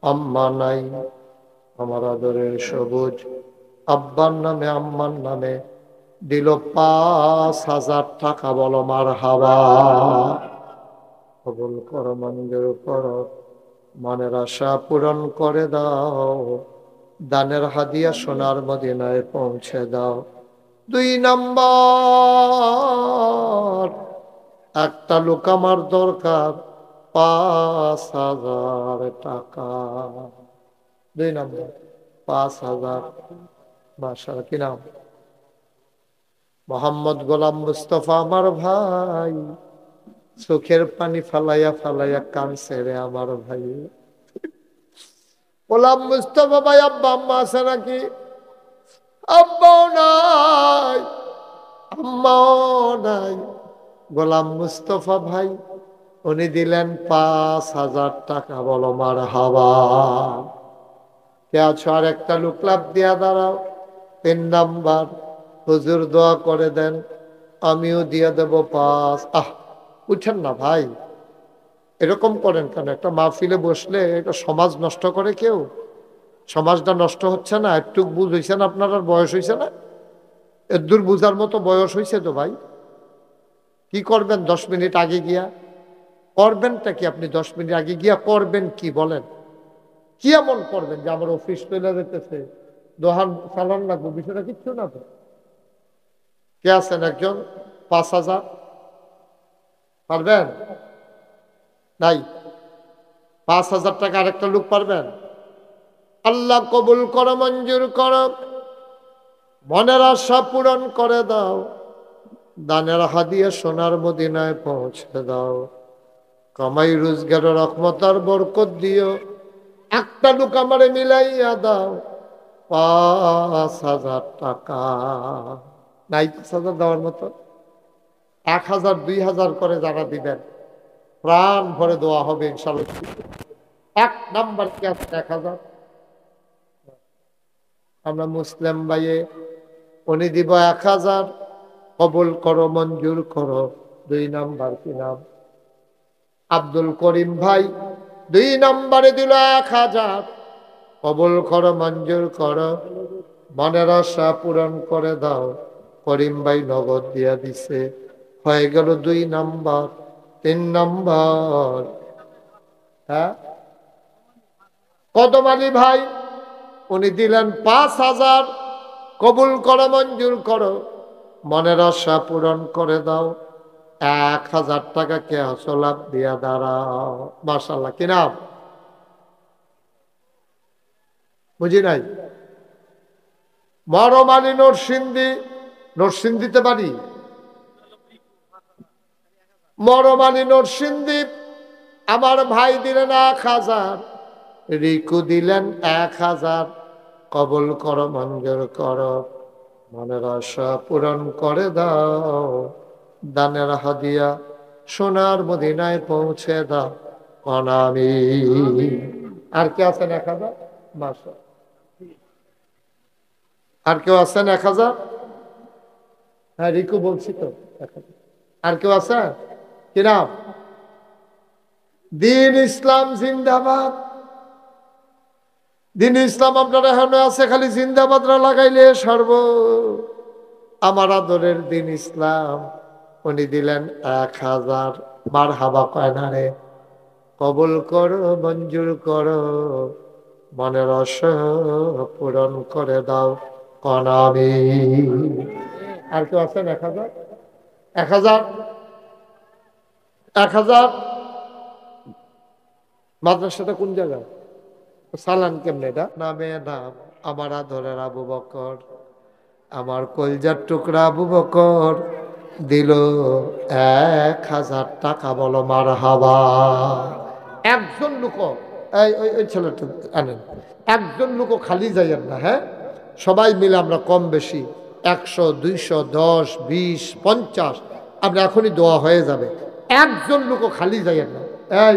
আম্মা নাই, আমার আদরের সবুজ আব্বার নামে আম্মার নামে দিল 5,000 টাকা। বলো মারহাবা। কবুল করো, মঞ্জুর করো, মনের আশা পূরণ করে দাও, দানের হাদিয়া সোনার মদিনায় পৌঁছে দাও। 2 নাম্বার, একটা লোক আমার দরকার 5,000 টাকা। 2 নাম্বার 5,000। মাশাআল্লাহ। কি নাম? মোহাম্মদ গোলাম মুস্তফা আমার ভাই, চোখের পানি ফালাইয়া ফালাইয়া কানছে রে আমার ভাই। গোলাম মুস্তফা ভাই, আব্বা আম্মা আছে নাকি? আব্বাও নাই, আম্মাও নাই। গোলাম মুস্তফা ভাই উনি দিলেন 5,000 টাকা। বলো মারহাবা। কে আছো? আর একটা লোক লাভ দিয়া দাঁড়াও। 3 নাম্বার, হুজুর দোয়া করে দেন, আমিও দিয়ে দেব 5। উঠেন না ভাই, এরকম করেন কেন? একটা মাহফিলে বসলে এটা সমাজ নষ্ট করে কেউ? সমাজটা নষ্ট হচ্ছে না? একটু বুঝ হয়েছে না আপনার? আর বয়স হয়েছে না? এদূর বুঝার মতো বয়স হয়েছে তো ভাই। কি করবেন 10 মিনিট আগে গিয়া? করবেনটা কি আপনি 10 মিনিট আগে গিয়া করবেন কি বলেন? কি এমন করবেন যে আমার অফিস চলে যেতেছে, দোহান চালান লাগবো? বিষয়টা কিচ্ছু না তো। কে আছেন একজন? 5,000 পারবেন? নাই। 5,000 টাকা আরেকটা লোক পারবেন? আল্লাহ কবুল করো, মঞ্জুর করো, মনের আশা পূরণ করে দাও, দানের হাদিয়া সোনার মদিনায় পৌঁছে দাও, কামাই রোজগারের রহমত আর বরকত দিও। একটা লোক আমারে মিলাইয়া দাও 5,000 টাকা। নাই 5,000 দেওয়ার মতো? 1,000 2,000 করে যারা দিবেন প্রাণ ভরে দেওয়া হবে ইনশাল্লাহ। 1 নাম্বার কি আছে? 1,000। আমরা মুসলিম ভাইয়ে উনি দিব 1,000। কবুল করো, মঞ্জুর করো, 2 নাম্বার কি নাম? আব্দুল করিম ভাই 2 নম্বরে দিল 1000। কবুল করো, মঞ্জুর করো, মনের আশা পূরণ করে দাও। করিম ভাই নগদ দিয়া দিছে, হয়ে গেল 2 নাম্বার। 3 নাম্বার, হ্যাঁ, কদম আলী ভাই উনি দিলেন 5000। কবুল করো, মঞ্জুর করো, মনের আশা পূরণ করে দাও। 1000 টাকা কে আসলাপ দিয়া দাঁড়াও। মাশাআল্লাহ, কি নাম? বুঝি নাই। মরম আলী নরসিংদী, নরসিংদীতে বাড়ি। মরম আলী নরসিংদী আমার ভাই দিলেন 1000। রিকু দিলেন 1000। কবুল করো, মঞ্জুর করো, মনের আশা পূরণ করে দাও। দানের হাদিয়া সোনার মদিনায় পৌঁছে দাও। অনামি। আর কে আছেন 1000? মাসা। আর কেউ আছেন 1000? হ্যাঁ, রিকু বলছি তো 1000। আর কেউ আছে? কি নাম? দিন ইসলাম জিন্দাবাদ। দিন ইসলাম আপনার এখানে আছে, খালি জিন্দাবাদরা লাগাইলে সর্ব। আমার আদরের দিন ইসলাম উনি দিলেন 1000। মারহাবা কয় না রে? কবুল করো, মঞ্জুর করো, মনের আশা পূরণ করে দাও। কনামি। আর কেউ আছেন 1000? 1000, 1000। মাদ্রাসাটা কোন জায়গায়? সালান কেমনে এটা? নামে নাম আমার আদরের আবু বকর, আমার কলজার টুকরা আবু বকর দিল 1000 টাকা। বলো মারহাবা। একজন লোক, এই ছেলেটা আনেন, একজন লোক খালি যাইয়েন না, হ্যাঁ, সবাই মিলে আমরা কম বেশি 100, 200, 10, 20, 50 আমরা এখনই দোয়া হয়ে যাবে। একজন লোক খালি যাইয়েন না। এই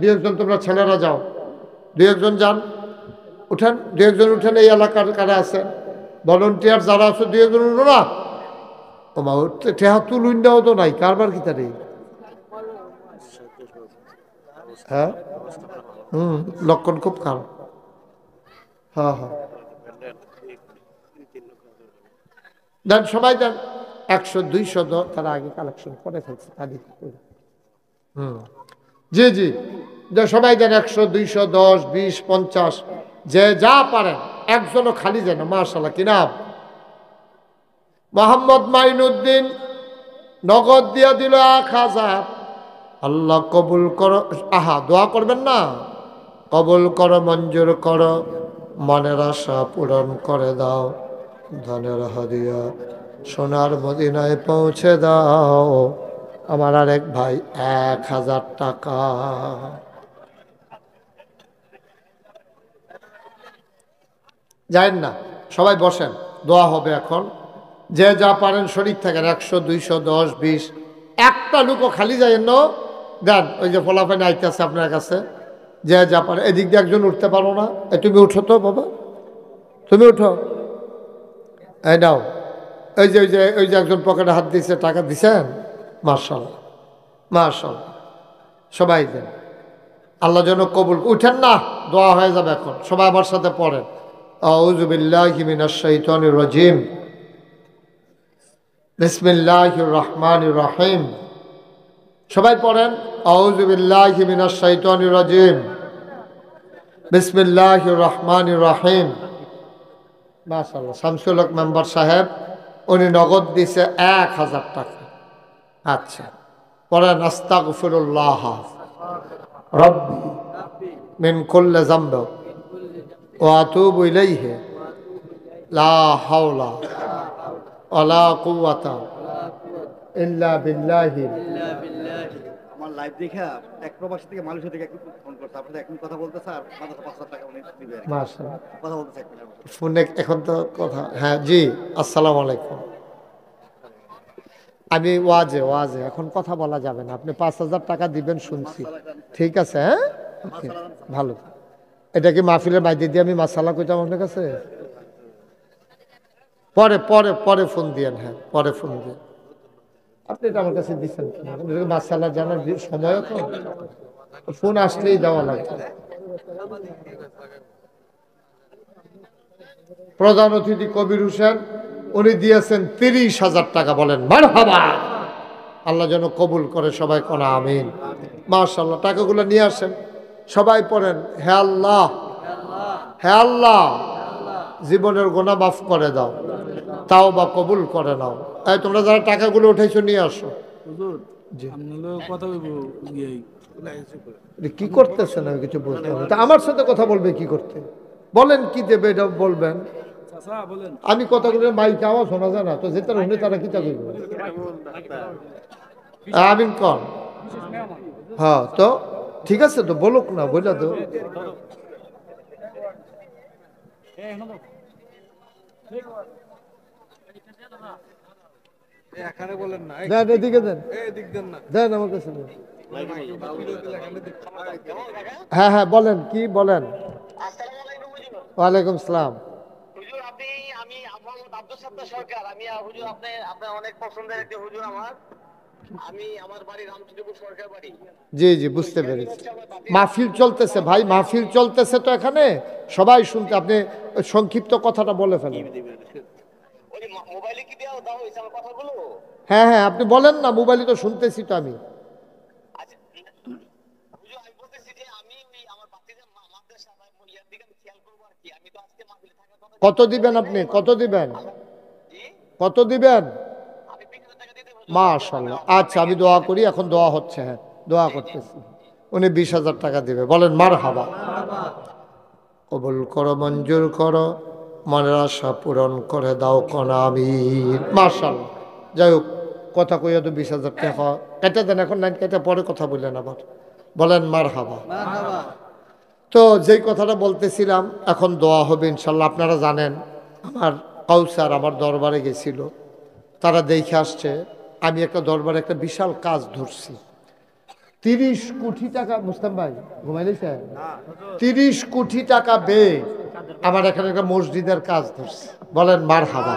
2-1 তোমরা ছেলেরা যাও, 2-1 যান, উঠেন, 2-1 উঠেন। এই এলাকার কারা আছেন ভলেন্টিয়ার যারা আছে 2-1 উঠো না। ও মা, টেহা তুলুন দেওয়া তো নাই, কারবার কি তারে? হ্যাঁ, লক্ষণ খুব খারাপ। হ্যাঁ হ্যাঁ, দেন সবাই দেন। 100, 200 তারা আগে কালেকশন করে ফেলছে তাদের। জি জি, সবাই দেন 100, 200, 10, 20, 50 যে যা পারেন। একজনও খালি যায় না। মাশাআল্লাহ, কি নাম? মোহাম্মদ মাইনুদ্দিন নগদ দিয়া দিল 1000। আল্লাহ কবুল করো। আহা, দোয়া করবেন না? কবুল করো, মঞ্জুর করো, মনের আশা পূরণ করে দাও। ধনের হাদিয়া সোনার মদিনায় পৌঁছে দাও। আমার আরেক ভাই 1000 টাকা। যাইন না, সবাই বসেন, দোয়া হবে এখন। যে যা পারেন শরীর থাকেন। 100, 200, 10, 20। একটা লোকও খালি যাইয়েন না। দেন, ওই যে ফলাফল আইতেছে আপনার কাছে, যে যা পারে। এদিক দিয়ে একজন উঠতে পারো না? তুমি উঠো তো বাবা, তুমি উঠো। এই নাও। ওই যে একজন পকেটে হাত দিয়েছে, টাকা দিছেন। মাশাআল্লাহ, মাশাআল্লাহ। সবাই দেন, আল্লাহ যেন কবুল। উঠেন না, দোয়া হয়ে যাবে এখন। সবাই আমার সাথে পড়েন, আউযু বিল্লাহি মিনাশ শাইতানির রাজিম, বিসমিল্লাহির রহমানির রহিম। সবাই পড়েন, আউযু বিল্লাহি মিনাশ শাইতানির রাজিম, বিসমিল্লাহির রহমানির রহিম। মাশাআল্লাহ। শামসুল হক মেম্বার সাহেব উনি নগদ দিছে 1000 টাকা। আচ্ছা, পড়েন, আস্তাগফিরুল্লাহ রাব্বি মিন কুল্লি যামব ওয়া আতুবু ইলাইহি লা হাওলা ওয়ালা কুওয়াতা ইল্লা বিল্লাহি। আমার লাইভ দেখা এক প্রবাসী থেকে মালয়েশিয়া থেকে একটু ফোন করছে, আপনাদের এখন কথা বলতে স্যার মাত্র 5,000 টাকা উনি দিবে আর কি। মাশাআল্লাহ, কথা বলতেছে এক মিনিট। ফোনে এখন তো কথা। হ্যাঁ জি, আসসালামু আলাইকুম। আমি ওয়াজে এখন কথা বলা যাবে না। আপনি 5000 টাকা দিবেন শুনছি, ঠিক আছে? হ্যাঁ, ওকে, ভালো। এটা কি মাহফিলের বাইরে দিয়ে আমি মাসালা কইতাম আপনার কাছে? পরে পরে পরে ফোন দিয়েন। হ্যাঁ, পরে ফোন দিয়েন। আপনি এটা আমার কাছে দিচ্ছেন মাসালা জানার সময় তো ফোন আসলেই দেওয়া লাগবে। প্রধান অতিথি কবির হোসেন উনি দিয়েছেন 30,000 টাকা। বলেন মারহাবা। আল্লাহ যেন কবুল করে, সবাই কোন আমিন। মাশাআল্লাহ, টাকাগুলো নিয়ে আসেন, সবাই পড়েন হে আল্লাহ, হে আল্লাহ জীবনের গুনাহ মাফ করে দাও, তাও বা কবুল করে নাও। এই তোমরা যারা টাকাগুলো উঠাইছো নিয়ে আসো। কি করতেছেন আমি কিছু বুঝতে পারি। আমার সাথে কথা বলবে কি করতে, বলেন কি দেবে এটা বলবেন। আমি কথাগুলো মাইকে আওয়াজ শোনা যায় না তো, যেটা শুনে তারা কি করবে। আমিন কন। হ্যাঁ তো ঠিক আছে তো, বলুক না, বুঝলা তো। দেন এদিকে, দেন দেন আমার কাছে দেন। হ্যাঁ হ্যাঁ বলেন, কি বলেন। ওয়ালাইকুম সালাম। হুজুর আপনি, আমি মোহাম্মদ আব্দুল সাত্তার সরকার। আমি হুজুর আপনার অনেক পছন্দের একজন হুজুর আমার। আমার বাড়ি রামচন্দ্রপুর সরকার বাড়ি। জি জি বুঝতে পেরেছি। মাহফিল চলতেছে ভাই, মাহফিল চলতেছে তো এখানে সবাই শুনতে, আপনি সংক্ষিপ্ত কথাটা বলে ফেলেন। ওই মোবাইলে কি দেওয়া হয়েছে আমার কথাগুলো? হ্যাঁ হ্যাঁ আপনি বলেন না, মোবাইলে তো শুনতেছি তো আমি। আচ্ছা হুজুর, আমি বলতেছি যে আমি ওই আমার বাচ্চাদের মাদ্রাসা বা ইয়ার দিকে আমি খেয়াল করবো আর কি। আমি তো আজকে মাহফিলে থাকার কথা। কত দিবেন আপনি, কত দিবেন, জি কত দিবেন? আমি 20,000 টাকা দিতে হুজুর। মাশাআল্লাহ, আচ্ছা আমি দোয়া করি, এখন দোয়া হচ্ছে। হ্যাঁ দোয়া করতেছি। উনি 20,000 টাকা দিবে। বলেন মারহাবা। কবুল করো, মঞ্জুর করো, মনের আশা পূরণ করে দাও কোন আমিন। মাশাআল্লাহ। যাই হোক, কথা কইয়া তো 20,000 টাকা কেটে দেন, এখন নাই কেটে পরে কথা বললেন আবার। বলেন মারহাবা। তো যেই কথাটা বলতেছিলাম, এখন দোয়া হবে ইনশাল্লাহ। আপনারা জানেন আমার কাউসার আমার দরবারে গেছিল, তারা দেখে আসছে আমি একটা দরবারে একটা বিশাল কাজ ধরছি। 30 কোটি টাকা, মুস্তাম ভাই ঘুমাইলেছে, 30 কোটি টাকা ব্যয় আমার এখানে একটা মসজিদের কাজ ধরছি। বলেন মারহাবা।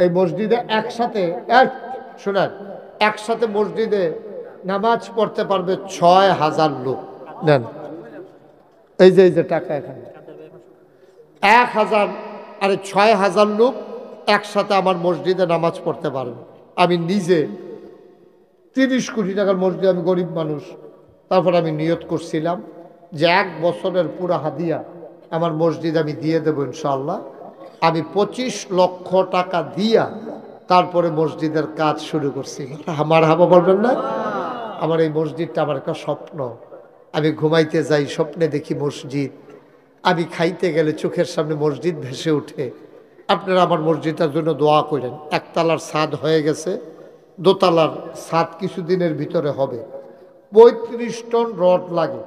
এই মসজিদে একসাথে শোনেন, একসাথে মসজিদে নামাজ পড়তে পারবে 6,000 লোক। নেন এই যে টাকা এখানে 1,000 আরে 6,000 লোক একসাথে আমার মসজিদে নামাজ পড়তে পারবে। আমি নিজে 30 কোটি টাকার মসজিদ, আমি গরিব মানুষ, তারপর আমি নিয়ত করছিলাম যে 1 বছরের পুরা হাদিয়া আমার মসজিদ আমি দিয়ে দেবো ইনশাআল্লাহ। আমি 25 লক্ষ টাকা দিয়া তারপরে মসজিদের কাজ শুরু করছি। আমার হাবা বলবেন না। আমার এই মসজিদটা আমার একটা স্বপ্ন। আমি ঘুমাইতে যাই, স্বপ্নে দেখি মসজিদ। আমি খাইতে গেলে চোখের সামনে মসজিদ ভেসে ওঠে। আপনারা আমার মসজিদটার জন্য দোয়া করেন। একতলার ছাদ হয়ে গেছে, দোতলার ছাদ কিছুদিনের ভিতরে হবে। 35 টন রড লাগে,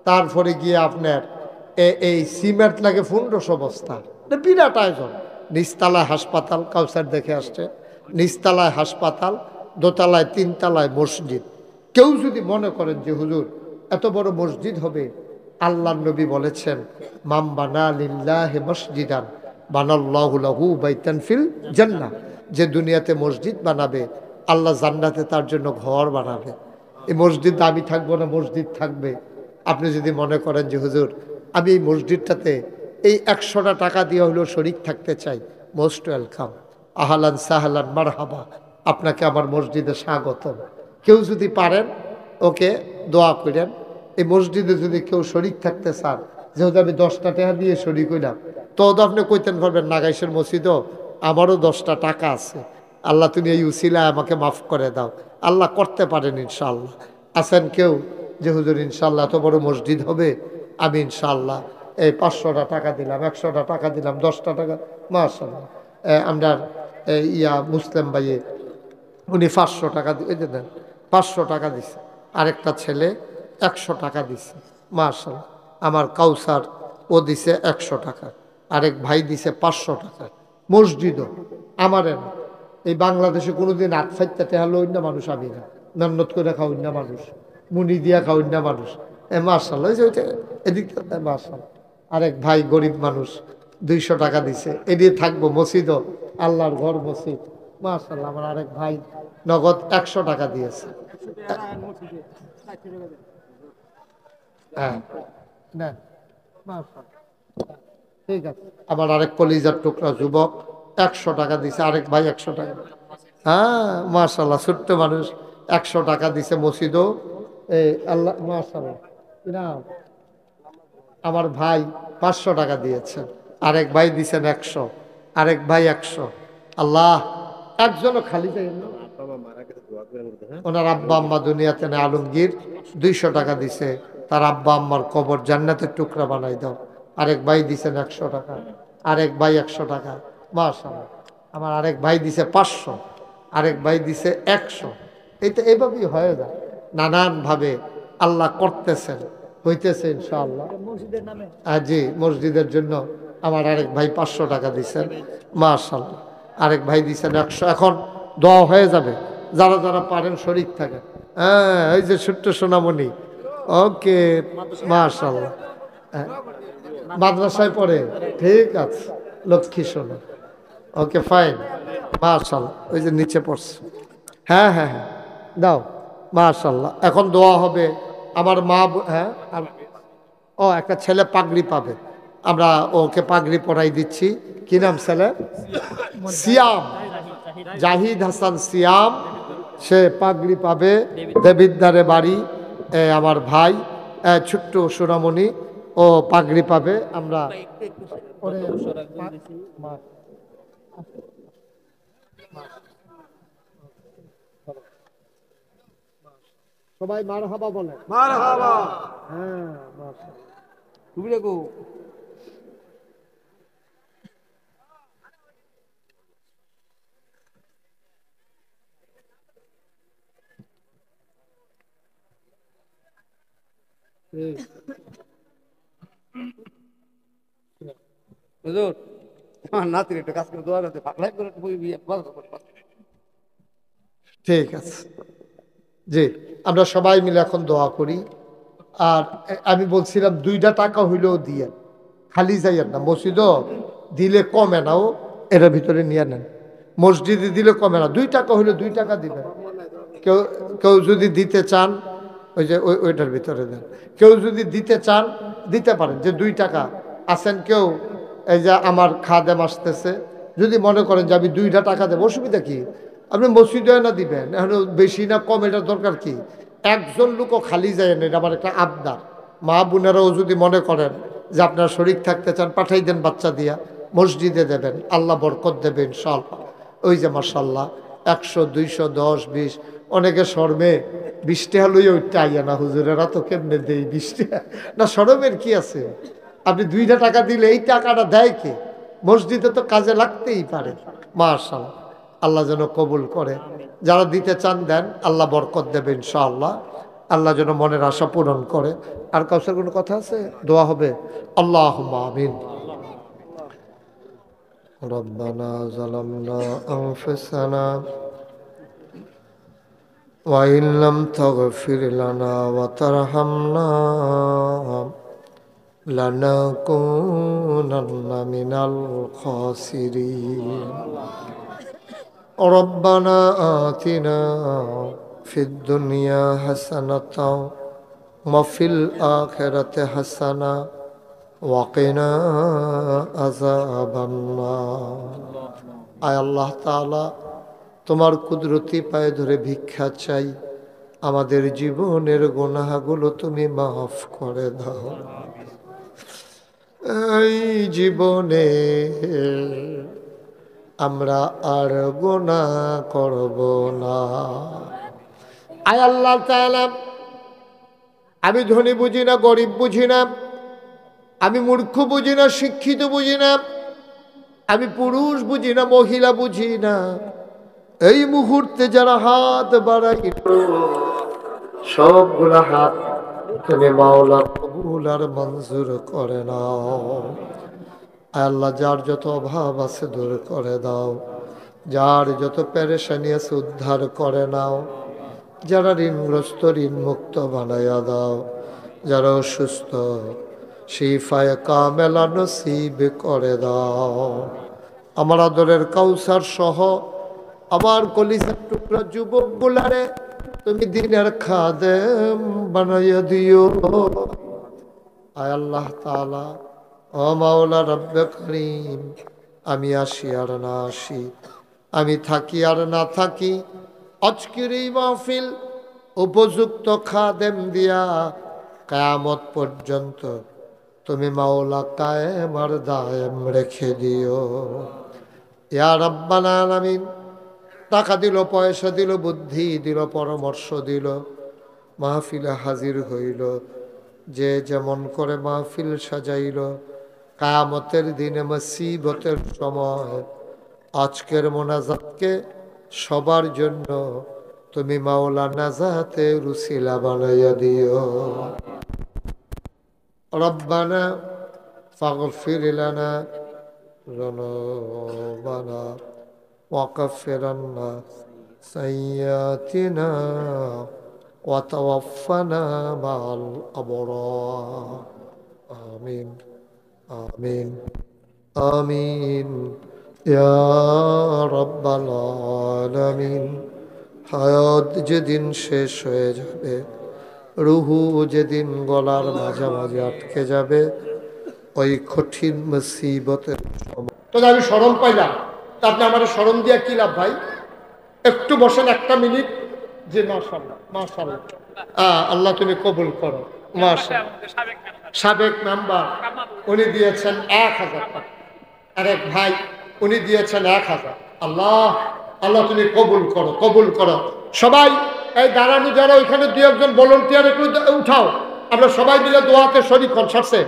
তারপরে গিয়ে আপনার এই সিমেন্ট লাগে 1500 বস্তা। বিরাট আয়োজন। নিচতলায় হাসপাতাল, কাউসার দেখে আসছে, নিচতলায় হাসপাতাল, দোতলায় 3 তলায় মসজিদ। কেউ যদি মনে করেন যে হুজুর এত বড় মসজিদ হবে, আল্লাহর নবী বলেছেন মাম বানা লিল্লাহি মসজিদান বানাল্লাহু লাহু বাইতান ফিল জান্নাহ। যে দুনিয়াতে মসজিদ বানাবে, আল্লাহ জান্নাতে তার জন্য ঘর বানাবে। এই মসজিদ আমি থাকবো না, মসজিদ থাকবে। আপনি যদি মনে করেন যে হুজুর আমি এই মসজিদটাতে এই 100টা টাকা দিয়ে হলেও শরিক থাকতে চাই, মোস্ট ওয়েলকাম, আহলান সাহলান মারহাবা, আপনাকে আমার মসজিদে স্বাগতম। কেউ যদি পারেন ওকে দোয়া করেন। এই মসজিদে যদি কেউ শরিক থাকতে চান, যেহেতু আমি 10টা টাকা দিয়ে শরিক হইলাম, তো আপনি কইতেন পারবেন নাগাইশের মসজিদও আমারও 10টা টাকা আছে, আল্লাহ তুমি এই উসিলায় আমাকে মাফ করে দাও। আল্লাহ করতে পারেন ইনশাআল্লাহ। আছেন কেউ যে হুজুর ইনশাআল্লাহ এত বড় মসজিদ হবে, আমি ইনশাআল্লাহ এই 500টা টাকা দিলাম, 100টা টাকা দিলাম, 10টা টাকা। মাশাআল্লাহ। আমরা মুসলিম ভাইয়ে উনি 500 টাকা দিয়ে দেন, 500 টাকা দিছে। আরেকটা ছেলে 100 টাকা দিছে। মাশাআল্লাহ। আমার কাউসার ও দিছে 100 টাকা, আরেক ভাই দিছে 500 টাকা। মসজিদও আমারে না। এই বাংলাদেশে কোনোদিন 8-4টা টাকা লইন না মানুষ, আমি না মেহনত করে খাওয়াই না মানুষ, মুনি দিয়া খাওয়াই না মানুষ। মাশাআল্লাহ, এদিক মাশাআল্লাহ। আরেক ভাই গরিব মানুষ 200 টাকা দিছে। এদিকে থাকবো মসজিদও, আল্লাহর ঘর মসজিদ, মাশাআল্লাহ আমার আরেক ভাই নগদ 100 টাকা দিয়েছে। হ্যাঁ নেন, মাশাআল্লাহ। ঠিক আছে, আমার আরেক কলিজার টুকরা যুবক 100 টাকা দিছে, আরেক ভাই 100 টাকা। হ্যাঁ মাশাআল্লাহ, ছোট্ট মানুষ 100 টাকা দিছে মসজিদও। এই আল্লাহ মাশাআল্লাহ। কি নাম? আমার ভাই 500 টাকা দিয়েছেন, আরেক ভাই দিছেন 100, আরেক ভাই 100। আল্লাহ, একজনও খালি যাই না। ওনার আব্বা আম্মা দুনিয়াতে নেই, আলমগীর 200 টাকা দিছে, তার আব্বা আম্মার কবর জান্নাতের টুকরা বানাই দাও। আরেক ভাই দিছেন 100 টাকা, আরেক ভাই 100 টাকা। মাশাআল্লাহ, আমার আরেক ভাই দিছে 500, আরেক ভাই দিছে 100। এইটা এইভাবেই হয়ে যায়, নানানভাবে আল্লাহ করতেছেন, হইতেছে ইনশাআল্লাহ। জি, মসজিদের জন্য আমার আরেক ভাই 500 টাকা দিছেন, মাশাআল্লাহ। আরেক ভাই দিছেন 100। এখন দোয়া হয়ে যাবে, যারা যারা পারেন শরীক থাকে। হ্যাঁ, এই যে ছোট্ট সোনামণি, ওকে মাশাআল্লাহ। মাদ্রাসায় পড়ে, ঠিক আছে, লক্ষ্মী সোনা, ওকে ফাইন, মাশাআল্লাহ। ওই যে নিচে পড়ছে, হ্যাঁ হ্যাঁ হ্যাঁ, দাও, মাশাআল্লাহ। এখন দোয়া হবে আমার মা, হ্যাঁ। ও একটা ছেলে পাগড়ি পাবে, আমরা ওকে পাগড়ি পরাই দিচ্ছি। কি নাম ছেলে? সিয়াম, জাহিদ হাসান সিয়াম, সে পাগড়ি পাবে। দেবিদ্দারে বাড়ি, আমার ভাই ছোট্ট সোনামণি, ও পাগড়ি পাবে। আমরা সবাই মারহাবা বলে, মারহাবা। হ্যাঁ মাশাআল্লাহ। তুমি দেখো হুজুর, আমার নাতির একটা কাজ করে দোয়া করতে পাগলাই করে ঠিক আছে, জি, আমরা সবাই মিলে এখন দোয়া করি। আর আমি বলছিলাম 2টা টাকা হইলেও দিয়ে খালি যাইয়েন না, মসজিদও দিলে কমে নাও, এর ভিতরে নিয়ে নেন। মসজিদে দিলে কমে না, 2 টাকা হইলে 2 টাকা দিবেন। কেউ কেউ যদি দিতে চান, ওই যে ওইটার ভিতরে দেন। কেউ যদি দিতে চান দিতে পারেন, যে 2 টাকা আছেন কেউ, এই যে আমার খাদেম আসতেছে, যদি মনে করেন যে আমি 2টা টাকা দেবো, অসুবিধা কি? আপনি মসজিদে না দিবেন, এখন বেশি না কম এটার দরকার কি? একজন লোকও খালি যায় না, এটা আমার একটা আবদার। মা বোনেরাও যদি মনে করেন যে আপনারা শরীক থাকতে চান, পাঠাই দেন বাচ্চা দিয়া, মসজিদে দেবেন, আল্লাহ বরকত দেবেন ইনশাআল্লাহ। ওই যে মাশাআল্লাহ 100, 200, 10, 20, অনেকে শর্মে 20 টাকা লইয়া উঠতে আইয়া না, হুজুরেরা তো কেমনে দেই 20 টাকা না, শরমের কি আছে? আপনি 2টা টাকা দিলে এই টাকাটা দেয় কে? মসজিদে তো কাজে লাগতেই পারে। মাশাআল্লাহ, আল্লাহ যেন কবুল করে। যারা দিতে চান দেন, আল্লাহ বরকত দেবে ইনশাআল্লাহ। আল্লাহ যেন মনের আশা পূরণ করে। আর কাউসার কোনো কথা আছে? দোয়া হবে। আল্লাহুম্মা আমিন। রব্বানা যালামনা আনফুসানা ওয়া ইন লাম তাগফির লানা ওয়া তারহামনা লানাকুনান্না মিনাল খাসিরিন। রব্বানা আতিনা ফিদ দুনিয়া হাসানাতাও ওয়া ফিল আখিরাতি হাসানা ওয়া কিনা আযাবান নার। আয় আল্লাহ তাআলা, তোমার কুদরতি পায়ে ধরে ভিক্ষা চাই, আমাদের জীবনের গুনাহগুলো তুমি মাফ করে দাও। এই জীবনে আমরা আর গুনাহ করব না। আয় আল্লাহ তাআলা, আমি ধনী বুঝি না, গরিব বুঝি না, আমি মূর্খ বুঝি না, শিক্ষিত বুঝি না, আমি পুরুষ বুঝি না, মহিলা বুঝি না। এই মুহূর্তে যারা হাত বাড়াই, সবগুলা হাত তুমি মাওলা কবুল আর মঞ্জুর করে নাও। আল্লাহ, যার যত অভাব আছে দূর করে দাও, যার যত পেরেশানি আছে উদ্ধার করে নাও, যারা ঋণগ্রস্ত ঋণ মুক্ত বানাইয়া দাও, যারা অসুস্থ শিফায়ে কামেলা নসিব করে দাও। আমার আদরের কাউসার সহ আমার কলিজার টুকরা যুবক গুলারে তুমি দিনের খাদেম বানাইয়া দিও। আয় আল্লাহ তাআলা, ও মাওলা রব্বে করিম, আমি আসি আর না আসি, আমি থাকি আর না থাকি, আজকের এই মাহফিল উপযুক্ত খাদেম দিয়া কিয়ামত পর্যন্ত তুমি মাওলা কায়েম আর দায়েম রেখে দিও। ইয়া রাব্বাল আলামিন, টাকা দিল, পয়সা দিল, বুদ্ধি দিল, পরামর্শ দিল, মাহফিলে হাজির হইল, যে যেমন করে মাহফিল সাজাইল, কিয়ামতের দিনে মুসিবতের সময় আজকের মোনাজাতকে সবার জন্য তুমি মাওলা নাজাতে রুসিলা বানাইয়া দিও। রব্বানা ফাগফির লানা যুনুবানা ওয়াকাফির আন্না সাইয়্যাতিনা ওয়া তাওয়াফানা মা'আল আবরার। আমিন আমিন আমিন ইয়া রাব্বাল আলামিন। হায়াত যেদিন শেষ হয়ে যাবে, রুহু যেদিন গলার মাঝামাঝি আটকে যাবে, ওই কঠিন মুসিবতের সময় তো আমি শরম পাইলাম। তা আপনি আমার শরম দিয়া কি লাভ ভাই? একটু বসেন একটা মিনিট। যে মাশাআল্লাহ মাশাআল্লাহ, আল্লাহ তুমি কবুল করো। মাশাআল্লাহ, সাবেক মেম্বার উনি দিয়েছেন 1000 টাকা, আরেক ভাই উনি দিয়েছেন 1000। আল্লাহ আল্লাহ তুমি কবুল করো, কবুল করো। সবাই এই দাঁড়ানো যারা ওইখানে দুই একজন ভলান্টিয়ার একটু উঠাও, আমরা সবাই মিলে দোয়াতে শরীক হন। সরছে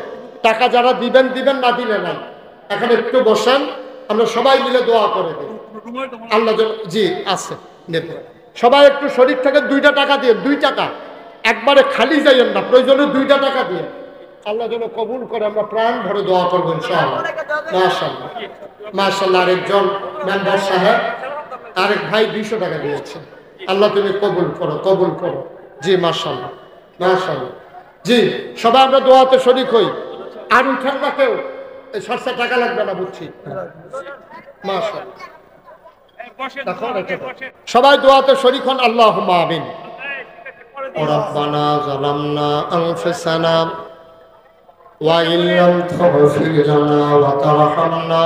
টাকা যারা দিবেন দিবেন, না দিলে নাই। এখন একটু বসেন, আমরা সবাই মিলে দোয়া করে দিই আল্লাহ। জি আছে, নেবে সবাই একটু শরীর থেকে 2টা টাকা দিয়ে, 2 টাকা একবারে খালি যাইয়েন না, প্রয়োজনে 2টা টাকা দিয়ে আল্লাহ যেন কবুল করে। আমরা প্রাণ ভরে দোয়া করবো ইনশাআল্লাহ। মাশাআল্লাহ মাশাআল্লাহ। আরেকজন মেম্বার সাহেব, আরেক ভাই 200 টাকা দিয়েছেন। আল্লাহ তুমি কবুল করো, কবুল করো। জি মাশাআল্লাহ মাশাআল্লাহ। জি সবাই আমরা দোয়াতে শরীক হই। আর উঠেন না কেউ, এই 700 টাকা লাগবে না, বুঝছি। মাশাআল্লাহ, সবাই দোয়াতে শরীক হন। আল্লাহুম্মা আমিন। রব্বানা যালামনা আনফুসানা ওয়া ইল্লাম তাগফির লানা ওয়া তারহামনা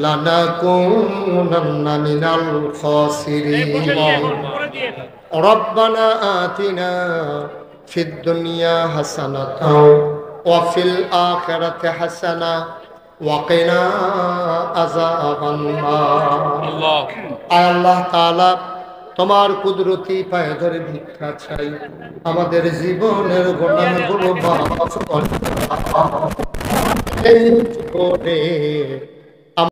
লানাকুনান্না মিনাল খাসিরিন। রব্বানা আতিনা ফিদ দুনিয়া হাসানাতাও ওয়া ফিল আখিরাতি হাসানা ওয়া কিনা আযাবান নার। আল্লাহ তাআলা, তোমার কুদরতি পায়ে ধরে ভিক্ষা চাই, আমাদের জীবনের গুনাহগুলো মাফ করে দাও। এই জীবনে